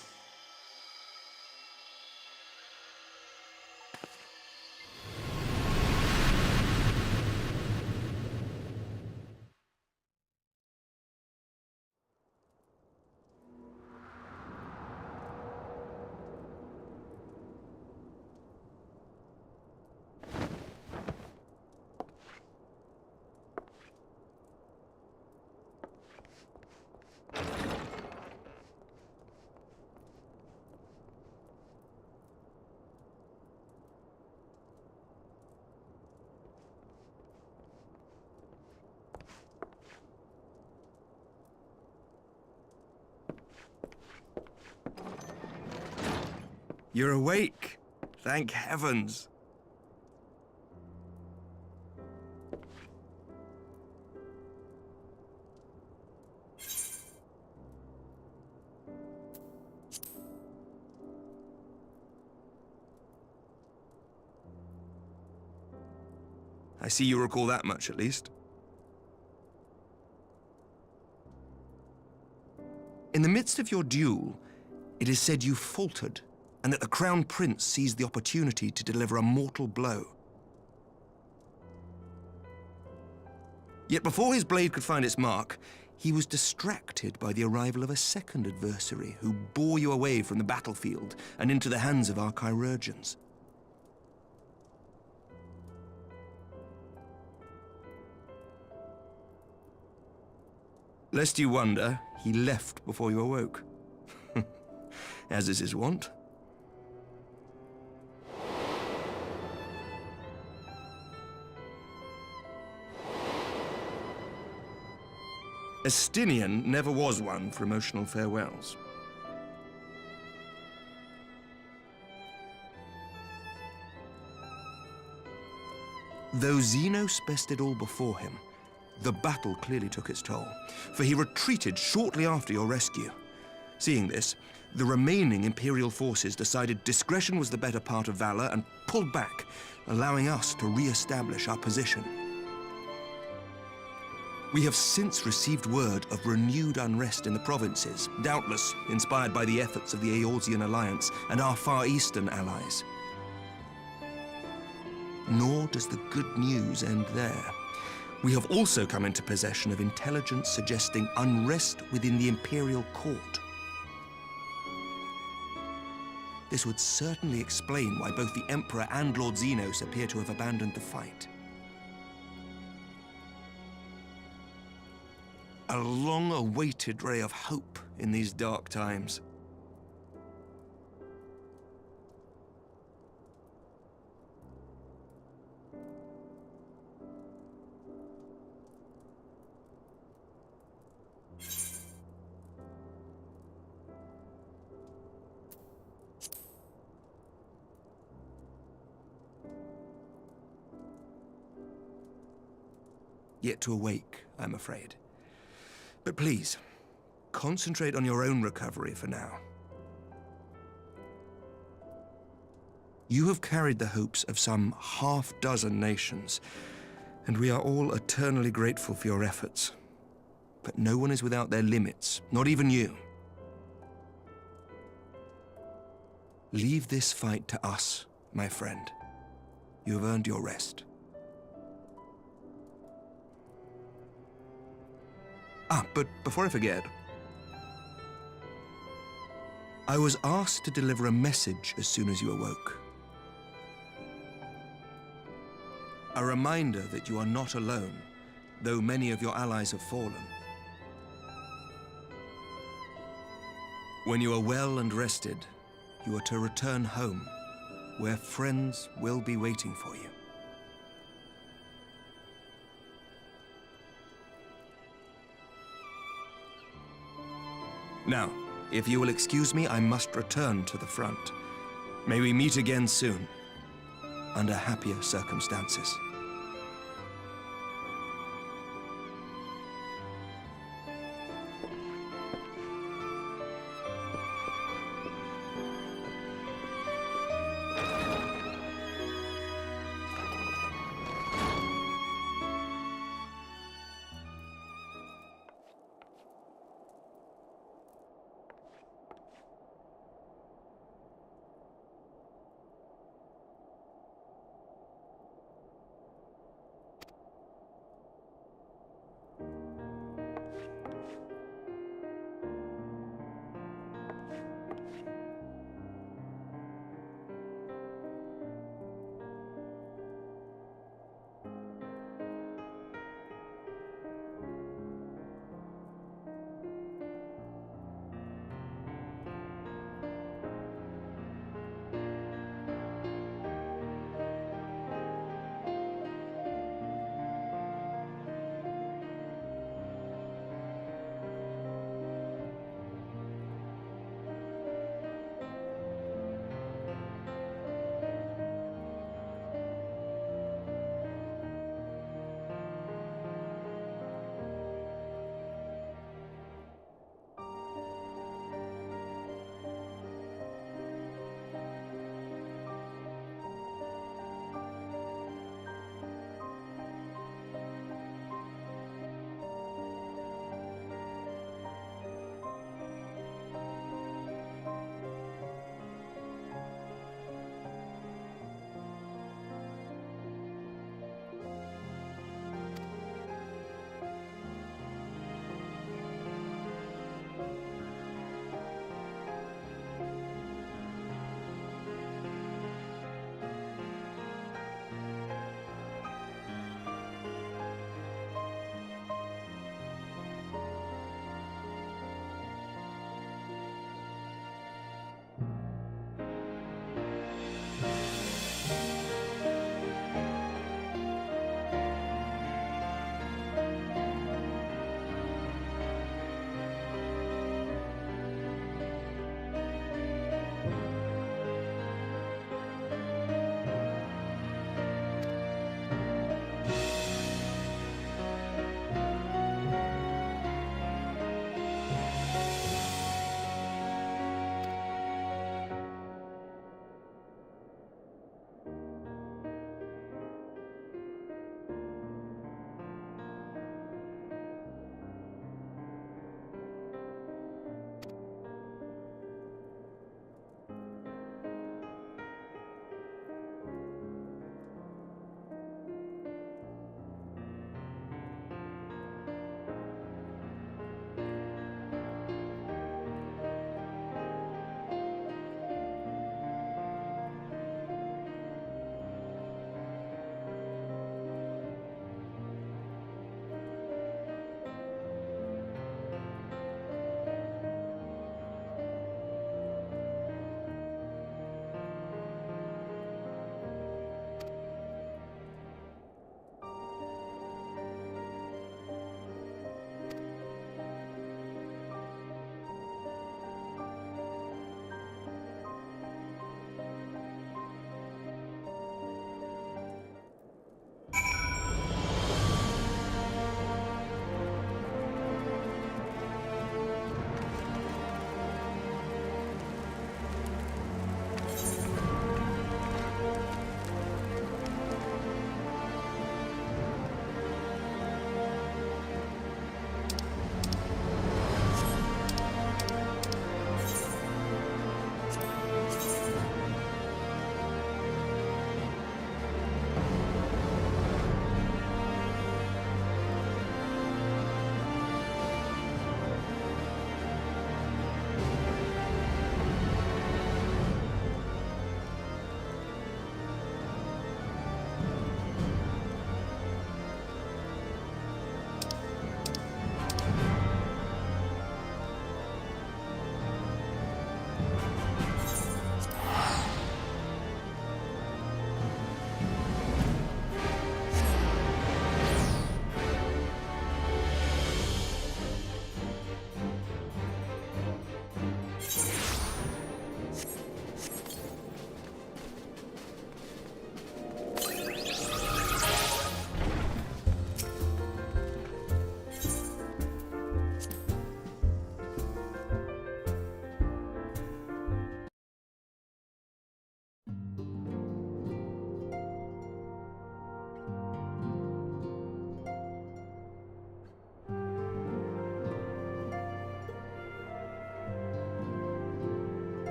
Speaker 15: You're awake. Thank heavens. I see you recall that much, at least. In the midst of your duel, it is said you faltered, and that the Crown Prince seized the opportunity to deliver a mortal blow. Yet before his blade could find its mark, he was distracted by the arrival of a second adversary who bore you away from the battlefield and into the hands of our chirurgeons. Lest you wonder, he left before you awoke. As is his wont. Estinian never was one for emotional farewells. Though Xenos bested all before him, the battle clearly took its toll, for he retreated shortly after your rescue. Seeing this, the remaining Imperial forces decided discretion was the better part of valor and pulled back, allowing us to re-establish our position. We have since received word of renewed unrest in the provinces, doubtless inspired by the efforts of the Eorzean Alliance and our Far Eastern allies. Nor does the good news end there. We have also come into possession of intelligence suggesting unrest within the Imperial Court. This would certainly explain why both the Emperor and Lord Xenos appear to have abandoned the fight. A long-awaited ray of hope in these dark times. Yet to awake, I'm afraid. But please, concentrate on your own recovery for now. You have carried the hopes of some half-dozen nations, and we are all eternally grateful for your efforts. But no one is without their limits, not even you. Leave this fight to us, my friend. You have earned your rest. But before I forget, I was asked to deliver a message as soon as you awoke. A reminder that you are not alone, though many of your allies have fallen. When you are well and rested, you are to return home, where friends will be waiting for you. Now, if you will excuse me, I must return to the front. May we meet again soon, under happier circumstances.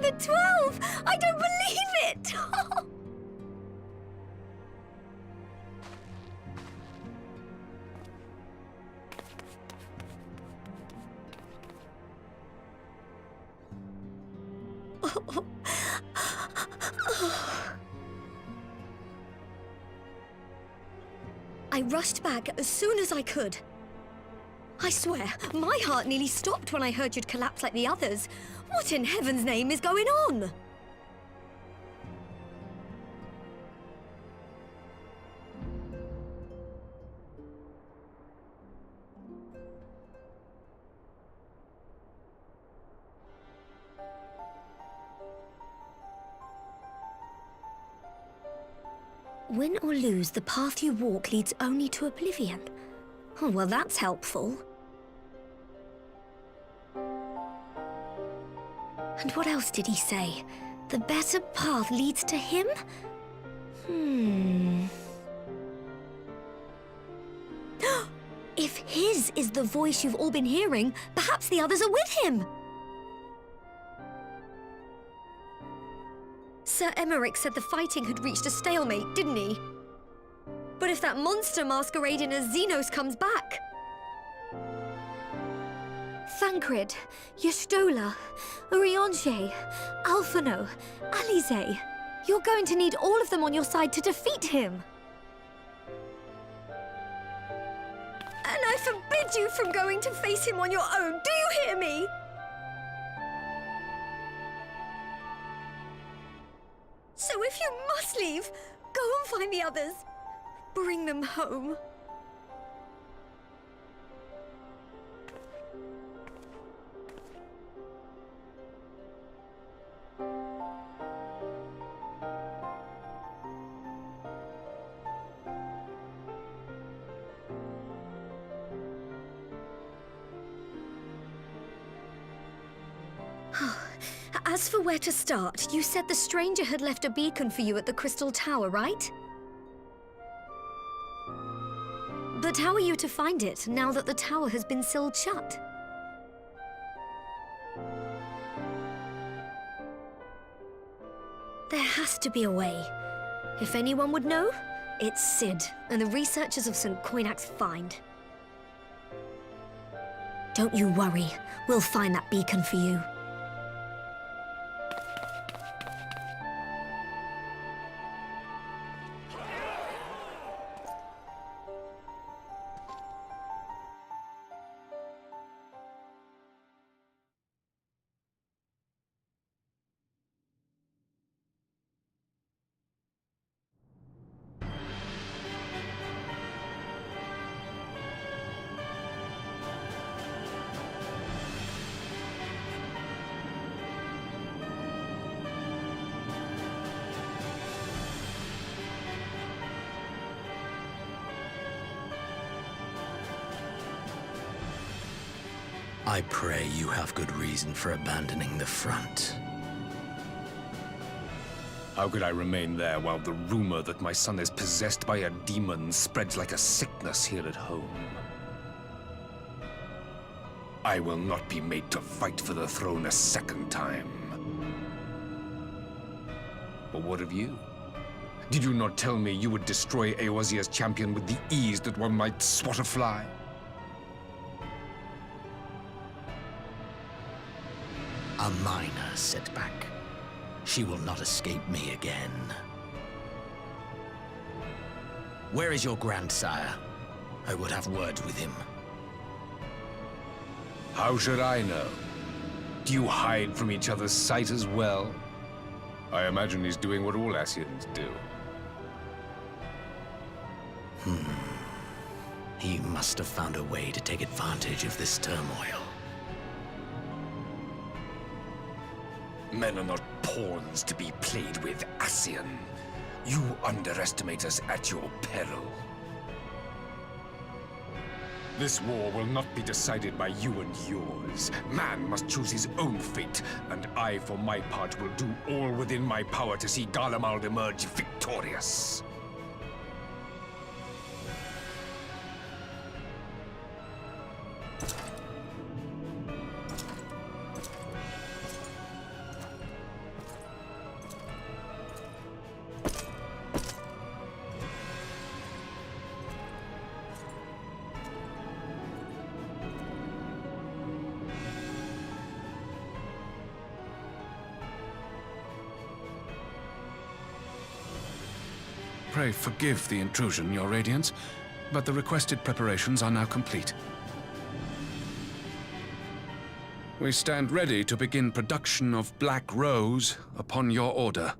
Speaker 4: the 12! I don't believe it! I rushed back as soon as I could. I swear, my heart nearly stopped when I heard you'd collapse like the others. What in heaven's name is going on? Win or lose, the path you walk leads only to oblivion. Oh, well, that's helpful. And what else did he say? The better path leads to him? If his is the voice you've all been hearing, perhaps the others are with him. Sir Emmerich said the fighting had reached a stalemate, didn't he? But if that monster masquerading as Xenos comes back... Thancred, Y'shtola, Urianger, Alphino, Alize. You're going to need all of them on your side to defeat him. And I forbid you from going to face him on your own, do you hear me? So if you must leave, go and find the others. Bring them home. As for where to start, you said the stranger had left a beacon for you at the Crystal Tower, right? But how are you to find it, now that the tower has been sealed shut? There has to be a way. If anyone would know, it's Sid and the researchers of St. Coinac's find. Don't you worry, we'll find that beacon for you.
Speaker 20: I pray you have good reason for abandoning the front.
Speaker 13: How could I remain there while the rumor that my son is possessed by a demon spreads like a sickness here at home? I will not be made to fight for the throne a second time. But what of you? Did you not tell me you would destroy Eorzea's champion with the ease that one might swat a fly?
Speaker 20: A minor setback. She will not escape me again. Where is your grandsire? I would have words with him.
Speaker 13: How should I know? Do you hide from each other's sight as well? I imagine he's doing what all Ascians do.
Speaker 20: He must have found a way to take advantage of this turmoil.
Speaker 11: Men are not pawns to be played with, Ascian. You underestimate us at your peril.
Speaker 13: This war will not be decided by you and yours. Man must choose his own fate, and I, for my part, will do all within my power to see Garlemald emerge victorious.
Speaker 6: Pray forgive the intrusion, Your Radiance, but the requested preparations are now complete. We stand ready to begin production of Black Rose upon your order.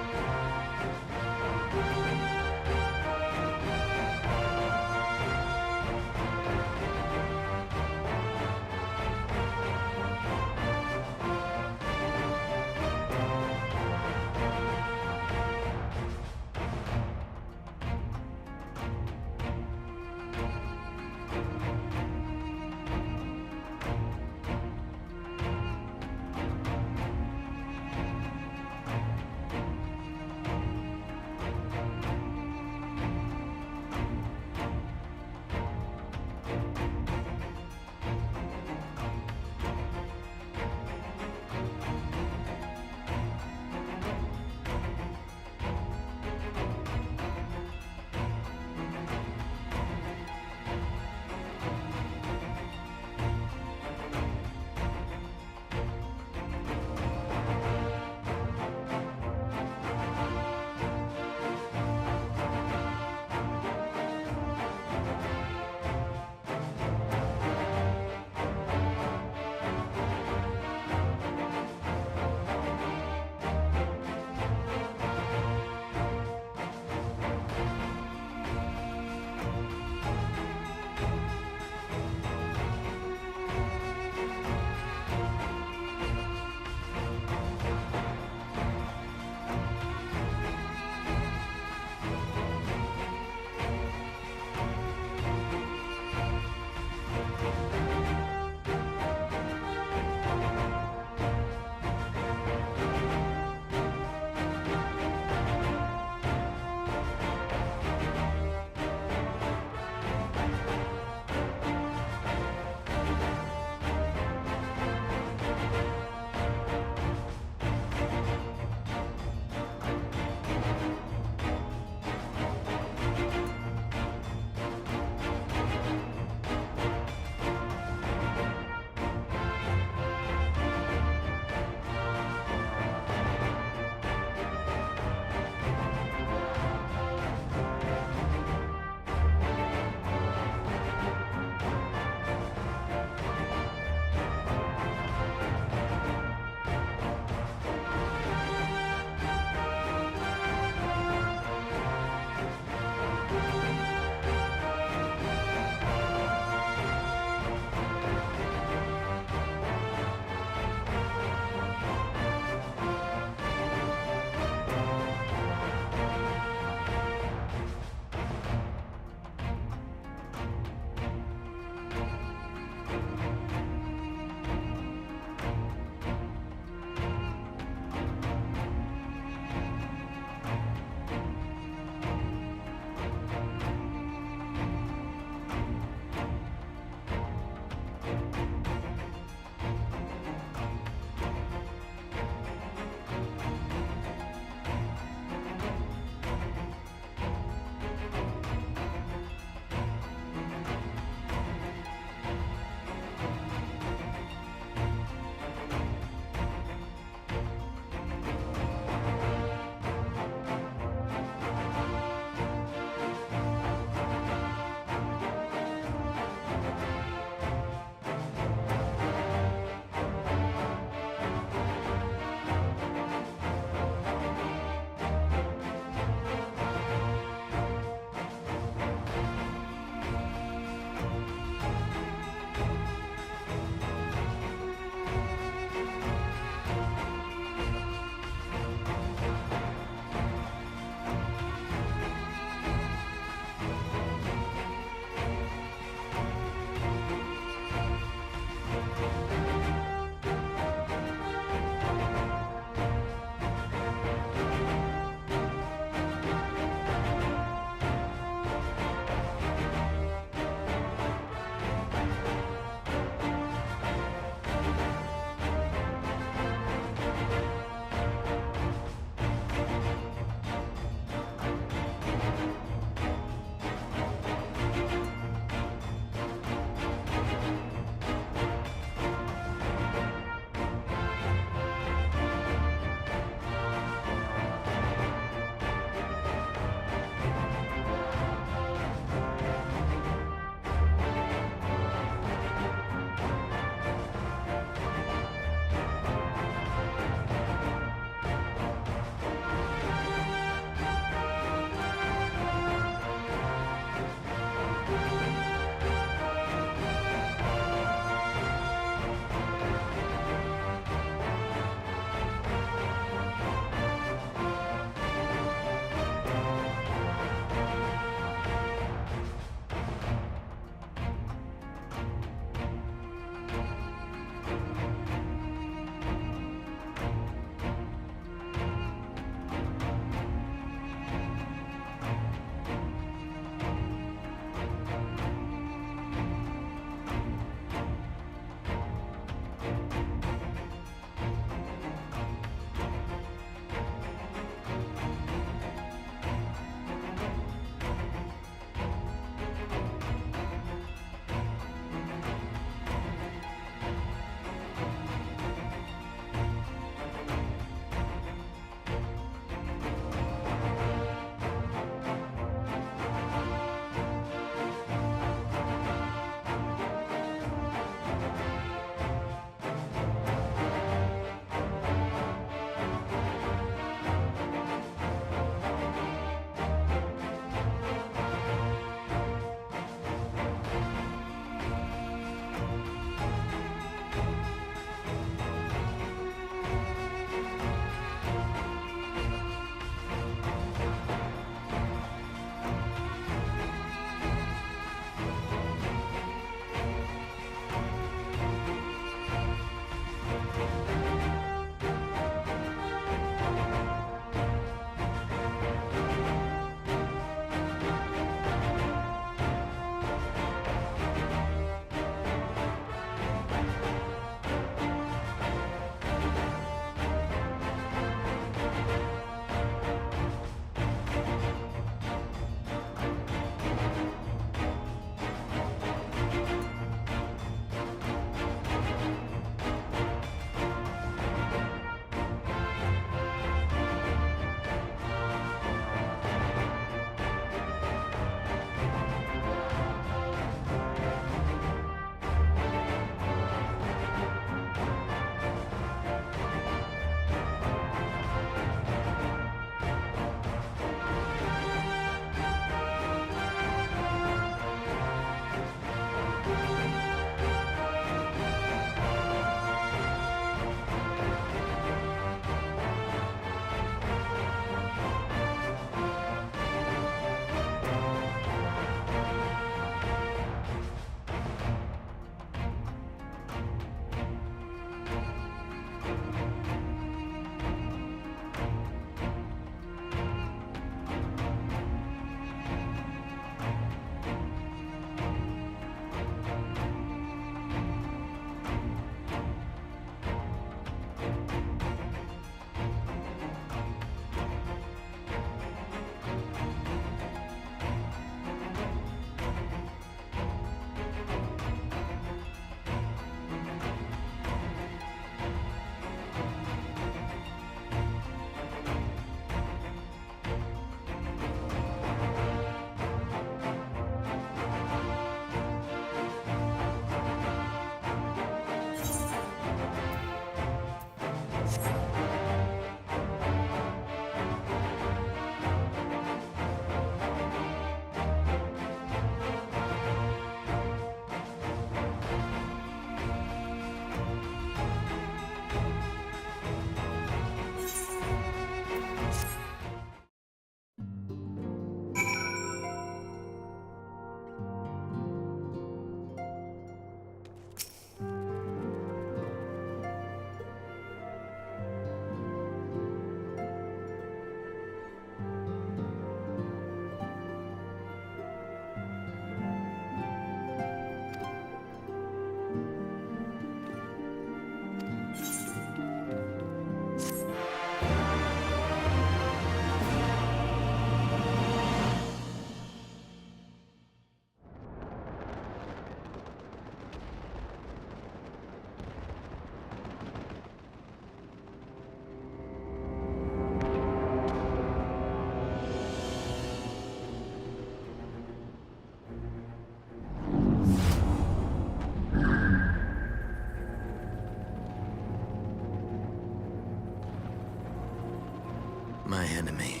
Speaker 20: enemy.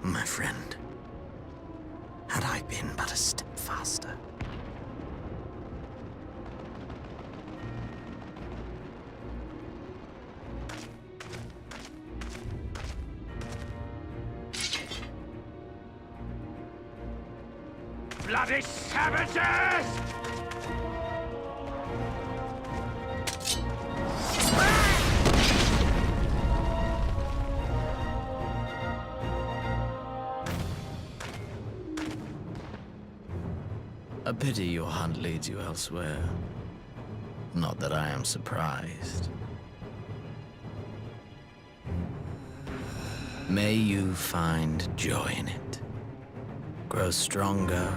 Speaker 20: My friend, had I been but a step faster.
Speaker 11: Bloody savages!
Speaker 20: A pity your hunt leads you elsewhere. Not that I am surprised. May you find joy in it. Grow stronger,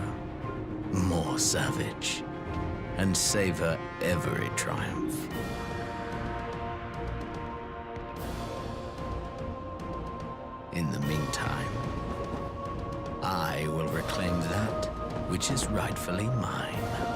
Speaker 20: more savage, and savor every triumph. In the meantime, I will reclaim that which is rightfully mine.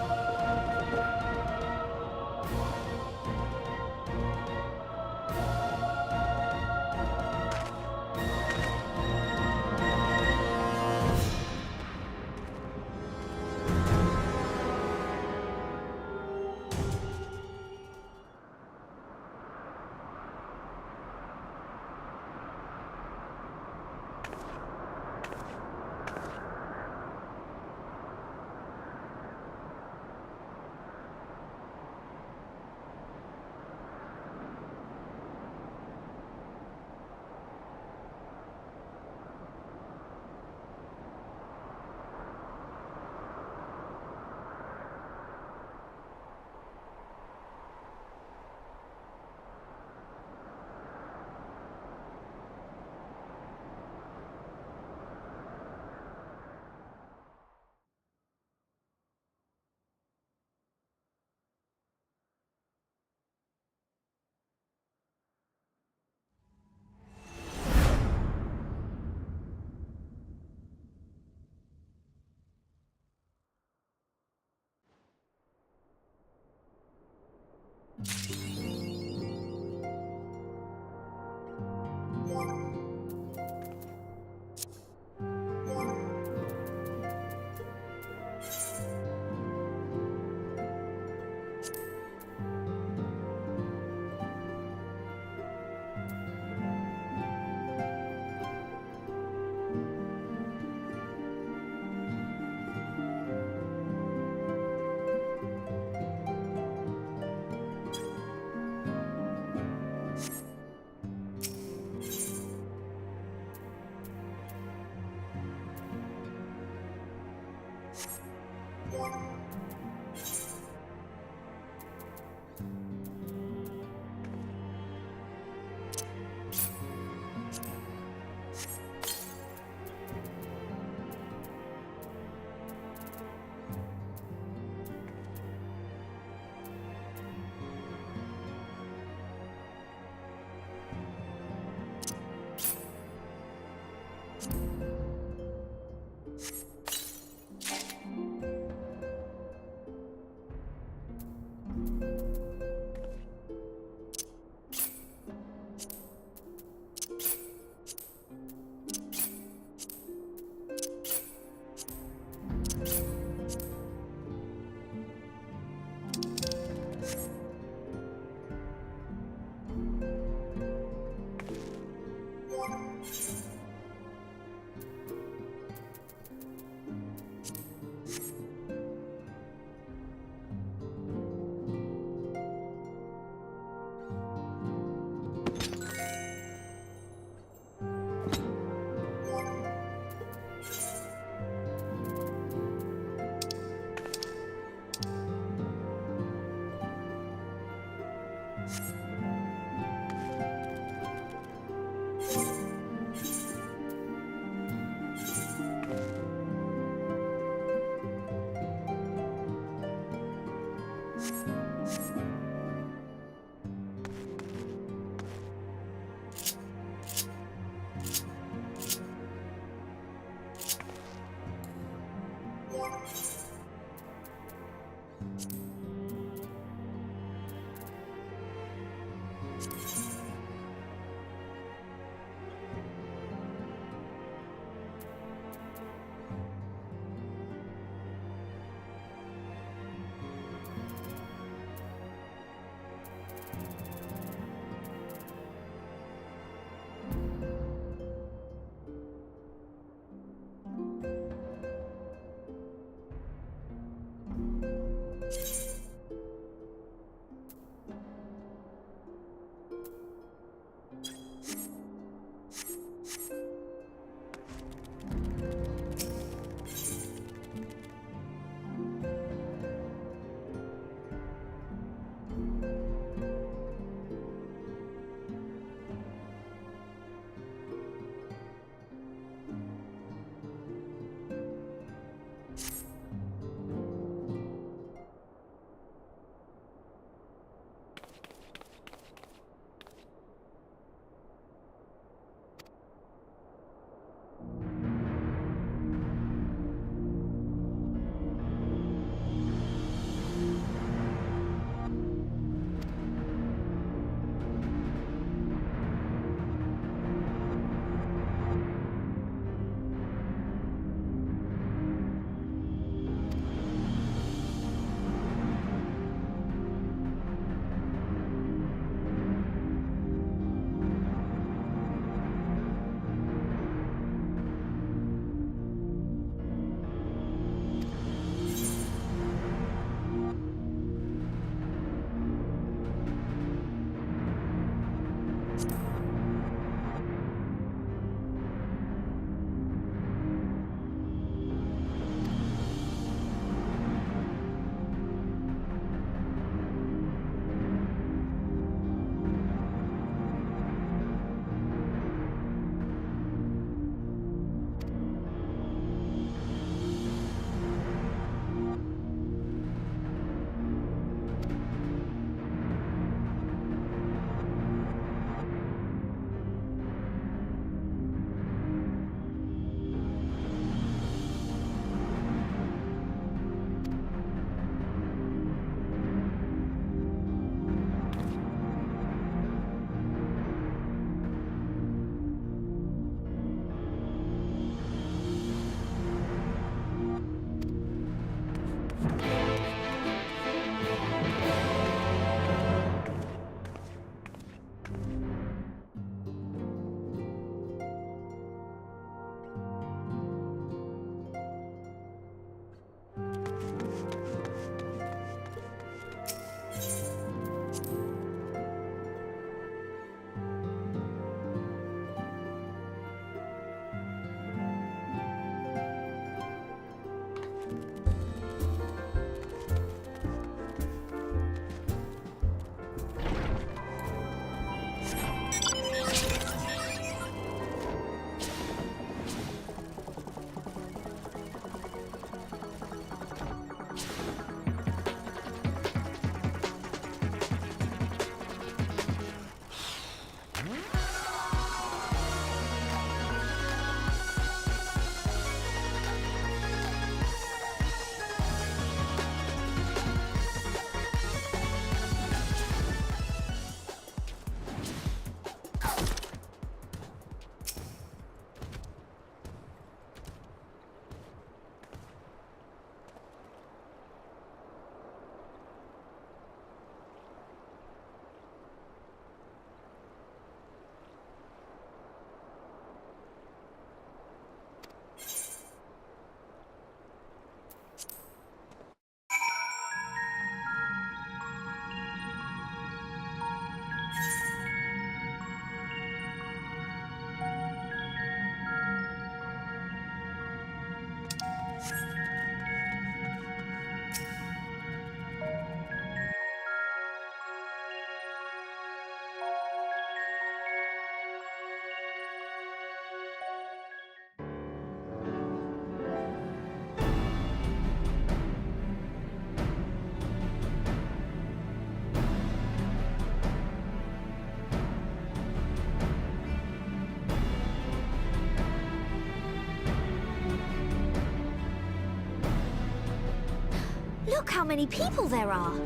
Speaker 3: Look how many people there are!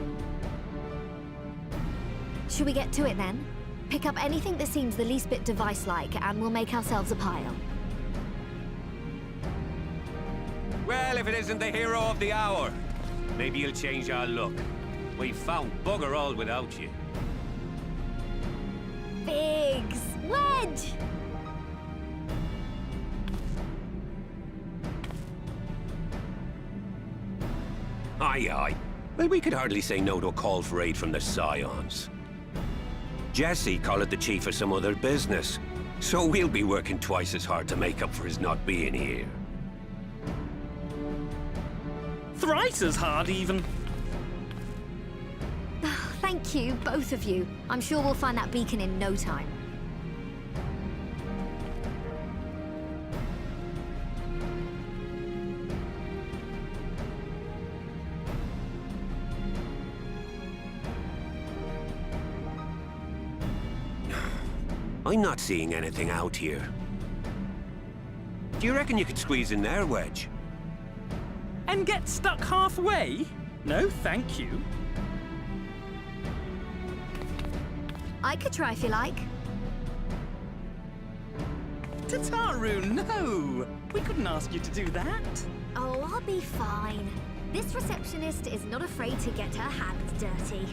Speaker 3: Should we get to it then? Pick up anything that seems the least bit device-like, and we'll make ourselves a pile.
Speaker 22: Well, if it isn't the hero of the hour, maybe you'll change our look. We've found bugger all without you.
Speaker 3: Biggs! Wedge!
Speaker 22: Aye, aye. Well, we could hardly say no to a call for aid from the Scions. Jesse called the chief for some other business, so we'll be working twice as hard to make up for his not being here.
Speaker 23: Thrice as hard, even.
Speaker 3: Thank you, both of you. I'm sure we'll find that beacon in no time.
Speaker 22: I'm not seeing anything out here. Do you reckon you could squeeze in there, Wedge?
Speaker 23: And get stuck halfway? No, thank you.
Speaker 3: I could try if you like.
Speaker 23: Tataru, no! We couldn't ask you to do that.
Speaker 3: Oh, I'll be fine. This receptionist is not afraid to get her hands dirty.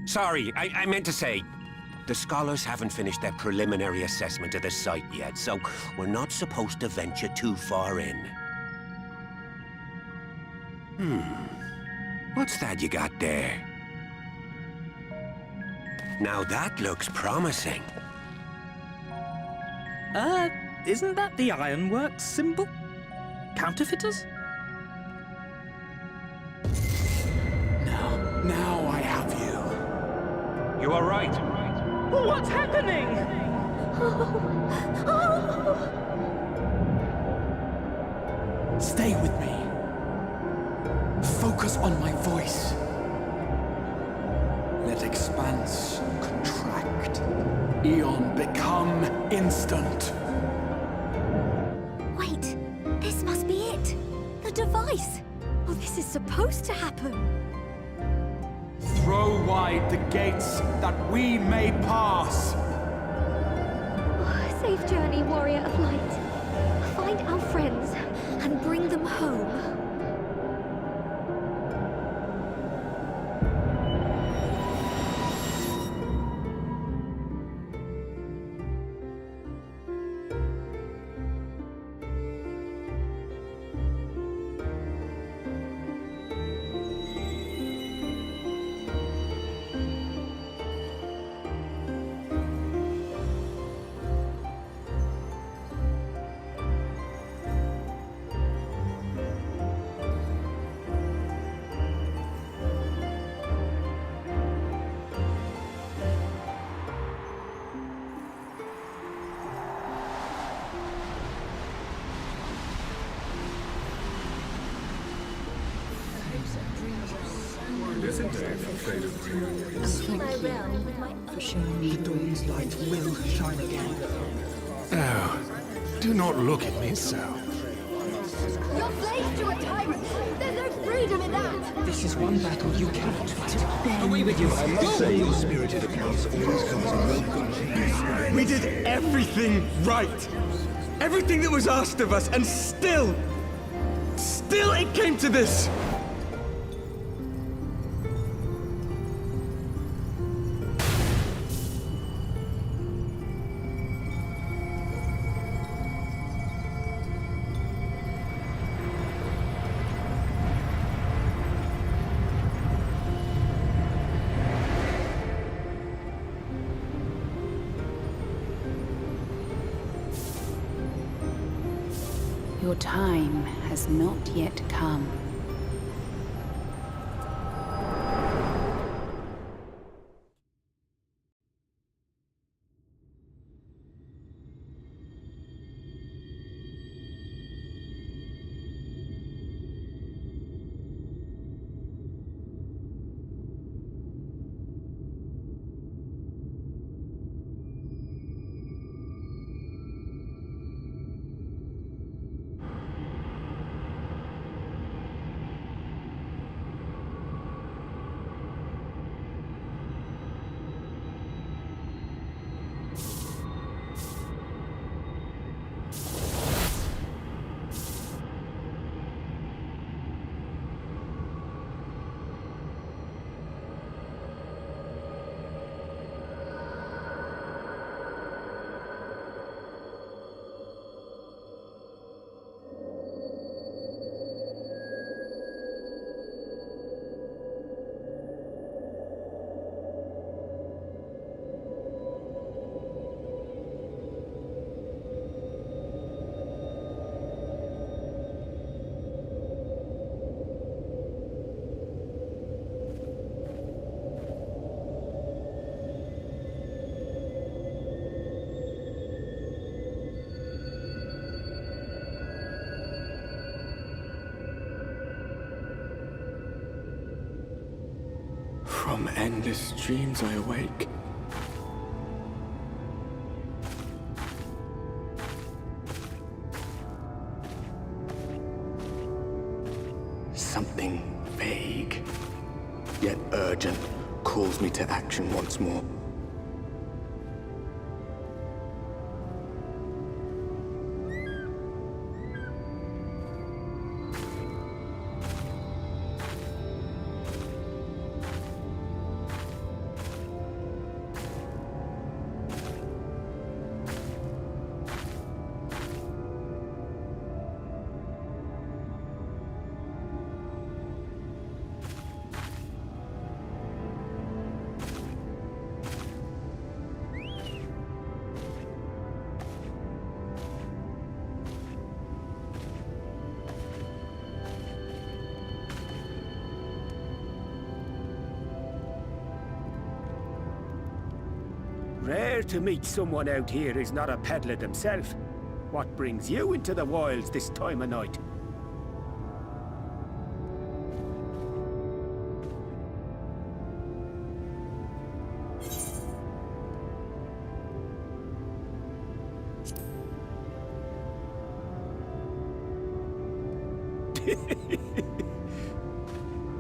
Speaker 22: Sorry, I meant to say, the scholars haven't finished their preliminary assessment of the site yet, so we're not supposed to venture too far in. What's that you got there? Now that looks promising.
Speaker 23: Isn't that the Ironworks symbol? Counterfeiters?
Speaker 2: Now I have you.
Speaker 22: You are right.
Speaker 23: What's happening?
Speaker 2: Stay with me. Focus on my voice. Let expanse contract. Eon become instant.
Speaker 3: Wait, this must be it. The device. Oh, this is supposed to happen.
Speaker 2: Throw wide the gates that we may pass.
Speaker 3: Oh, safe journey, warrior of light. Find our friends and bring them home.
Speaker 21: For showing me
Speaker 7: the dawn's light will shine again. Oh, do not look at me so.
Speaker 21: You're slaves to a tyrant! There's no freedom in that!
Speaker 24: This is one battle you cannot fight. Away with you!
Speaker 7: I must say, your spirited accounts always comes in welcome.
Speaker 8: We did everything right! Everything that was asked of us, and still it came to this!
Speaker 21: Your time has not yet come.
Speaker 5: endless dreams I awake. Something vague, yet urgent, calls me to action once more.
Speaker 11: Rare to meet someone out here who's not a peddler themselves. What brings you into the wilds this time of night?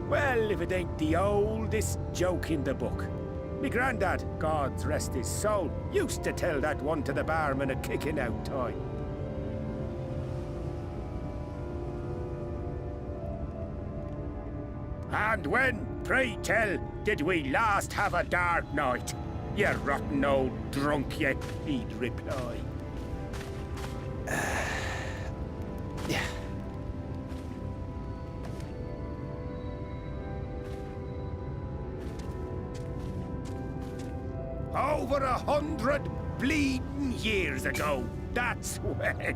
Speaker 11: Well, if it ain't the oldest joke in the book. Me granddad, God rest his soul, used to tell that one to the barman at kicking out time. And when, pray tell, did we last have a dark night? You rotten old drunk, you, he'd reply.
Speaker 5: Yeah.
Speaker 11: Over 100 bleeding years ago, that's when.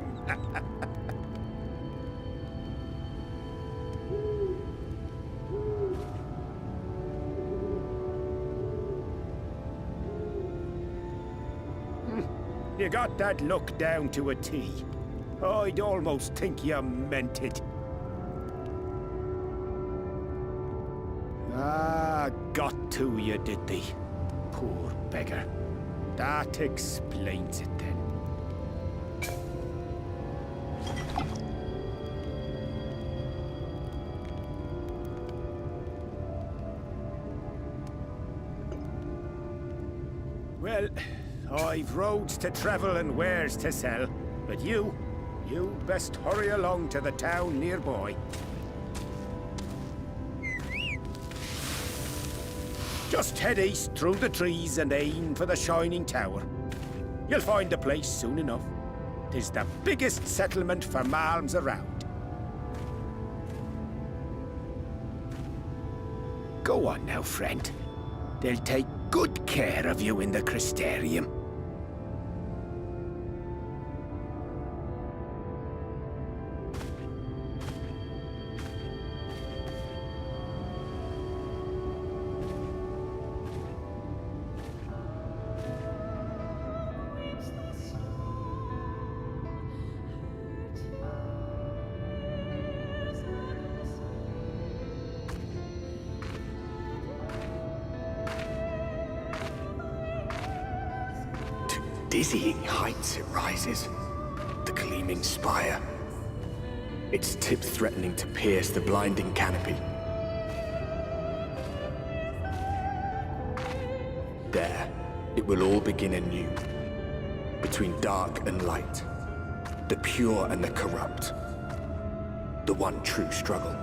Speaker 11: You got that look down to a T. I'd almost think you meant it. Ah, got to you, did they? Poor beggar. That explains it then. Well, I've roads to travel and wares to sell, but you'd best hurry along to the town nearby. Just head east through the trees and aim for the Shining Tower. You'll find the place soon enough. 'Tis the biggest settlement for malms around. Go on now, friend. They'll take good care of you in the Crystarium.
Speaker 5: Dizzying heights it rises, the gleaming spire. Its tip threatening to pierce the blinding canopy. There, it will all begin anew. Between dark and light, the pure and the corrupt. The one true struggle.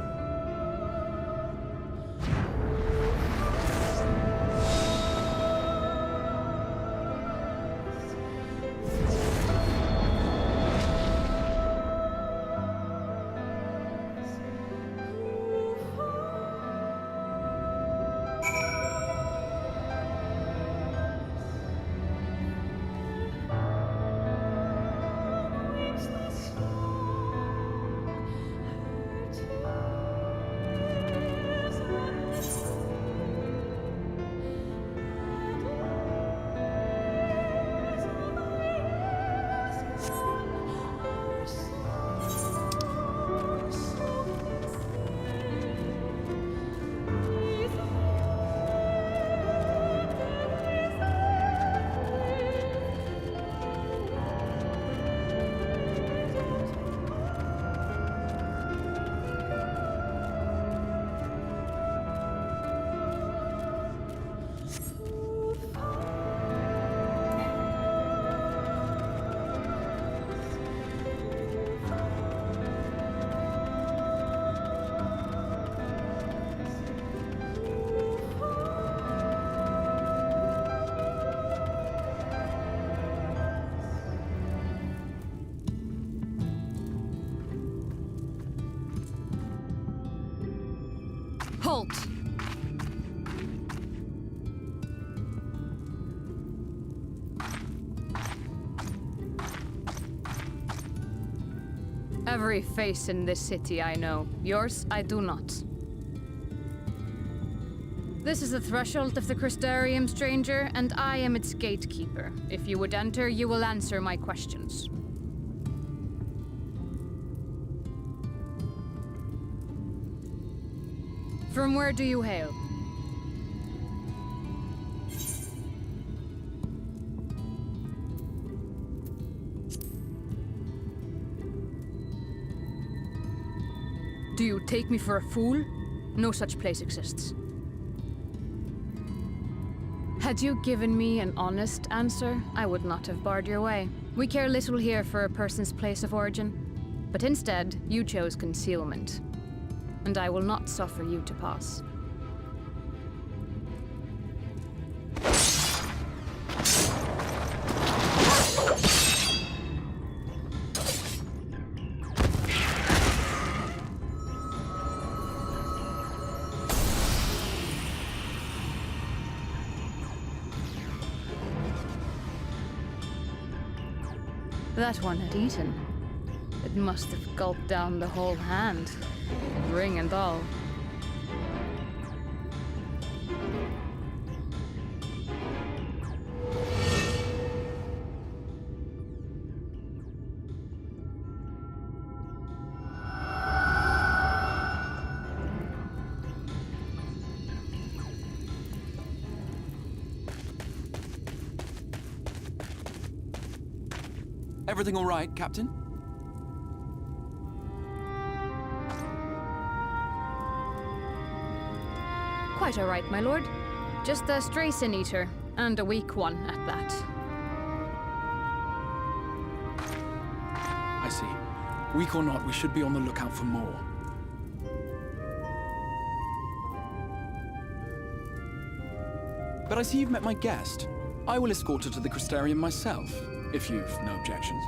Speaker 9: halt! Every face in this city I know. Yours, I do not. This is the threshold of the Crystarium, stranger, and I am its gatekeeper. If you would enter, you will answer my questions. From where do you hail? Do you take me for a fool? No such place exists. Had you given me an honest answer, I would not have barred your way. We care little here for a person's place of origin. But instead, you chose concealment. And I will not suffer you to pass. That one had eaten. It must have gulped down the whole hand, ring and all.
Speaker 10: Everything all right, Captain?
Speaker 9: Quite all right, my lord. Just a stray sin eater, and a weak one at that.
Speaker 10: I see. Weak or not, we should be on the lookout for more. But I see you've met my guest. I will escort her to the Crystarium myself, if you've no objections.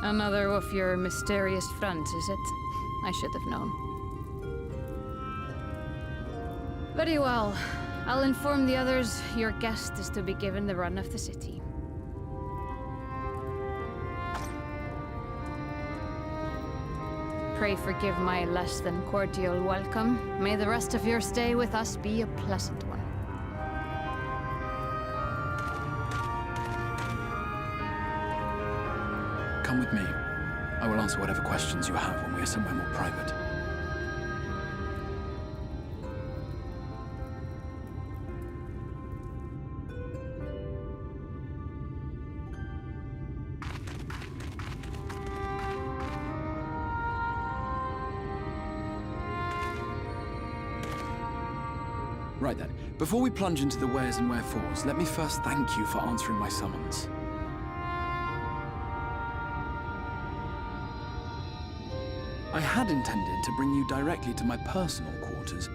Speaker 9: Another of your mysterious friends, is it? I should have known. Very well. I'll inform the others your guest is to be given the run of the city. Pray forgive my less than cordial welcome. May the rest of your stay with us be a pleasant one.
Speaker 10: Come with me. I will answer whatever questions you have when we are somewhere more private. Right then, before we plunge into the wheres and wherefores, let me first thank you for answering my summons. I had intended to bring you directly to my personal quarters,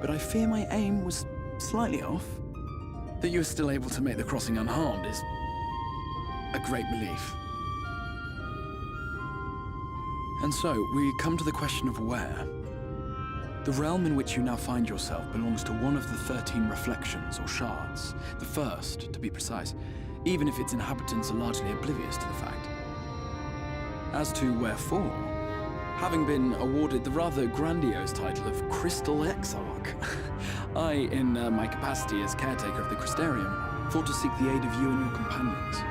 Speaker 10: but I fear my aim was slightly off. That you are still able to make the crossing unharmed is a great relief. And so, we come to the question of where. The realm in which you now find yourself belongs to one of the 13 reflections, or shards. The first, to be precise, even if its inhabitants are largely oblivious to the fact. As to wherefore, having been awarded the rather grandiose title of Crystal Exarch, I, in my capacity as caretaker of the Crystarium, thought to seek the aid of you and your companions.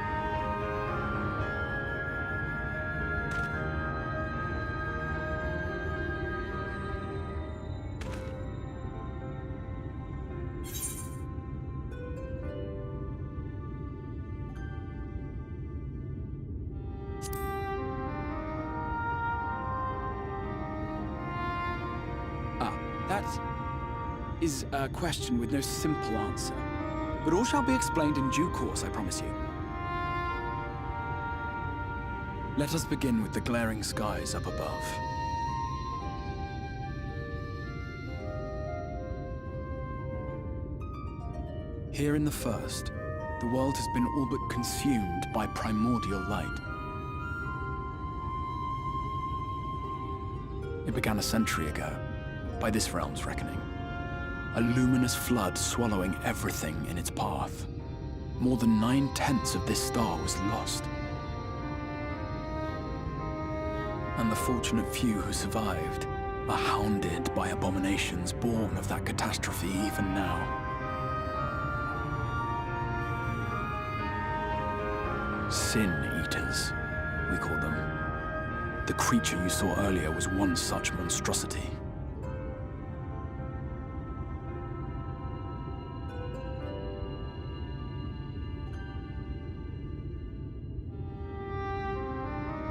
Speaker 10: That is a question with no simple answer. But all shall be explained in due course, I promise you. Let us begin with the glaring skies up above. Here in the first, the world has been all but consumed by primordial light. It began a century ago, by this realm's reckoning. A luminous flood swallowing everything in its path. More than 9/10 of this star was lost. And the fortunate few who survived are hounded by abominations born of that catastrophe even now. Sin Eaters, we call them. The creature you saw earlier was one such monstrosity.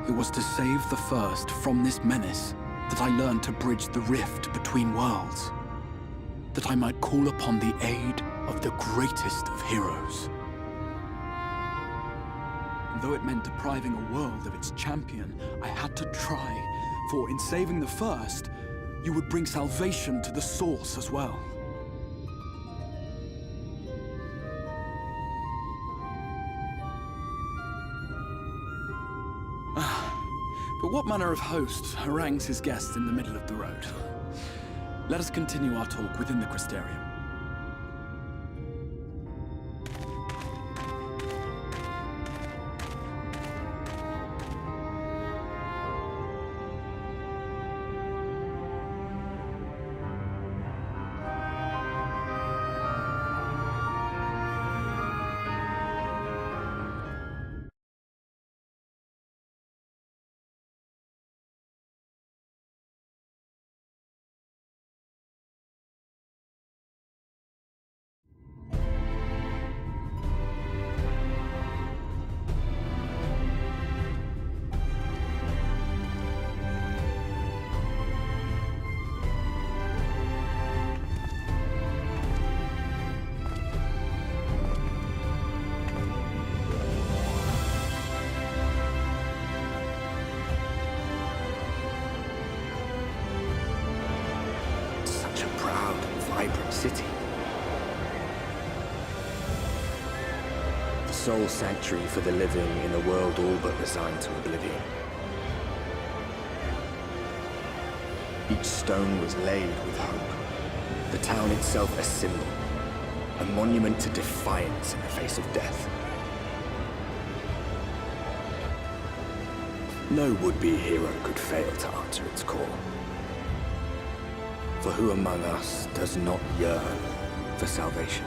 Speaker 10: It was to save the First from this menace that I learned to bridge the rift between worlds. That I might call upon the aid of the greatest of heroes. And though it meant depriving a world of its champion, I had to try, for in saving the First, you would bring salvation to the Source as well. But what manner of host harangues his guests in the middle of the road? Let us continue our talk within the Crystarium.
Speaker 5: City. The sole sanctuary for the living in a world all but resigned to oblivion. Each stone was laid with hope. The town itself a symbol, a monument to defiance in the face of death. No would-be hero could fail to answer its call. For who among us does not yearn for salvation?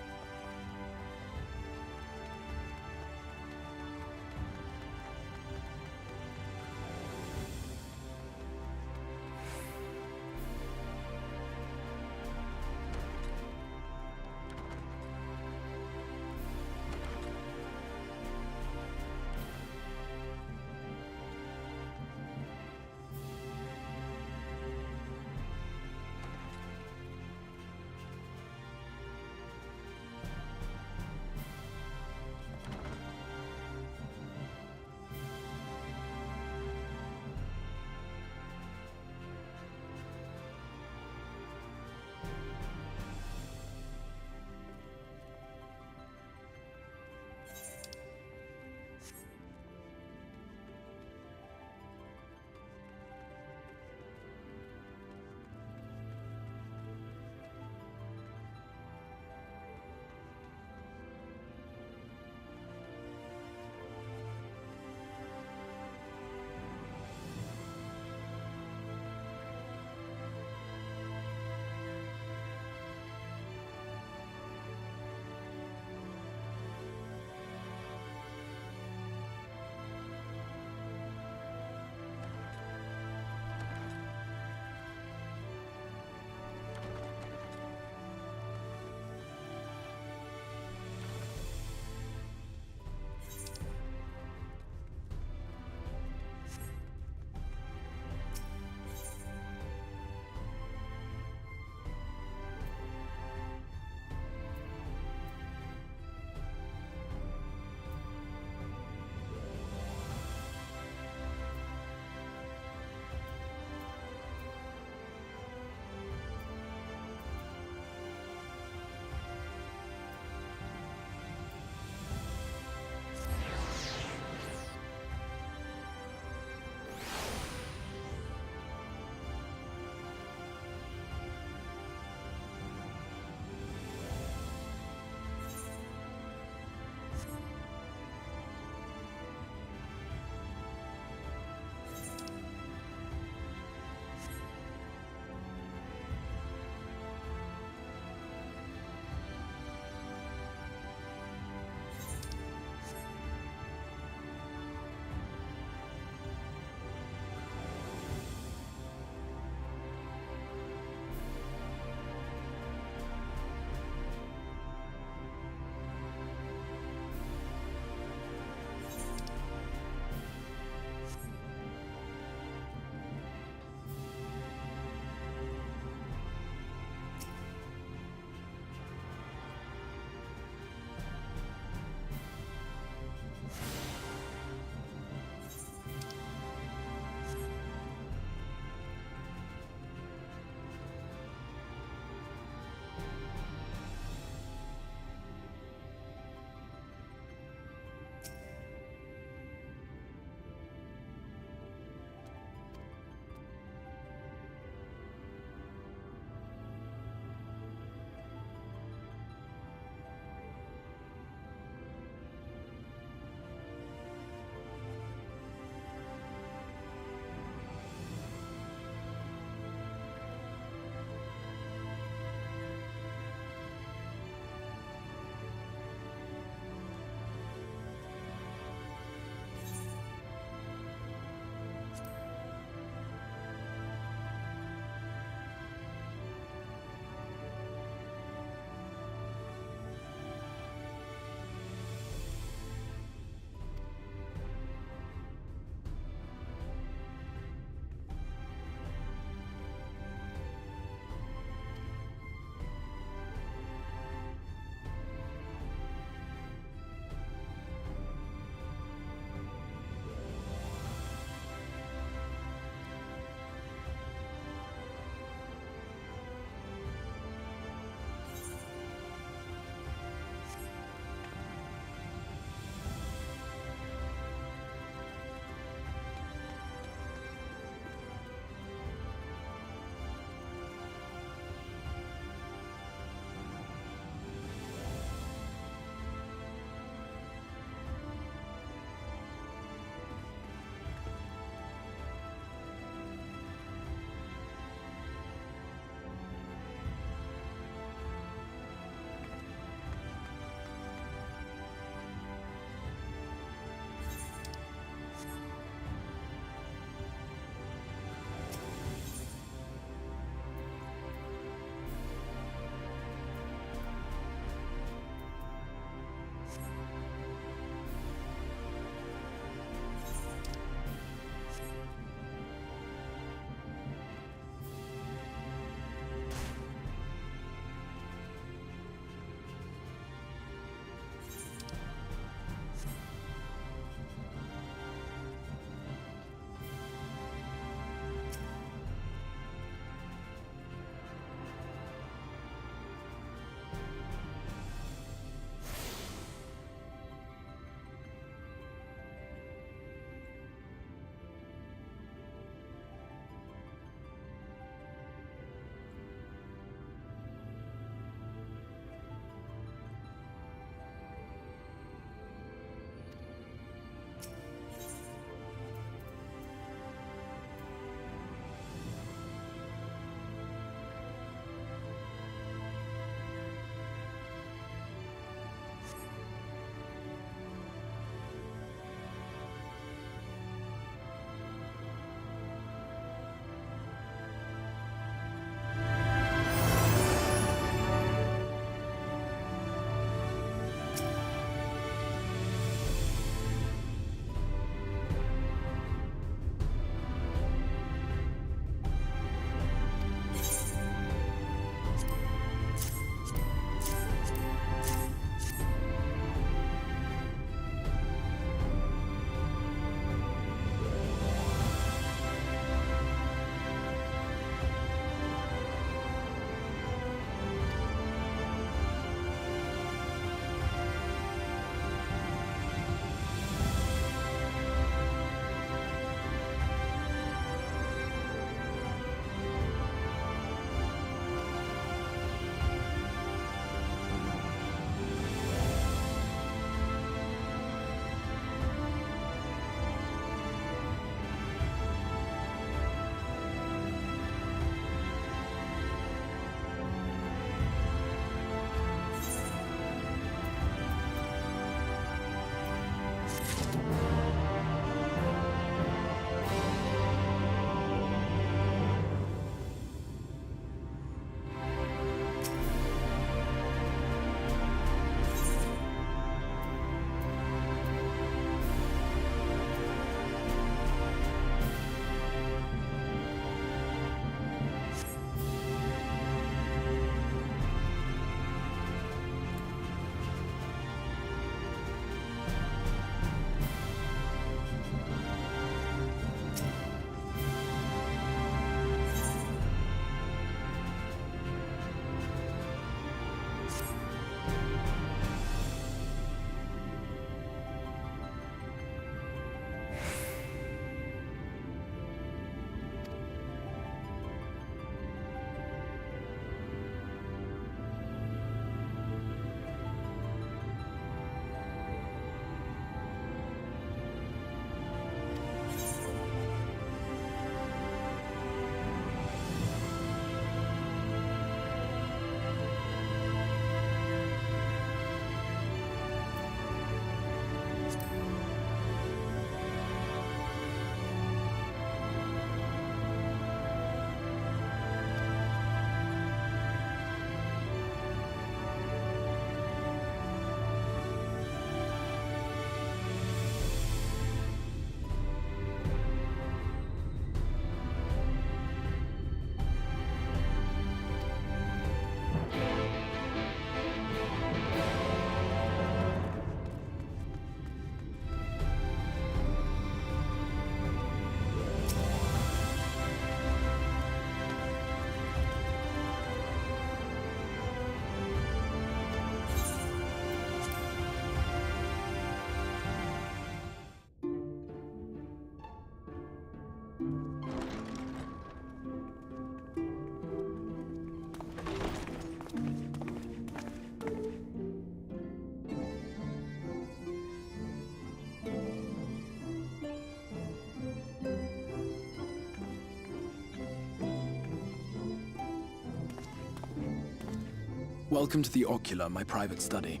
Speaker 10: Welcome to the Ocular, my private study.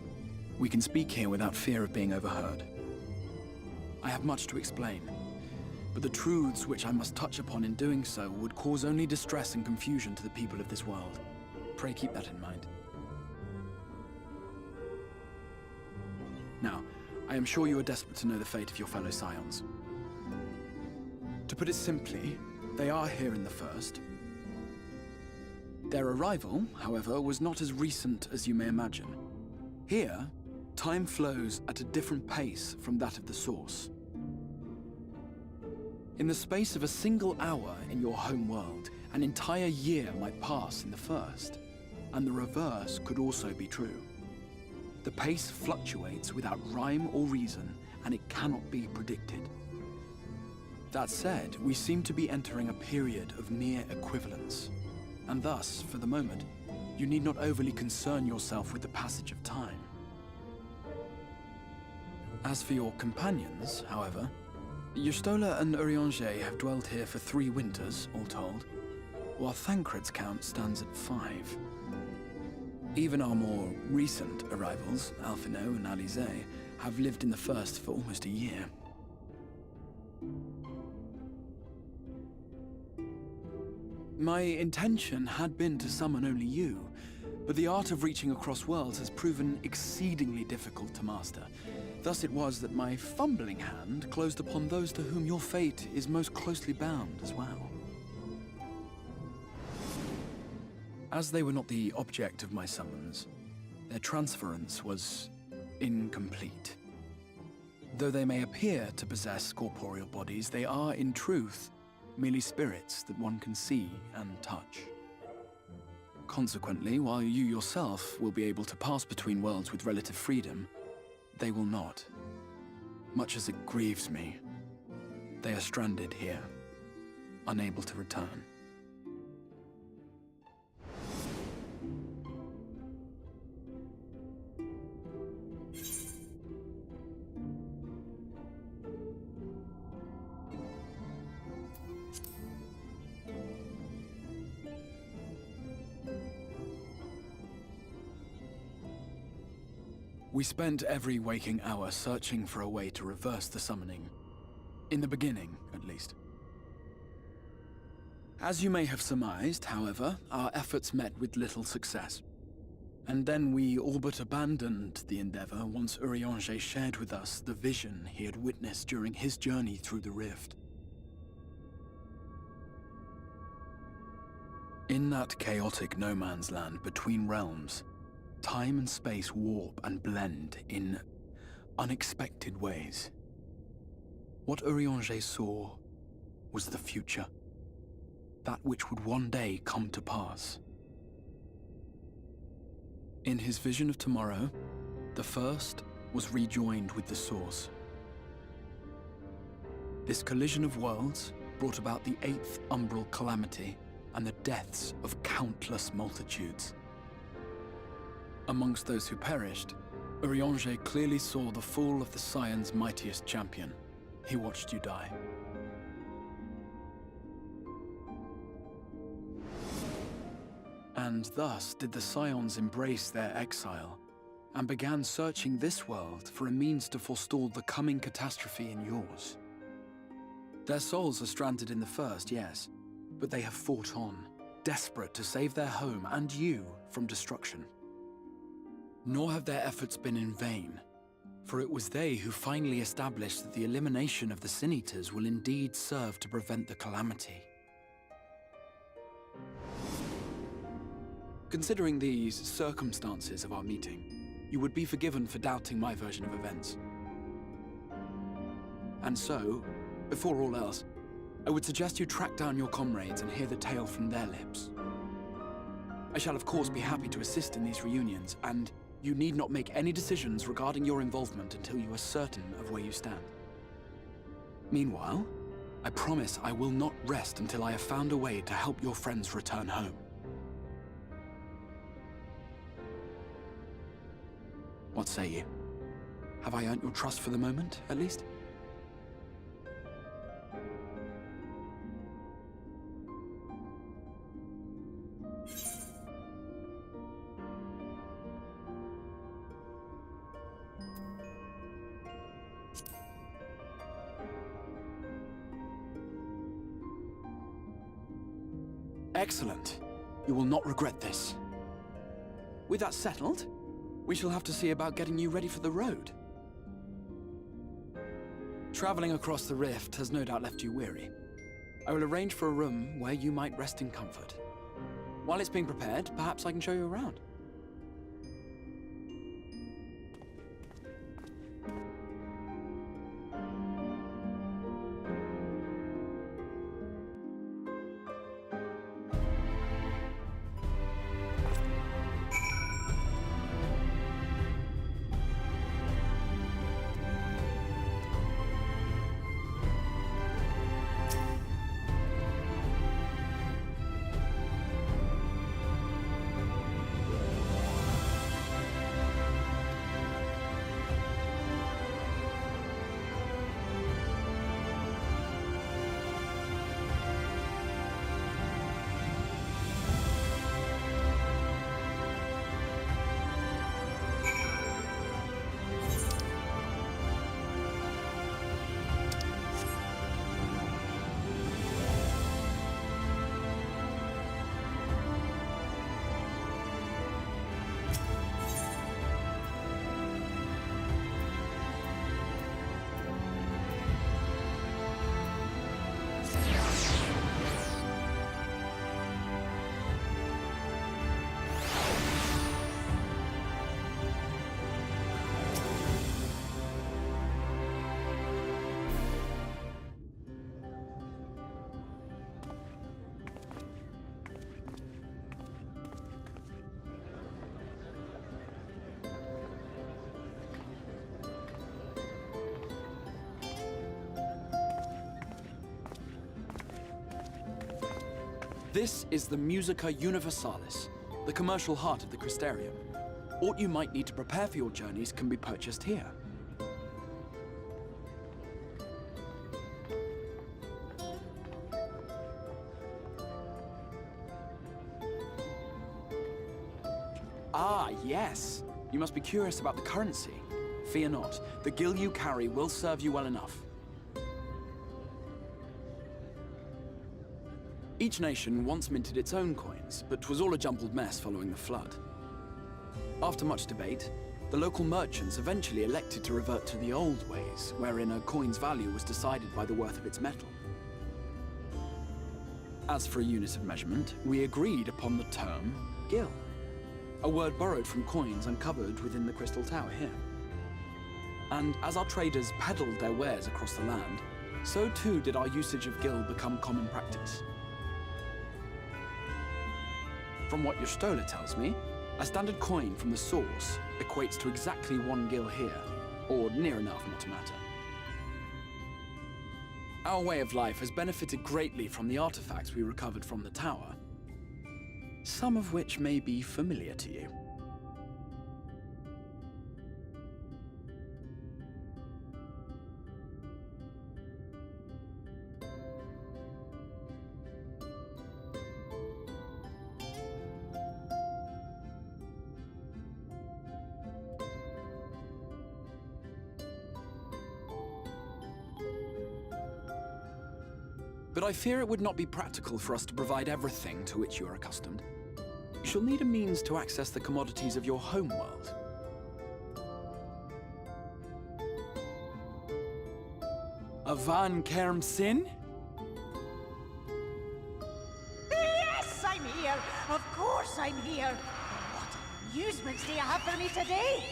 Speaker 10: We can speak here without fear of being overheard. I have much to explain, but the truths which I must touch upon in doing so would cause only distress and confusion to the people of this world. Pray keep that in mind. Now, I am sure you are desperate to know the fate of your fellow Scions. To put it simply, they are here in the First. Their arrival, however, was not as recent as you may imagine. Here, time flows at a different pace from that of the Source. In the space of a single hour in your home world, an entire year might pass in the First, and the reverse could also be true. The pace fluctuates without rhyme or reason, and it cannot be predicted. That said, we seem to be entering a period of near equivalence, and thus, for the moment, you need not overly concern yourself with the passage of time. As for your companions, however, Y'shtola and Urianger have dwelled here for 3 winters, all told, while Thancred's count stands at 5. Even our more recent arrivals, Alphinaud and Alizé, have lived in the First for almost a year. My intention had been to summon only you, but the art of reaching across worlds has proven exceedingly difficult to master. Thus it was that my fumbling hand closed upon those to whom your fate is most closely bound as well. As they were not the object of my summons, their transference was incomplete. Though they may appear to possess corporeal bodies, they are, in truth, merely spirits that one can see and touch. Consequently, while you yourself will be able to pass between worlds with relative freedom, they will not. Much as it grieves me, they are stranded here, unable to return. We spent every waking hour searching for a way to reverse the summoning. In the beginning, at least. As you may have surmised, however, our efforts met with little success. And then we all but abandoned the endeavor once Urianger shared with us the vision he had witnessed during his journey through the rift. In that chaotic no-man's land between realms, time and space warp and blend in unexpected ways. What Urianger saw was the future. That which would one day come to pass. In his vision of tomorrow, the First was rejoined with the Source. This collision of worlds brought about the 8th umbral calamity and the deaths of countless multitudes. Amongst those who perished, Urianger clearly saw the fall of the Scion's mightiest champion. He watched you die. And thus did the Scions embrace their exile, and began searching this world for a means to forestall the coming catastrophe in yours. Their souls are stranded in the First, yes, but they have fought on, desperate to save their home and you from destruction. Nor have their efforts been in vain, for it was they who finally established that the elimination of the Sin Eaters will indeed serve to prevent the calamity. Considering these circumstances of our meeting, you would be forgiven for doubting my version of events. And so, before all else, I would suggest you track down your comrades and hear the tale from their lips. I shall of course be happy to assist in these reunions, and you need not make any decisions regarding your involvement until you are certain of where you stand. Meanwhile, I promise I will not rest until I have found a way to help your friends return home. What say you? Have I earned your trust for the moment, at least? Excellent. You will not regret this. With that settled, we shall have to see about getting you ready for the road. Traveling across the rift has no doubt left you weary. I will arrange for a room where you might rest in comfort. While it's being prepared, perhaps I can show you around. This is the Musica Universalis, the commercial heart of the Crystarium. What you might need to prepare for your journeys can be purchased here. Ah, yes. You must be curious about the currency. Fear not. The gil you carry will serve you well enough. Each nation once minted its own coins, but 'twas all a jumbled mess following the flood. After much debate, the local merchants eventually elected to revert to the old ways, wherein a coin's value was decided by the worth of its metal. As for a unit of measurement, we agreed upon the term gil, a word borrowed from coins uncovered within the Crystal Tower here. And as our traders peddled their wares across the land, so too did our usage of gil become common practice. From what your stola tells me, a standard coin from the source equates to exactly 1 gil here, or near enough not to matter. Our way of life has benefited greatly from the artifacts we recovered from the tower, some of which may be familiar to you. But I fear it would not be practical for us to provide everything to which you are accustomed. You shall need a means to access the commodities of your homeworld. Avan Kerm Sin?
Speaker 16: Yes, I'm here! Of course I'm here! What amusements do you have for me today?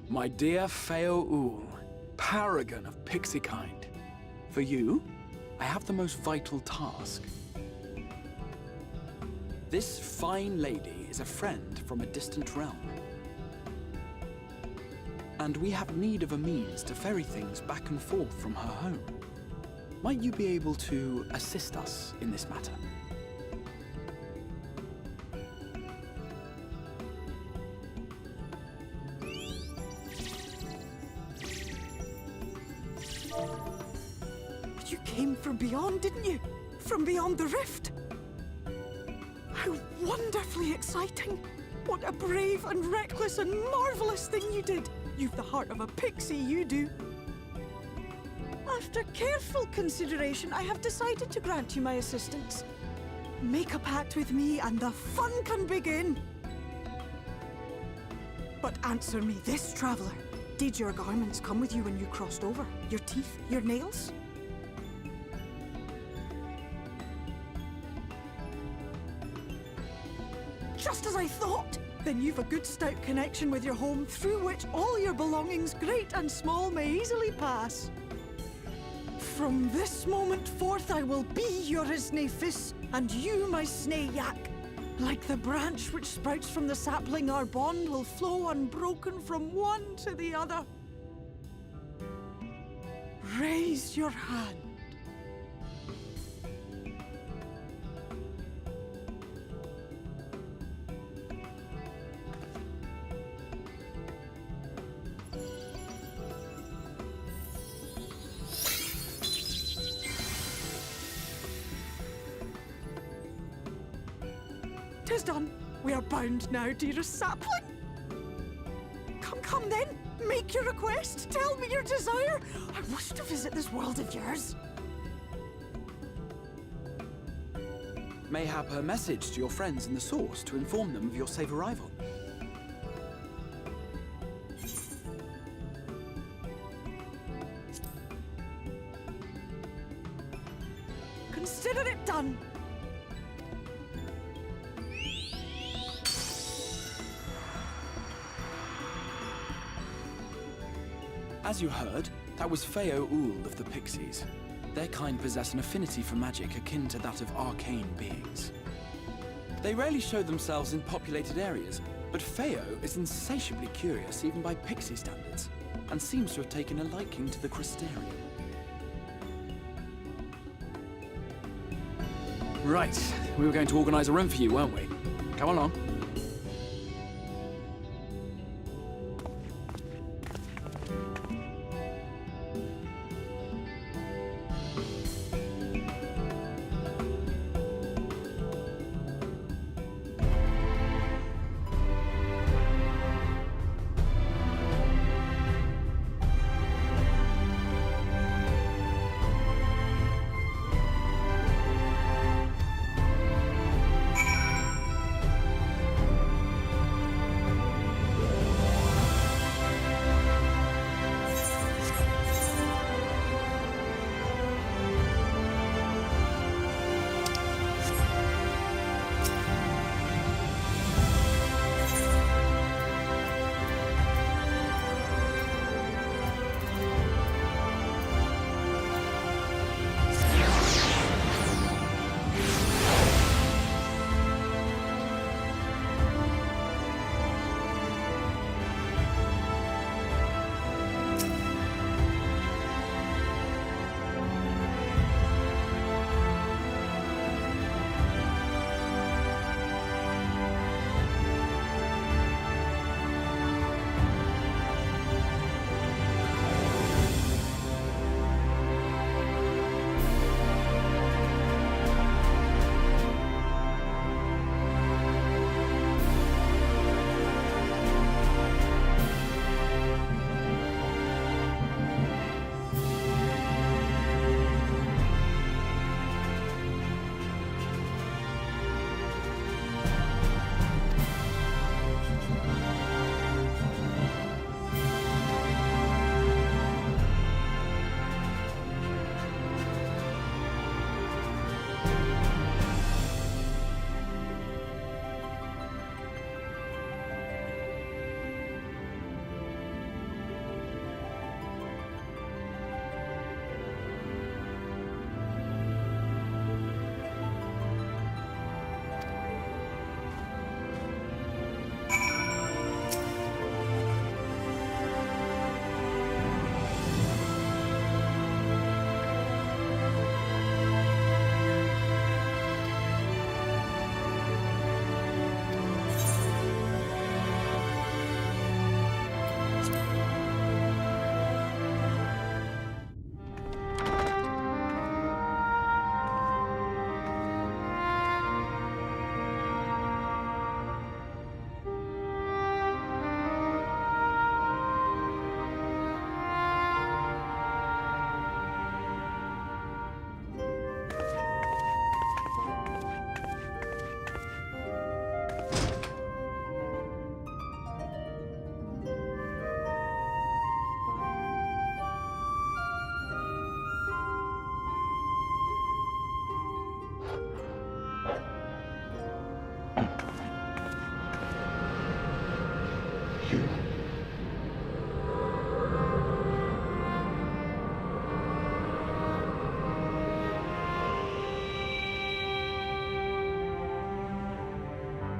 Speaker 10: My dear Feo Ul, paragon of pixie kind. For you, I have the most vital task. This fine lady is a friend from a distant realm. And we have need of a means to ferry things back and forth from her home. Might you be able to assist us in this matter?
Speaker 16: You came from beyond, didn't you? From beyond the rift? How wonderfully exciting! What a brave and reckless and marvelous thing you did! You've the heart of a pixie, you do. After careful consideration, I have decided to grant you my assistance. Make a pact with me and the fun can begin. But answer me this, traveler. Did your garments come with you when you crossed over? Your teeth? Your nails? Just as I thought! Then you've a good stout connection with your home through which all your belongings, great and small, may easily pass. From this moment forth I will be your Isne Fis, and you my Sne Yak. Like the branch which sprouts from the sapling, our bond will flow unbroken from one to the other. Raise your hand. Tis done. We are bound now, dearest sapling. Come then. Make your request. Tell me your desire. I wish to visit this world of yours.
Speaker 10: Mayhap a message to your friends in the Source to inform them of your safe arrival.
Speaker 16: Consider it done.
Speaker 10: As you heard, that was Feo Ul of the Pixies. Their kind possess an affinity for magic akin to that of arcane beings. They rarely show themselves in populated areas, but Feo is insatiably curious even by Pixie standards, and seems to have taken a liking to the Crystarium. Right, we were going to organize a room for you, weren't we? Come along.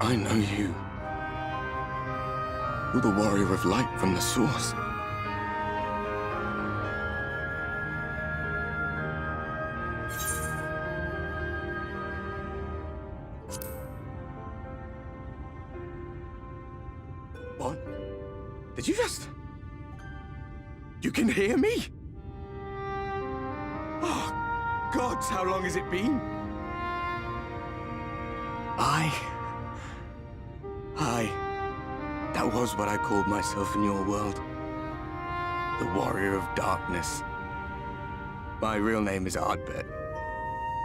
Speaker 5: I know you. You're the warrior of light from the source. What? Did you just... You can hear me? Oh, gods, how long has it been? That was what I called myself in your world. The Warrior of Darkness. My real name is Ardbert.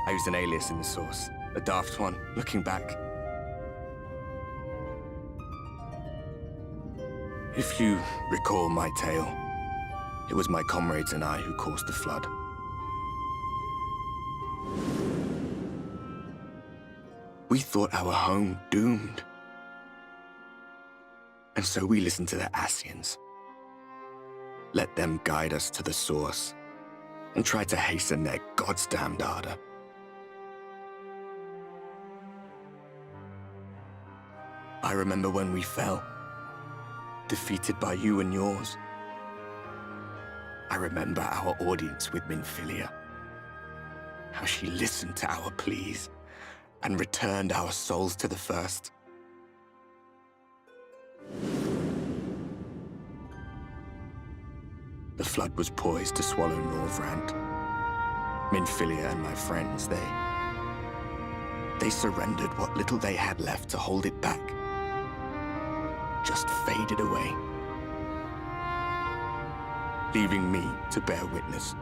Speaker 5: I used an alias in the source, a daft one, looking back. If you recall my tale, it was my comrades and I who caused the flood. We thought our home doomed. And so we listened to the Ascians. Let them guide us to the source and try to hasten their goddamned ardor. I remember when we fell, defeated by you and yours. I remember our audience with Minfilia, how she listened to our pleas and returned our souls to the First. The flood was poised to swallow Norvrand. Minfilia and my friends, they surrendered what little they had left to hold it back. Just faded away, leaving me to bear witness.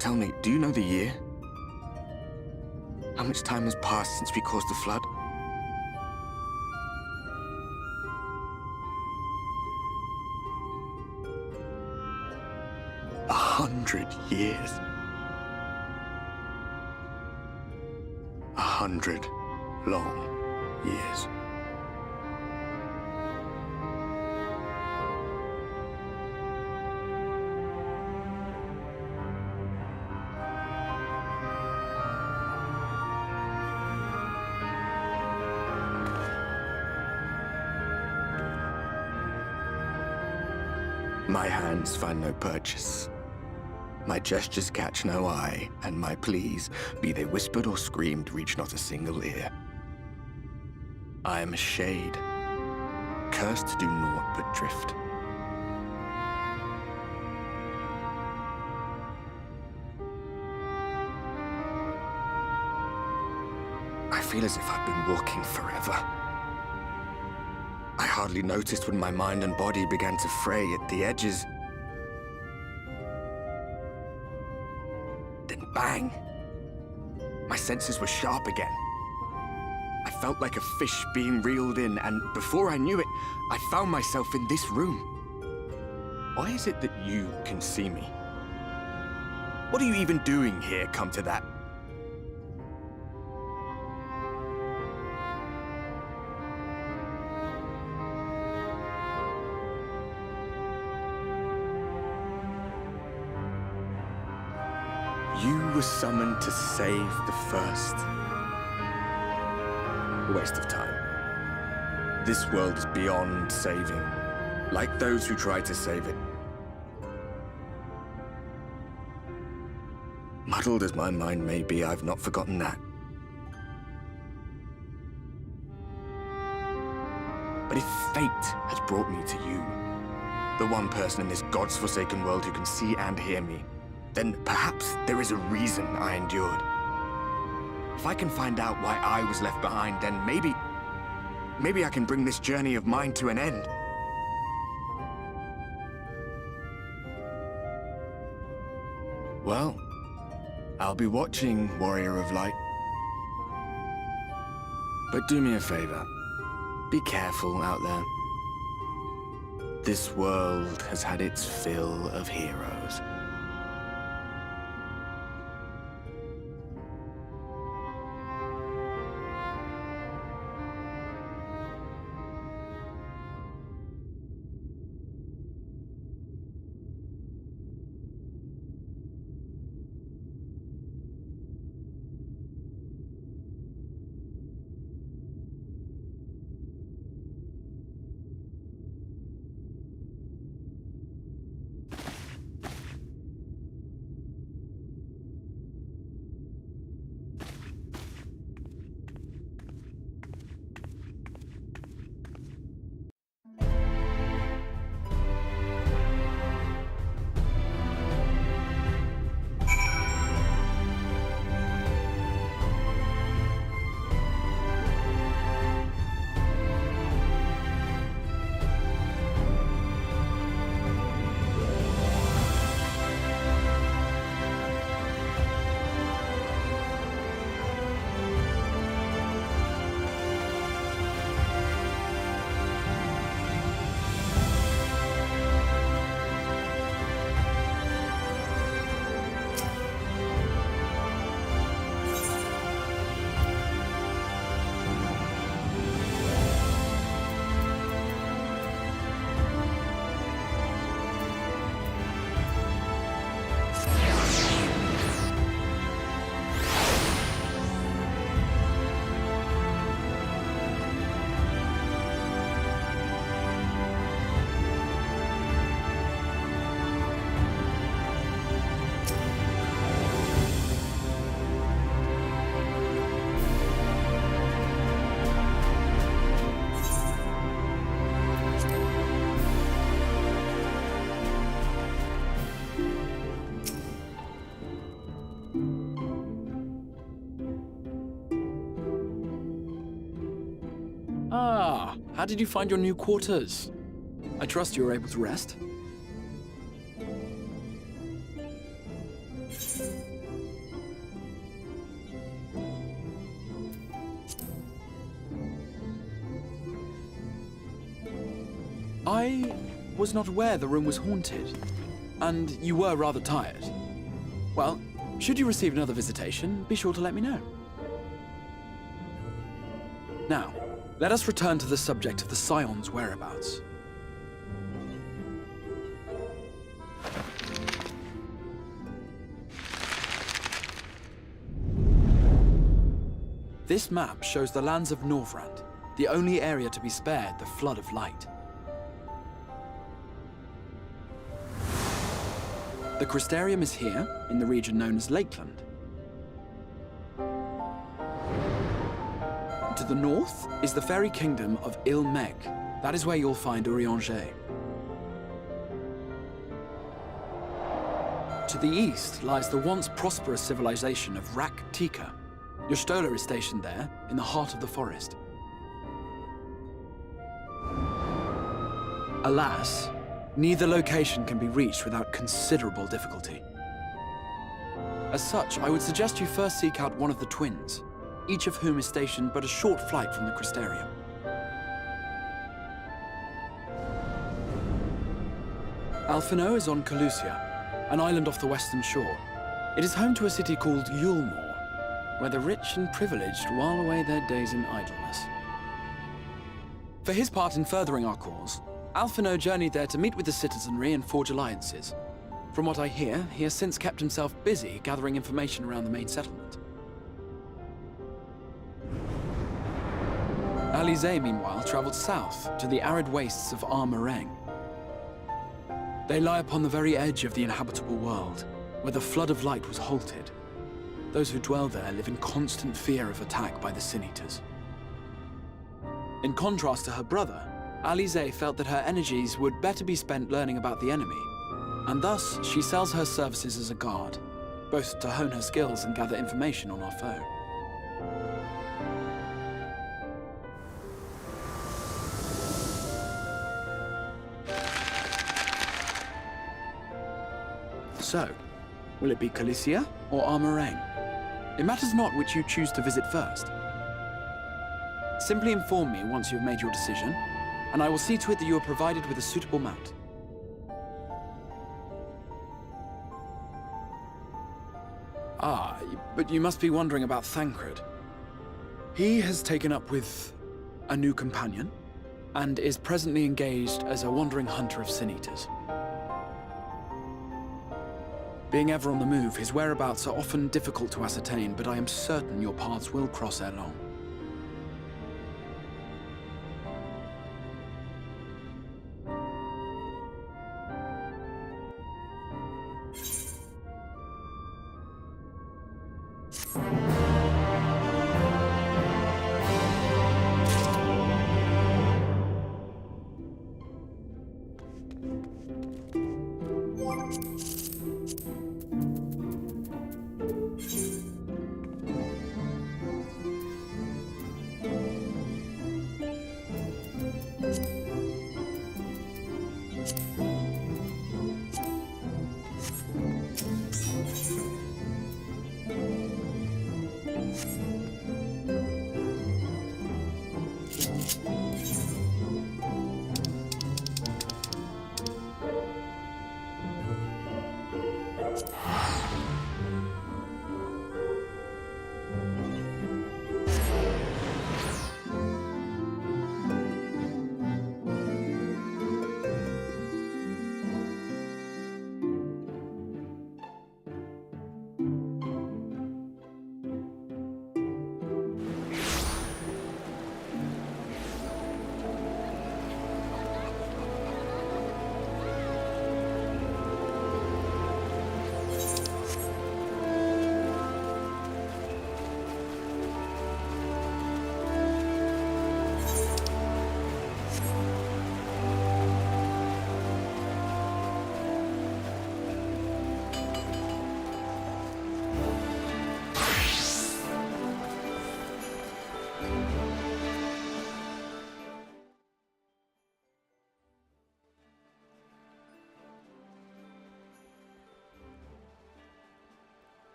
Speaker 5: Tell me, do you know the year? How much time has passed since we caused the flood? 100 years. 100 long years. My hands find no purchase. My gestures catch no eye, and my pleas, be they whispered or screamed, reach not a single ear. I am a shade, cursed to do naught but drift. I feel as if I've been walking forever. I hardly noticed when my mind and body began to fray at the edges. Then bang! My senses were sharp again. I felt like a fish being reeled in, and before I knew it, I found myself in this room. Why is it that you can see me? What are you even doing here, come to that? You were summoned to save the First. A waste of time. This world is beyond saving, like those who tried to save it. Muddled as my mind may be, I've not forgotten that. But if fate has brought me to you, the one person in this God's forsaken world who can see and hear me, then perhaps there is a reason I endured. If I can find out why I was left behind, then maybe I can bring this journey of mine to an end. Well, I'll be watching, Warrior of Light. But do me a favor. Be careful out there. This world has had its fill of heroes.
Speaker 10: how did you find your new quarters? I trust you were able to rest? I was not aware the room was haunted, and you were rather tired. Well, should you receive another visitation, be sure to let me know. Now, let us return to the subject of the Scion's whereabouts. This map shows the lands of Norvrand, the only area to be spared the Flood of Light. The Crystarium is here, in the region known as Lakeland. To the north is the fairy kingdom of Il-Meg. That is where you'll find Urianger. To the east lies the once prosperous civilization of Rak-Tika. Your Stola is stationed there, in the heart of the forest. Alas, neither location can be reached without considerable difficulty. As such, I would suggest you first seek out one of the twins, each of whom is stationed but a short flight from the Crystarium. Alphino is on Calusia, an island off the western shore. It is home to a city called Yulmore, where the rich and privileged while away their days in idleness. For his part in furthering our cause, Alphino journeyed there to meet with the citizenry and forge alliances. From what I hear, he has since kept himself busy gathering information around the main settlement. Alize, meanwhile, traveled south to the arid wastes of Armareng. They lie upon the very edge of the inhabitable world, where the Flood of Light was halted. Those who dwell there live in constant fear of attack by the Sin Eaters. In contrast to her brother, Alize felt that her energies would better be spent learning about the enemy, and thus she sells her services as a guard, both to hone her skills and gather information on our foe. So, will it be Calusia or Armareng? It matters not which you choose to visit first. Simply inform me once you have made your decision, and I will see to it that you are provided with a suitable mount. Ah, but you must be wondering about Thancred. He has taken up with a new companion, and is presently engaged as a wandering hunter of Sin Eaters. Being ever on the move, his whereabouts are often difficult to ascertain, but I am certain your paths will cross ere long.